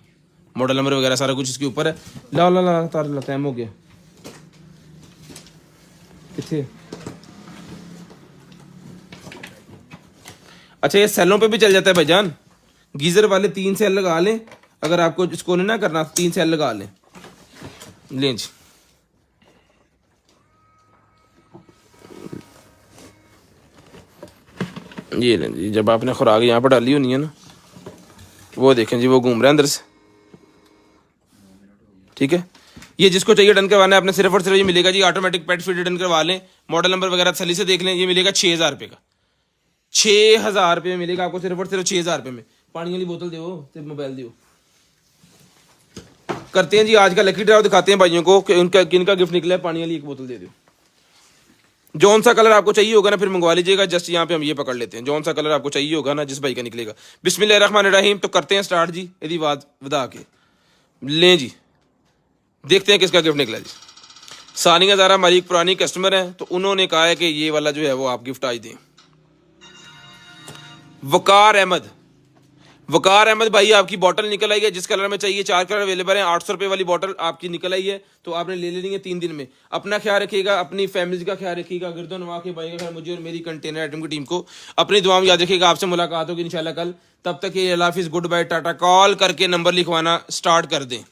मॉडल नंबर वगैरह सारा कुछ इसके ऊपर है। ला ला ला तार ला, टाइम हो गया किथे। अच्छा ये सेलों पे भी चल जाता है भाईजान, गीजर वाले 3 सेल लगा लें, अगर आपको इसको नहीं ना करना 3 सेल लगा लें। लेंज ये लें जी। जब आपने खुराक यहाँ पर डाली होनी है ना, वो देखें जी वो घूम रहा है अंदर से, ठीक है। ये जिसको चाहिए डन करवाना है आपने सिर्फ और सिर्फ ये मिलेगा जी ऑटोमेटिक पेट फीडर डन करवा लें, मॉडल नंबर वगैरह तसल्ली से देख लें। ये मिलेगा 6000 रुपये का, 6000 रुपये में मिलेगा आपको सिर्फ और सिर्फ 6000 रुपये में। पानी वाली बोतल दो, सिर्फ मोबाइल दो। करते हैं जी आज का लकी ड्राव, दिखाते हैं भाइयों को कि उनका किनका गिफ्ट निकला है। पानी वाली एक बोतल दे दो, जौन सा कलर आपको चाहिए होगा ना फिर मंगवा लीजिएगा। जस्ट यहाँ पे हम ये पकड़ लेते हैं, जौन सा कलर आपको चाहिए होगा ना जिस भाई का निकलेगा। बिस्मिल्लाहिर्रहमानिर्रहीम। तो करते हैं स्टार्ट जी, यदि बात बता के लें जी, देखते हैं किसका गिफ्ट निकला जी। सानिया ज़ारा हमारी एक पुरानी कस्टमर है, तो उन्होंने कहा है कि ये वाला जो है वो आप गिफ्ट आज दें। वकार अहमद, वकार अहमद भाई आपकी बोतल निकल आई है, जिस कलर में चाहिए 4 कलर अवेलेबल हैं। 800 रुपये वाली बोतल आपकी निकल आई है, तो आपने ले लेनी है 3 दिन में। अपना ख्याल रखिएगा, अपनी फैमिली का ख्याल रखिएगा, गिरदो नवा के भाई का ख्याल, मुझे और मेरी कंटेनर आइटम की टीम को अपनी दुआ में याद रखिएगा। आपसे मुलाकात होगी इंशाल्लाह कल, तब तक ये अल्लाह हाफिज़, गुड बाय, टाटा। कॉल करके नंबर लिखवाना स्टार्ट कर दें।